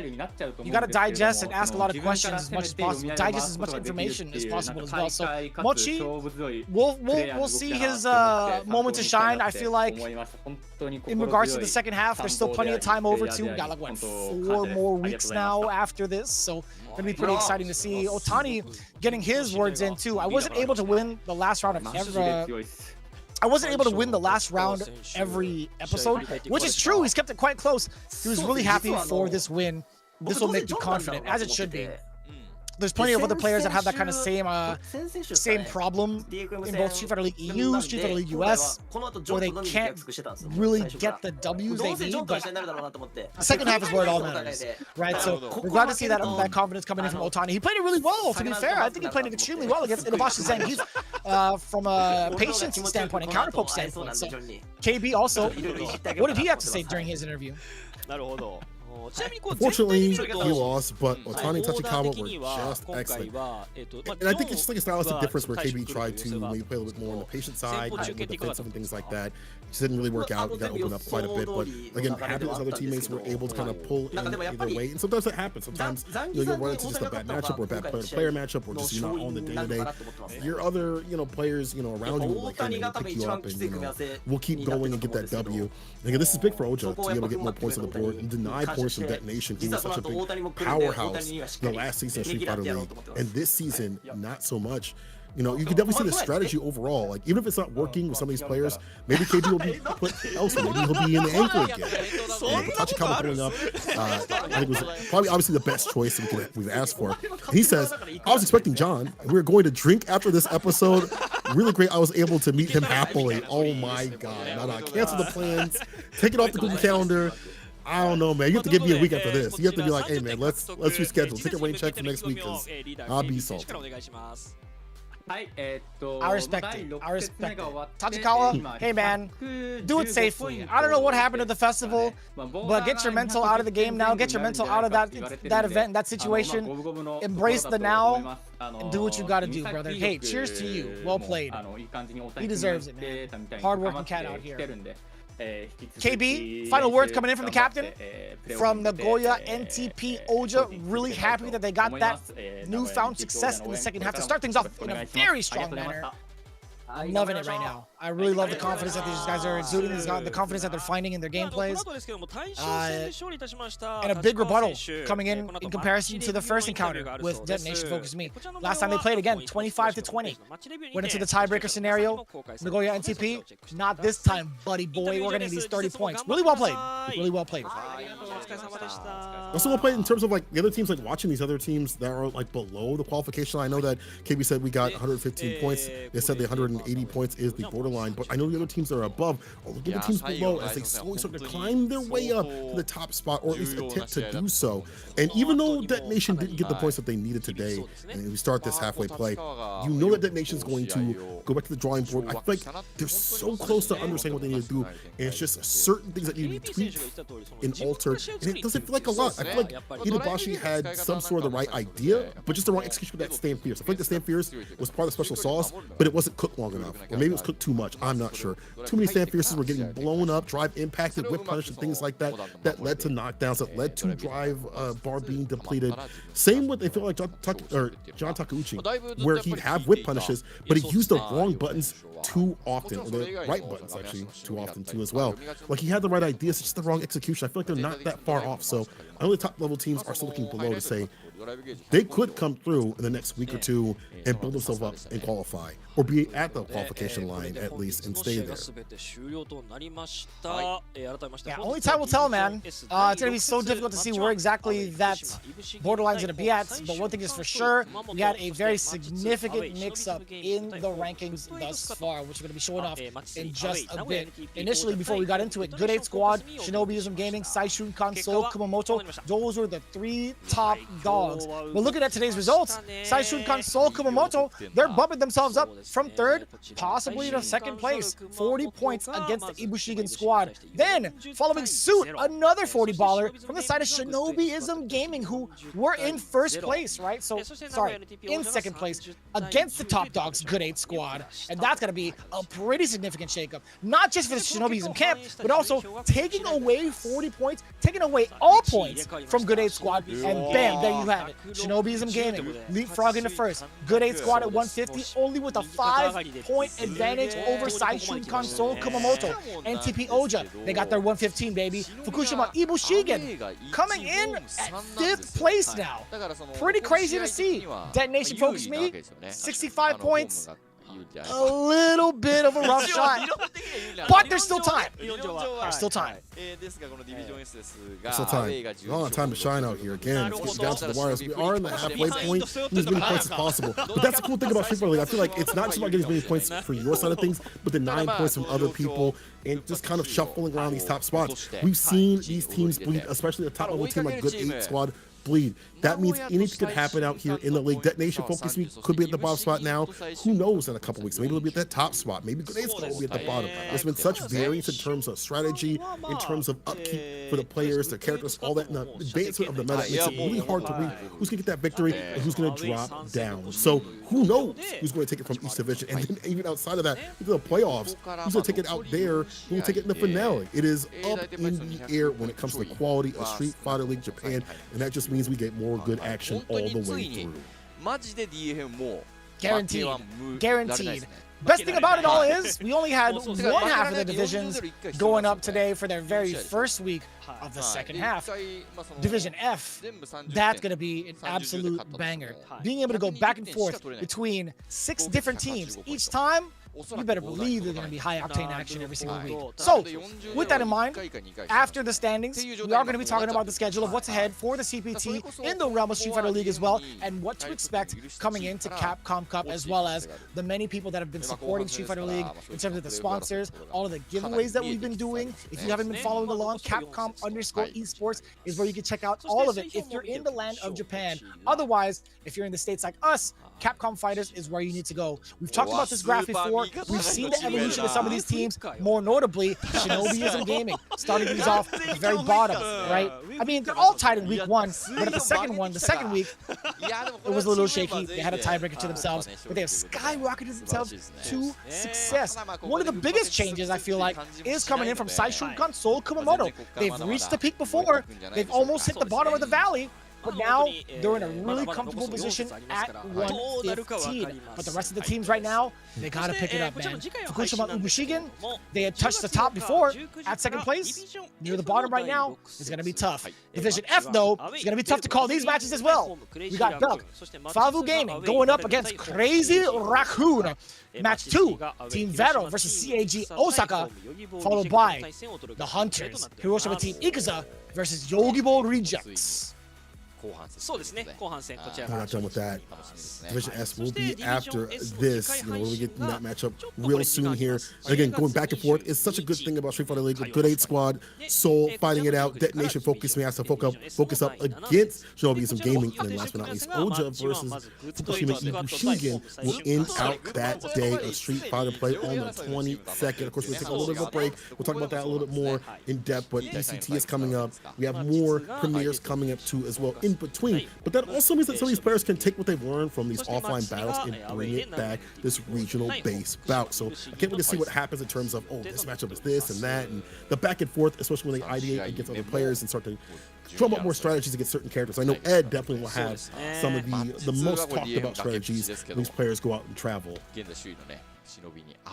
you got to digest and ask a lot of questions as much as possible, digest as much information as possible as well. So Mochi, we'll see his moment to shine. I feel like in regards to the second half, there's still plenty of time over too. We got like what, 4 more weeks now after this, so gonna be pretty exciting to see Otani getting his words in too. I wasn't able to win the last round of every episode, which is true. He's kept it quite close. He was really happy for this win. This will make you confident, as it should be. There's plenty of other players that have that kind of same problem in both Street Fighter League EU, Street Fighter League US, where they can't really get the W's they need, but the second half is where it all matters, right? So we're glad to see that confidence coming in from Otani. He played it really well, to be fair. I think he played it extremely well against Inabashi Zen. He's from a patience standpoint and counterpoke standpoint. So KB also, what did he have to say during his interview? Unfortunately, he lost, but Otani and Tachikawa were just excellent. And I think it's just like a stylistic difference where KB tried to maybe play a little bit more on the patient side, with defensive and things like that. Just didn't really work out. You got to open up quite a bit. But again, happy his other teammates were able to kind of pull in either way. And sometimes it happens. Sometimes you'll run into just a bad matchup or a bad player-to-player matchup, or just you're not on the day-to-day. Your other players around you will like pick you up, and we'll keep going and get that W. Again, this is big for Oja to be able to get more points on the board and deny points from Detonation, who was such a big powerhouse last season of Street Fighter League, and this season not so much. You can definitely see the strategy overall. Like, even if it's not working with some of these players, maybe KD will be put elsewhere. Maybe he'll be in the anchor again. Tachikawa going up, I think was probably obviously the best choice we've asked for. And he says, I was expecting John, and we were going to drink after this episode. Really great. I was able to meet him happily. Oh my God. No, cancel the plans. Take it off the Google Calendar. I don't know, man. You have to give me a week after this. You have to be like, hey, man, let's reschedule. Take a rain check for next week, because I'll be salty. I respect it. Tachikawa, hey man, do it safely. I don't know what happened at the festival, but get your mental out of the game now. Get your mental out of that event, that situation. Embrace the now and do what you gotta do, brother. Hey, cheers to you. Well played. He deserves it, man. Hard-working cat out here. KB, final words coming in from the captain from NagoyaNTPOJA. Really happy that they got that newfound success in the second half to start things off in a very strong manner. I'm loving it right now. I really love the confidence that these guys are exuding, the confidence that they're finding in their gameplays. And a big rebuttal coming in comparison to the first encounter with Detonation FocusMe. Last time they played, again, 25-20. Went into the tiebreaker scenario. NagoyaNTP, not this time, buddy boy. We're getting these 30 points. Really well played. Really well played. Also well played in terms of the other teams, watching these other teams that are below the qualification. I know that KB said we got 115 points. They said the 180 points is the borderline, but I know the other teams that are above or the teams below as they slowly start to climb their way up to the top spot, or at least attempt to do so. And even though Detonation didn't get the points that they needed today, and we start this halfway play, you know that Detonation is going to go back to the drawing board. I feel like they're so close to understanding what they need to do, and it's just certain things that need to be tweaked and altered, and it doesn't feel like a lot. I feel like Inubashi had some sort of the right idea, but just the wrong execution with that Stand Fierce. I feel like the Stand Fierce was part of the special sauce, but it wasn't cooked long enough. Or maybe it was cooked too much. I'm not sure. Too many Stand Fierces were getting blown up, drive impacted, whip punish, and things like that, that led to knockdowns, that led to drive bar being depleted. Same with, I feel like John Takeuchi, where he'd have whip punishes, but he used the wrong buttons too often, or the right buttons actually too often too as well. Like, he had the right ideas, it's just the wrong execution. I feel like they're not that far off. So I know the top level teams are still looking below to say they could come through in the next week or two and build themselves up and qualify, or be at the qualification line at least and stay there. Yeah, only time will tell, man. It's going to be so difficult to see where exactly that borderline's going to be at, but one thing is for sure, we had a very significant mix-up in the rankings thus far, which we're going to be showing off in just a bit. Initially, before we got into it, Good 8 Squad, Shinobism Gaming, Saishunkan, Kumamoto, those were the three top dogs. But looking at today's results, Saishunkan, Kumamoto, they're bumping themselves up from third, possibly to second place. 40 points against the IBUSHIGIN squad. Then, following suit, another 40 baller from the side of Shinobism Gaming, who were in first place, right? So, sorry, in second place against the top dogs, Good 8 Squad. And that's going to be a pretty significant shakeup. Not just for the Shinobism camp, but also taking away 40 points, taking away all points from Good 8 Squad, and bam, there you have it. Shinobism Gaming leapfrog into first. Good 8 Squad at 150, only with a 5-point advantage over Saishunkan Kumamoto. NTPOJA, they got their 115, baby. FUKUSHIMA IBUSHIGIN coming in at 5th place now. Pretty crazy to see. Detonation FocusMe, 65 points. A little bit of a rough shot, but there's still time. There's still time. Still time. Long time to shine out here. Again, it's getting down to the wires. We are in the halfway point. Need as many points as possible. But that's the cool thing about Street Fighter League. I feel like it's not just about getting as many points for your side of things, but the 9 points from other people, and just kind of shuffling around these top spots. We've seen these teams bleed, especially a top level team like Good 8 Squad bleed. That means anything could happen out here in the league. Detonation FocusMe could be at the bottom spot now. Who knows in a couple weeks? Maybe it'll be at that top spot. Maybe Good 8 Squad will be at the bottom. There's been such variance in terms of strategy, in terms of upkeep for the players, their characters, all that, and the advancement of the meta makes it really hard to read who's going to get that victory and who's going to drop down. So who knows who's going to take it from each division? And then even outside of that, into the playoffs, who's going to take it out there? Who will take it in the finale? It is up in the air when it comes to the quality of Street Fighter League Japan, and that just means we get more good action all the way through. Guaranteed. Guaranteed. Best thing about it all is we only had one half of the divisions going up today for their very first week of the second half. Division F, that's going to be an absolute banger. Being able to go back and forth between 6 different teams each time, you better believe there's going to be high-octane action every single week. So, with that in mind, after the standings, we are going to be talking about the schedule of what's ahead for the CPT in the realm of Street Fighter League as well, and what to expect coming into Capcom Cup, as well as the many people that have been supporting Street Fighter League in terms of the sponsors, all of the giveaways that we've been doing. If you haven't been following along, Capcom_esports is where you can check out all of it if you're in the land of Japan. Otherwise, if you're in the States like us, Capcom Fighters is where you need to go. We've talked about this graph before. We've seen the evolution of some of these teams, more notably Shinobism Gaming, starting these off at the very bottom, right? I mean, they're all tied in week 1, but at the second week, it was a little shaky. They had a tiebreaker to themselves, but they have skyrocketed themselves to success. One of the biggest changes, I feel like, is coming in from Saishunkan Kumamoto. They've reached the peak before. They've almost hit the bottom of the valley. But now, they're in a really comfortable position at 115. But the rest of the teams right now, they gotta pick it up, man. FUKUSHIMA IBUSHIGIN, they had touched the top before, at second place. Near the bottom right now, it's gonna be tough. Division F, though, it's gonna be tough to call these matches as well. We got Duck, Favu Gaming going up against Crazy Raccoon. Match 2, Team Vero versus CAG Osaka, followed by the Hunters, Hiroshima Team Ikuza versus Yogibo Rejects. We're not done with that. Division S will be after this. You know, when we get in that matchup real soon here. Again, going back and forth is such a good thing about Street Fighter League. A good 8 squad, Seoul fighting it out. DetonatioN FocusMe has to focus up against Shinobism Gaming. And then last but not least, Oja versus FUKUSHIMA IBUSHIGIN will end out that day of Street Fighter play on the 22nd. Of course, we'll take a little bit of a break. We'll talk about that a little bit more in depth, but ECT is coming up. We have more premieres coming up too as well in between. But that also means that some of these players can take what they've learned from these offline battles and bring it back this regional base bout. So I can't wait to see what happens in terms of, oh, this matchup is this and that, and the back and forth, especially when they ideate against other players and start to drum up more strategies against certain characters. I know Ed definitely will have some of the most talked about strategies when these players go out and travel.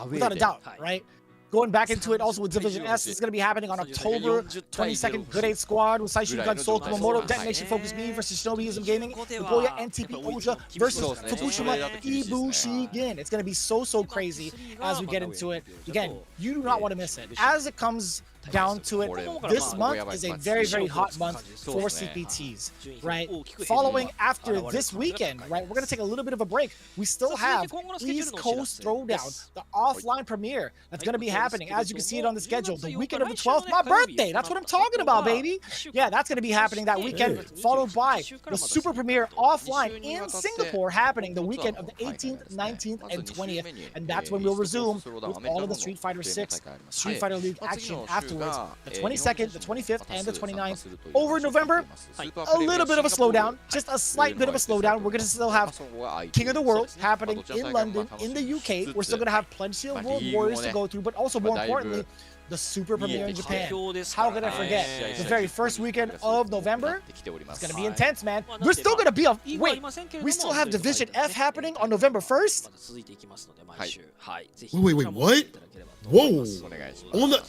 Without a doubt, right? Going back into it also with Division S, it's going to be happening on October 22nd. Good 8 squad with Saishunkan Kumamoto, DetonatioN FocusMe versus Shinobism Gaming, NagoyaNTPOJA versus FUKUSHIMA IBUSHIGIN. It's going to be so crazy as we get into it. Again, you do not want to miss it. As it comes down to it, this month is a very hot month for CPTs, right? Following after this weekend, right, we're going to take a little bit of a break. We still have East Coast Throwdown, the offline premiere that's going to be happening, as you can see it on the schedule, the weekend of the 12th, my birthday. That's what I'm talking about, baby. Yeah, that's going to be happening that weekend, followed by the super premiere offline in Singapore happening the weekend of the 18th, 19th, and 20th, and that's when we'll resume with all of the Street Fighter 6 Street Fighter League action afterwards. The 22nd, the 25th, and the 29th. Over November, a little bit of a slowdown, just a slight bit of a slowdown. We're going to still have King of the World happening in London, in the UK. We're still going to have plenty of World Warriors to go through, but also more importantly, the super premiere in Japan. How could I forget? The very first weekend of November. It's going to be intense, man. We're still going to be a... Wait, we still have Division F happening on November 1st? Wait, what? Whoa! On the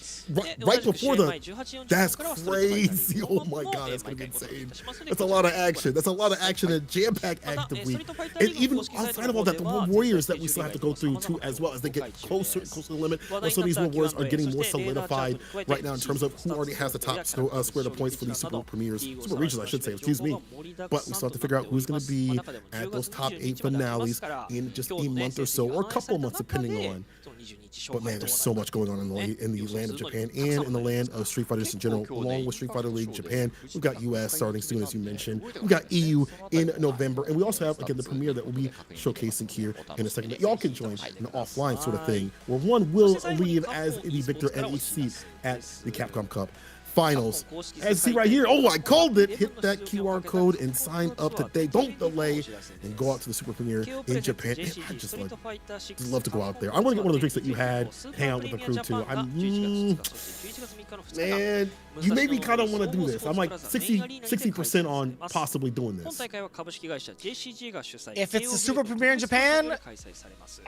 right before the, that's crazy! Oh my god, that's gonna be insane. That's a lot of action. That's a lot of action and jam-packed active week. And even outside of all that, the World Warriors that we still have to go through too, as well as they get closer and closer to the limit. Also, these World Warriors are getting more solidified right now in terms of who already has the top square of points for these super premieres, super regions, I should say. Excuse me. But we still have to figure out who's gonna be at those top 8 finales in just a month or so, or a couple months, depending on. But man, there's so much going on in the land of Japan and in the land of Street Fighters in general, along with Street Fighter League Japan. We've got US starting soon, as you mentioned. We've got EU in November, and we also have, again, the premiere that we'll be showcasing here in a second that y'all can join an offline sort of thing, where one will leave as the victor and each seat at the Capcom Cup. Finals. As you see right here, oh, I called it. Hit that QR code and sign up today. Don't delay and go out to the Super Premiere in Japan. Man, I just love to go out there. I want to get one of the drinks that you had, hang out with the crew too. Man, you maybe kind of want to do this. I'm like 60% on possibly doing this. If it's the Super Premiere in Japan,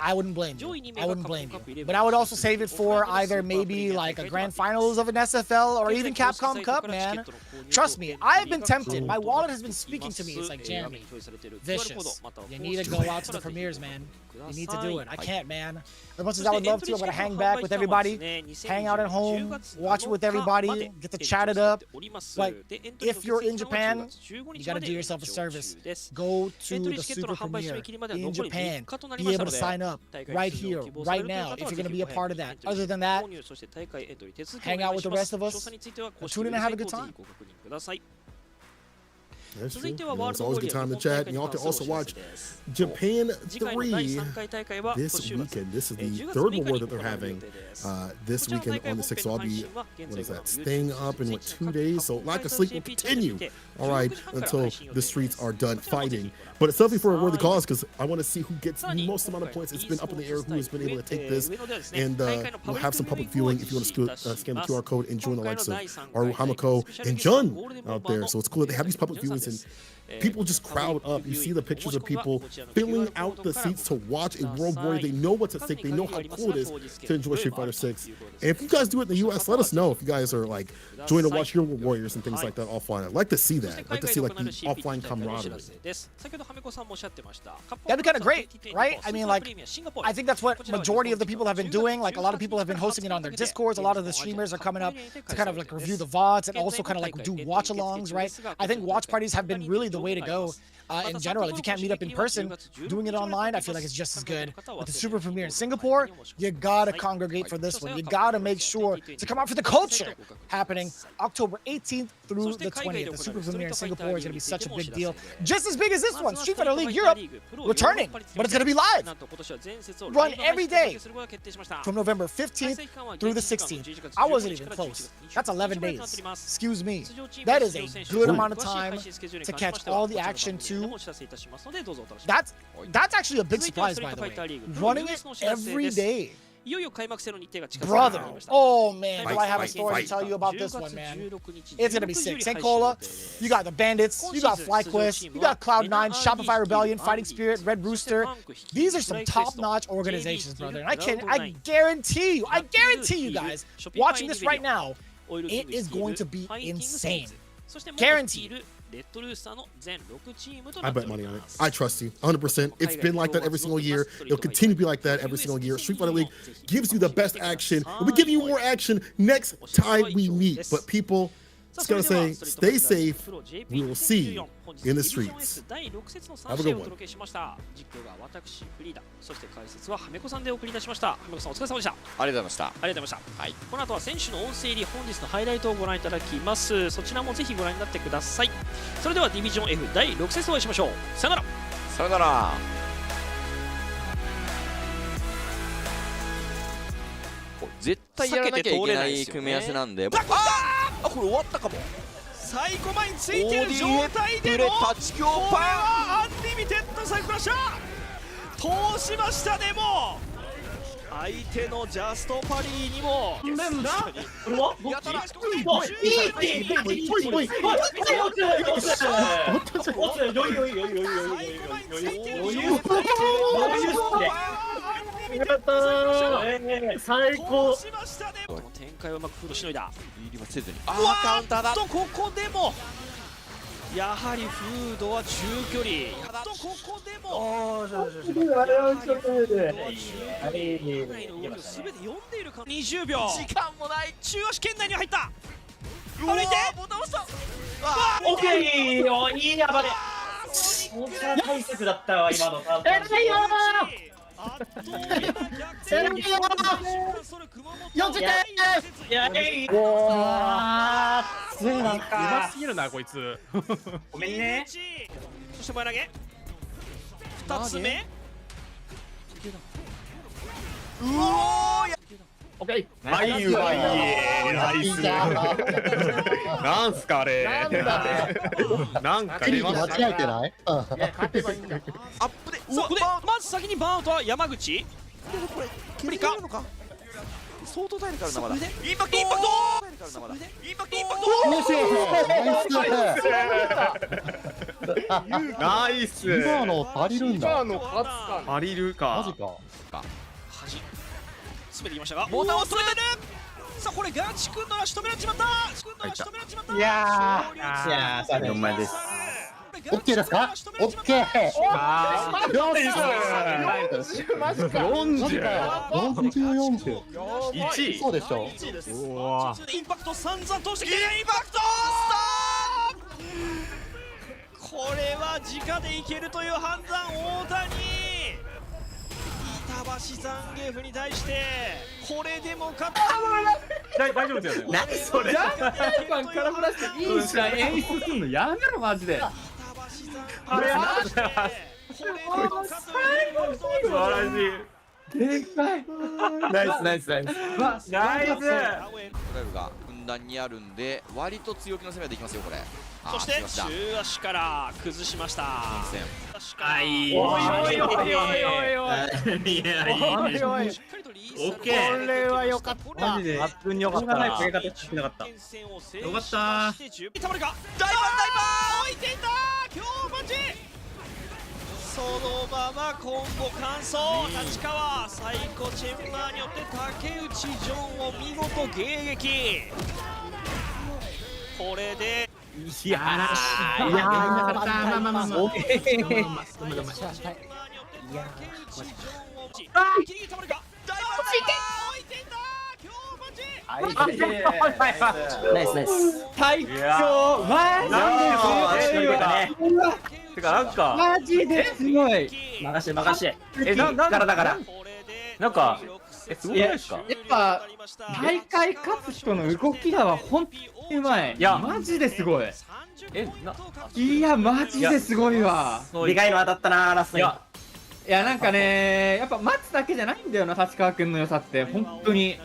I wouldn't blame you. I wouldn't blame you. But I would also save it for either maybe like a grand finals of an SFL or even Capcom Cup, man. Trust me, I've been tempted. My wallet has been speaking to me. It's like, Jeremy, vicious. You need to go out to the premieres, man. You need to do it. I can't, man. As much as I would love to, I'm gonna hang back with everybody, hang out at home, watch it with everybody, get to chat it up. Like, if you're in Japan, you gotta do yourself a service. Go to the Super Premiere in Japan. Be able to sign up right here, right now, if you're gonna be a part of that. Other than that, hang out with the rest of us, tune in and have a good time. That's true. You know, it's always a good time to chat. And you have to also watch Japan 3 this weekend. This is the third reward that they're having this weekend on the 6th. So I'll be, what is that, staying up in 2 days. So lack of sleep will continue, all right, until the streets are done fighting. But it's definitely for a worthy cause because I want to see who gets the most amount of points. It's been up in the air who has been able to take this. And we'll have some public viewing if you want to scan the QR code and join the likes of Aru Hamako and Jun out there. So it's cool that they have these public viewings and people just crowd up. You see the pictures of people filling out the seats to watch a World Warrior. They know what's at stake. They know how cool it is to enjoy Street Fighter 6. And if you guys do it in the US, let us know if you guys are like joining to watch your World Warriors and things like that offline. I'd like to see that. I'd like to see like the offline camaraderie. That'd be kind of great, right? I mean, like, I think that's what majority of the people have been doing. Like, a lot of people have been hosting it on their Discords. A lot of the streamers are coming up to kind of like review the VODs and also kind of like do watch-alongs, right? I think watch parties have been really the way to go in general. If you can't meet up in person, doing it online, I feel like it's just as good. With the Super Premiere in Singapore, you gotta congregate for this one. You gotta make sure to come out for the culture happening October 18th through the 20th. The Super Premiere in Singapore is gonna be such a big deal. Just as big as this one, Street Fighter League Europe, returning, but it's gonna be live. Run every day from November 15th through the 16th. I wasn't even close. That's 11 days. Excuse me. That is a good amount of time to catch all the action too. That's actually a big surprise, by the way. Running it every day. Brother, oh man, do I have a story to tell you about this one, man. It's gonna be sick. St. Cola, you got the Bandits, you got FlyQuest, you got Cloud9, Shopify Rebellion, Fighting Spirit, Red Rooster. These are some top-notch organizations, brother. And I guarantee you guys, watching this right now, it is going to be insane. Guaranteed. I bet money on it. I trust you 100%. It's been like that every single year. It'll continue to be like that every single year. Street Fighter League gives you the best action. We'll be giving you more action next time we meet. But people, just gotta say, stay safe. We will see you in the streets. Have a good one. そして解説ははめこさんでお送りいたしました。はめこさんお疲れ様でした。ありがとうございました。ありがとうございました。はい。この後は選手の音声入り本日のハイライトをご覧いただきます。そちらもぜひご覧になってください。それではディビジョン F 第6節お会いしましょう。さよなら。さよなら。絶対やらなきゃいけない組み合わせなんで。ああ、これ終わったかも。最後前についてる状態でのこれはアンリミテッドサイクラッシャー通しましたね。もう相手のジャストパリーにもなんだこれはやたらしくない最高展開はうまくフードしのいだカウンターだとここでもやはりフードは中距離とここでもあれはちょっと全て読んでいるか20秒時間もない中足圏内に入った歩いてボタン押したオッケーいいやばれ大切だったわ今のカウンター40点うますぎるなこいつごめんねそして前投げ2つ目うおーオッケー。はい、うまい。ナイス。なんすかあれ。なんか出ました。間違えてない？勝てばいいんだ。アップでそこでまず先にバーンアウトは山口。これ無理か相当体力あるなまだ。インパクトナイス。今の足りるんだ。今の勝つか。足りるか。マジか。端滑りきましたが、ボタンを止めてる。さあこれガチ君のら仕留められちまった。いやー、4枚です。オッケーですか？オッケー。マジか。40。1位。そうでしょ。うわ。インパクト散々通してきてインパクト。これは直でいけるという判断。大谷板橋ザンゲーフに対してこれでも勝った。大丈夫ですよね。何それ。ジャンプパン絡まらせていいじゃん。演出すんのやめろマジで。あれ素晴らしい。でかい。ナイス。ドライブがふんだんにあるんで割と強気の攻めができますよこれ。そして中足から崩しました。はい。おい。オッケー。これは良かった。マジで。普通に良かったな。かけ方しなかった。よかった。ダイバー置いていた。今日マジ。そのままコンボ完走。立川サイコチェンバーによって竹内ジョンを見事迎撃。これでいやー、ナイス。最強。てかなんかマジですごい。任して。だから。なんかすごくないですか？やっぱ大会勝つ人の動きが本当にうまい。いやマジですごい。いやマジですごいわ。でかいの当たったなラストに。いやなんかね、やっぱ待つだけじゃないんだよな、立川君の良さって本当に。